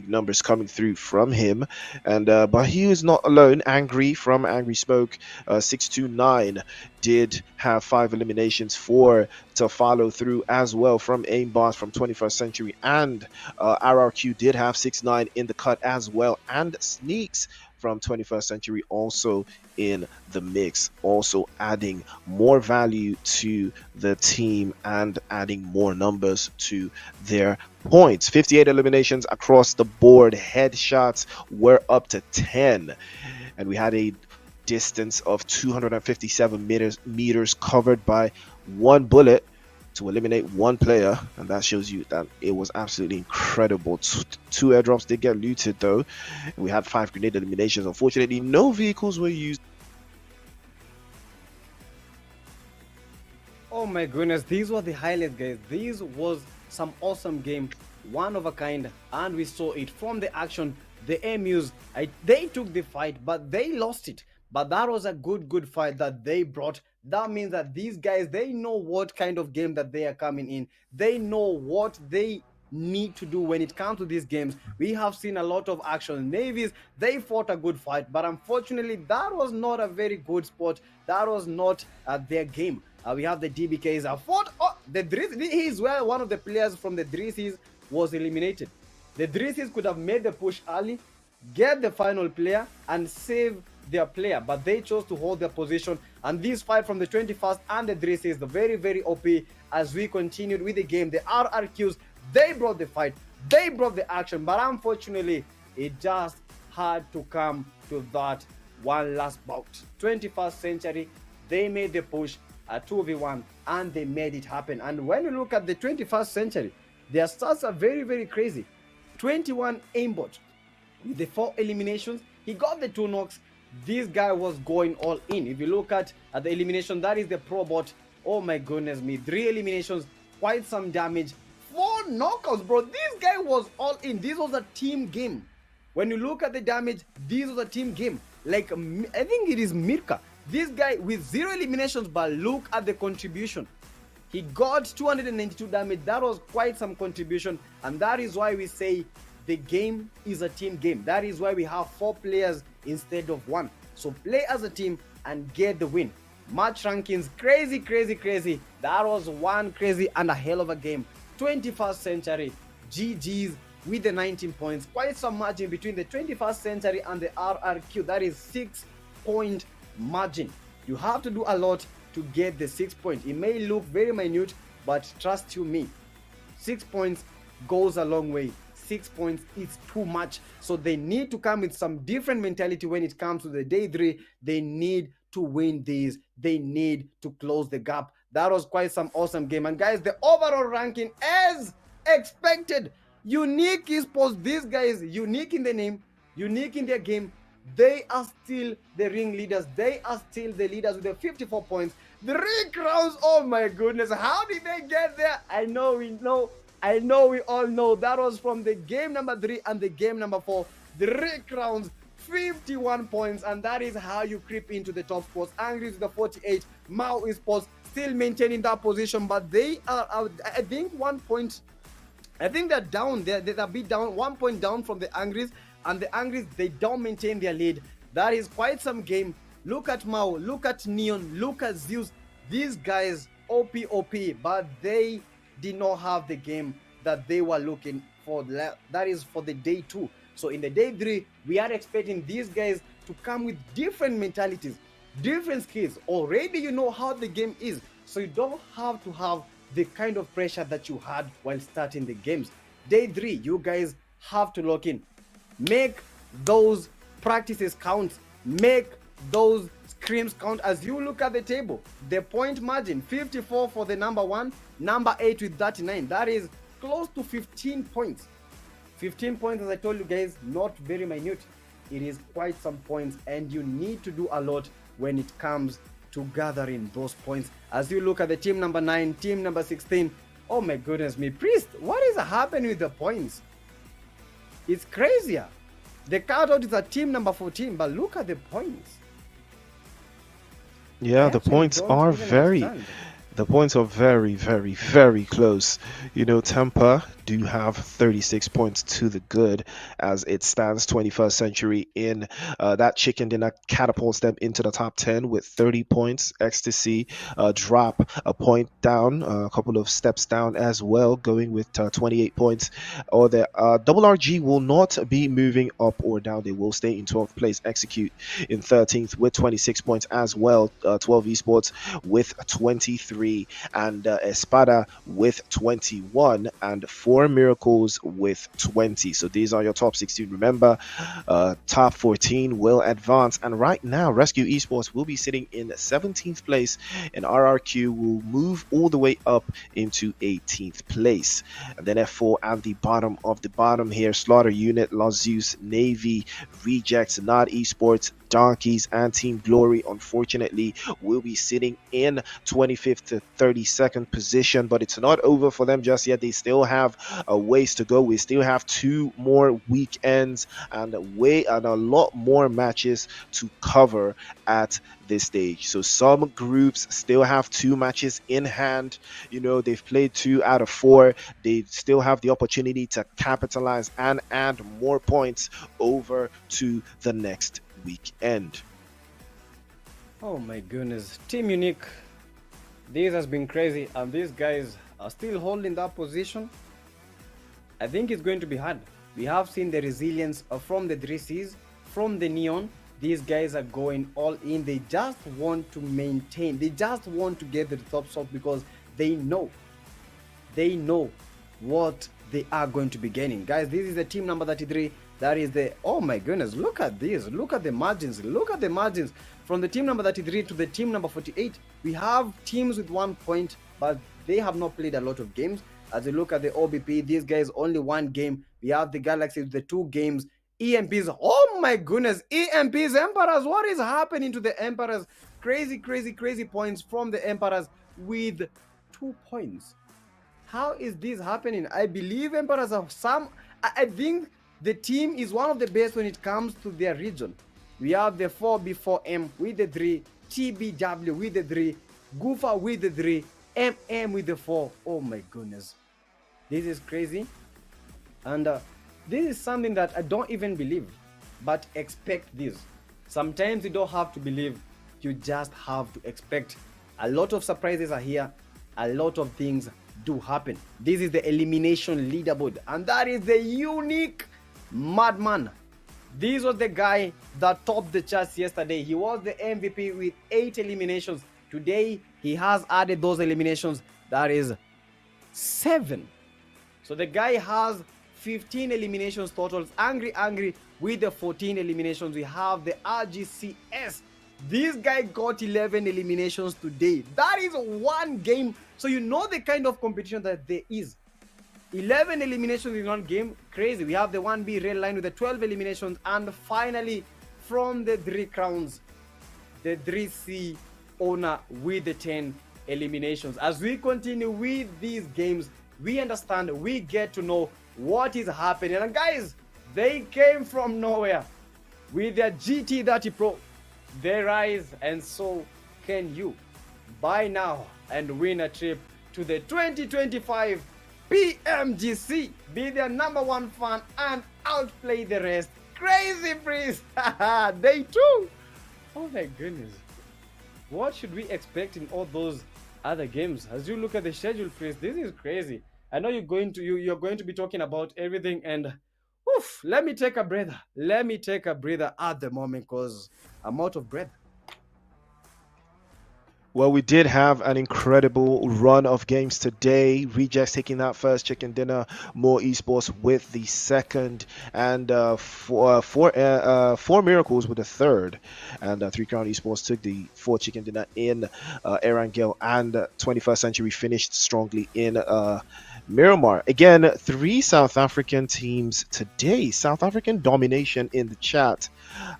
numbers coming through from him. And but he is not alone. Angry from Angry Smoke 629 did have 5 eliminations to follow through as well from Aimbot from 21st Century, and RRQ did have 6-9 in the cut as well, and Sneaks from 21st Century also in the mix, also adding more value to the team and adding more numbers to their points. 58 eliminations across the board. Headshots were up to 10, and we had a distance of 257 meters covered by one bullet to eliminate one player, and that shows you that it was absolutely incredible. Two airdrops did get looted though. We had 5 grenade eliminations. Unfortunately, no vehicles were used. Oh my goodness, these were the highlights, guys. This was some awesome game, one of a kind, and we saw it from the action. The MUs, they took the fight, but they lost it. But that was a good fight that they brought. That means that these guys, they know what kind of game that they are coming in. They know what they need to do when it comes to these games. We have seen a lot of action. Navies, they fought a good fight, but unfortunately, that was not a very good spot. That was not their game. We have the DBKs. Fought. Oh, the Drizzy, he is where one of the players from the Drizzys was eliminated. The Drizzys could have made the push early, get the final player, and save their player, but they chose to hold their position. And this fight from the 21st and the Drizzys, the very OP. As we continued with the game, the RRQs, they brought the fight, they brought the action, but unfortunately, it just had to come to that one last bout. 21st Century, they made the push, a 2v1, and they made it happen. And when you look at the 21st Century, their stats are very crazy. 21 aimbot with the 4 eliminations. He got the 2 knocks. This guy was going all in. If you look at the elimination, that is the pro bot. Oh my goodness me, 3 eliminations, quite some damage, 4 knockouts, bro. This guy was all in. This was a team game. When you look at the damage, this was a team game. Like, I think it is Mirka. This guy with 0 eliminations, but look at the contribution. He got 292 damage. That was quite some contribution, and that is why we say the game is a team game. That is why we have 4 players instead of 1. So play as a team and get the win. Match rankings, crazy. That was one crazy and a hell of a game. 21st Century, GG's with the 19 points. Quite some margin between the 21st Century and the RRQ. That is 6-point margin. You have to do a lot to get the 6 points. It may look very minute, but trust you me, 6 points goes a long way. 6 points is too much. So they need to come with some different mentality when it comes to the day 3. They need to win these. They need to close the gap. That was quite some awesome game. And guys, the overall ranking, as expected, Unique eSports, these guys, unique in the name, unique in their game, they are still the ring leaders. They are still the leaders with the 54 points. The 3 crowns, oh my goodness, how did they get there? I know we all know that was from the game number 3 and the game number 4. The 3 crowns, 51 points, and that is how you creep into the top spots. Angry with the 48, Mao eSports still maintaining that position, but they are out, I think 1 point. I think they're down. They're a bit down, 1 point down from the Angries, and the Angries, they don't maintain their lead. That is quite some game. Look at Mao, look at Neon, look at Zeus. These guys, OP, but they did not have the game that they were looking for. That is for the day 2. So in the day 3, we are expecting these guys to come with different mentalities, different skills. Already you know how the game is, so you don't have to have the kind of pressure that you had while starting the games. Day 3, you guys have to lock in. Make those practices count. Make those screams count. As you look at the table, the point margin 54 for the number 1, number 8 with 39. That is close to 15 points. 15 points, as I told you guys, not very minute. It is quite some points, and you need to do a lot when it comes to gathering those points. As you look at the team number 9, team number 16, oh my goodness me, Priest, what is happening with the points? It's crazier. The cutout is at team number 14, but look at the points. Yeah, the points are very, the points are very, very, very close. You know, Tampa do have 36 points to the good as it stands. 21st Century in that chicken dinner catapults them into the top 10 with 30 points. Ecstasy drop a point down, a couple of steps down as well, going with 28 points. Or the Double RG will not be moving up or down. They will stay in 12th place. Execute in 13th with 26 points as well. 12 esports with 23, and Espada with 21, and 4 Miracles with 20. So these are your top 16. Remember, top 14 will advance, and right now Rescue Esports will be sitting in 17th place, and RRQ will move all the way up into 18th place. And then F4 at the bottom of the bottom here: Slaughter Unit, Zeus, Navy, Rejects, Not Esports, Donkeys, and Team Glory, unfortunately, will be sitting in 25th to 32nd position, but it's not over for them just yet. They still have a ways to go. We still have 2 more weekends and a lot more matches to cover at this stage. So some groups still have 2 matches in hand. You know, they've played 2 out of 4. They still have the opportunity to capitalize and add more points over to the next weekend. Oh my goodness, Team Unique, this has been crazy, and these guys are still holding that position. I think it's going to be hard. We have seen the resilience from the 3Cs, from the Neon. These guys are going all in. They just want to maintain, they just want to get the top spot because they know what they are going to be gaining. Guys, this is the team number 33. That is the, oh my goodness, look at this, look at the margins, look at the margins from the team number 33 to the team number 48. We have teams with 1 point, but they have not played a lot of games. As you look at the OBP, these guys only 1 game. We have the Galaxy with the 2 games. EMPs, oh my goodness, EMPs, Emperors, what is happening to the Emperors? Crazy points from the Emperors with 2 points. How is this happening? I believe Emperors have some, I think the team is one of the best when it comes to their region. We have the 4B4M with the 3, TBW with the 3, GUFA with the 3, MM with the 4. Oh my goodness. This is crazy. And this is something that I don't even believe, but expect this. Sometimes you don't have to believe, you just have to expect. A lot of surprises are here. A lot of things do happen. This is the elimination leaderboard, and that is the Unique Madman. This was the guy that topped the charts yesterday. He was the MVP with 8 eliminations. Today, he has added those eliminations. That is 7. So the guy has 15 eliminations totals. Angry with the 14 eliminations. We have the RGCS. This guy got 11 eliminations today. That is 1 game. So you know the kind of competition that there is. 11 eliminations in 1 game, crazy. We have the 1B red line with the 12 eliminations, and finally from the 3 crowns, the 3C owner with the 10 eliminations. As we continue with these games, we understand, we get to know what is happening. And guys, they came from nowhere with their GT30 Pro. They rise, and so can you. Buy now and win a trip to the 2025 PMGC. Be their #1 fan and outplay the rest. Crazy Priest. Day 2. Oh my goodness. What should we expect in all those other games? As you look at the schedule, Priest, this is crazy. I know you're going to be talking about everything, and Oof, let me take a breather. Let me take a breather at the moment because I'm out of breath. Well, we did have an incredible run of games today. Rejects taking that first chicken dinner, more esports with the second, and four miracles with the third, and Three Crown Esports took the four chicken dinner in Erangel, and 21st Century finished strongly in Miramar. Again, three South African teams today. South African domination in the chat.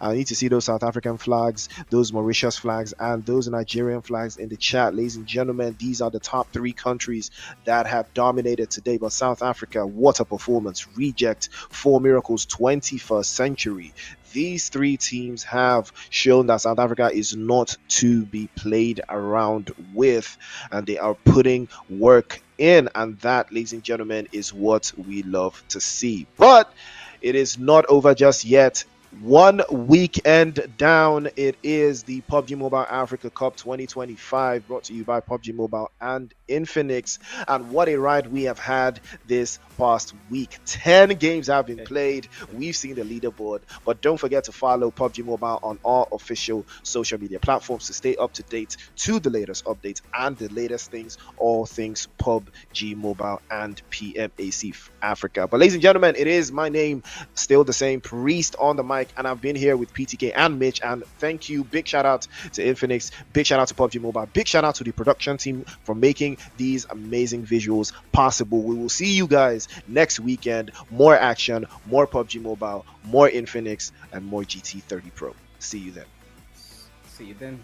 I need to see those South African flags, those Mauritius flags, and those Nigerian flags in the chat. Ladies and gentlemen, these are the top three countries that have dominated today. But South Africa, what a performance. Reject, Four Miracles, 21st Century. These three teams have shown that South Africa is not to be played around with, and they are putting work in. And that, ladies and gentlemen, is what we love to see. But it is not over just yet. One weekend down, it is the PUBG Mobile Africa Cup 2025, brought to you by PUBG Mobile and Infinix. And what a ride we have had this past week. 10 games have been played. We've seen the leaderboard, but don't forget to follow PUBG Mobile on all official social media platforms to stay up to date to the latest updates and the latest things, all things PUBG Mobile and PMAC Africa. But ladies and gentlemen, it is my name, still the same, Priest on the mic, and I've been here with PTK and Mitch. And thank you, big shout out to Infinix, big shout out to PUBG Mobile, big shout out to the production team for making these amazing visuals possible. We will see you guys next weekend. More action, more PUBG Mobile, more Infinix, and more GT30 Pro. See you then. See you then.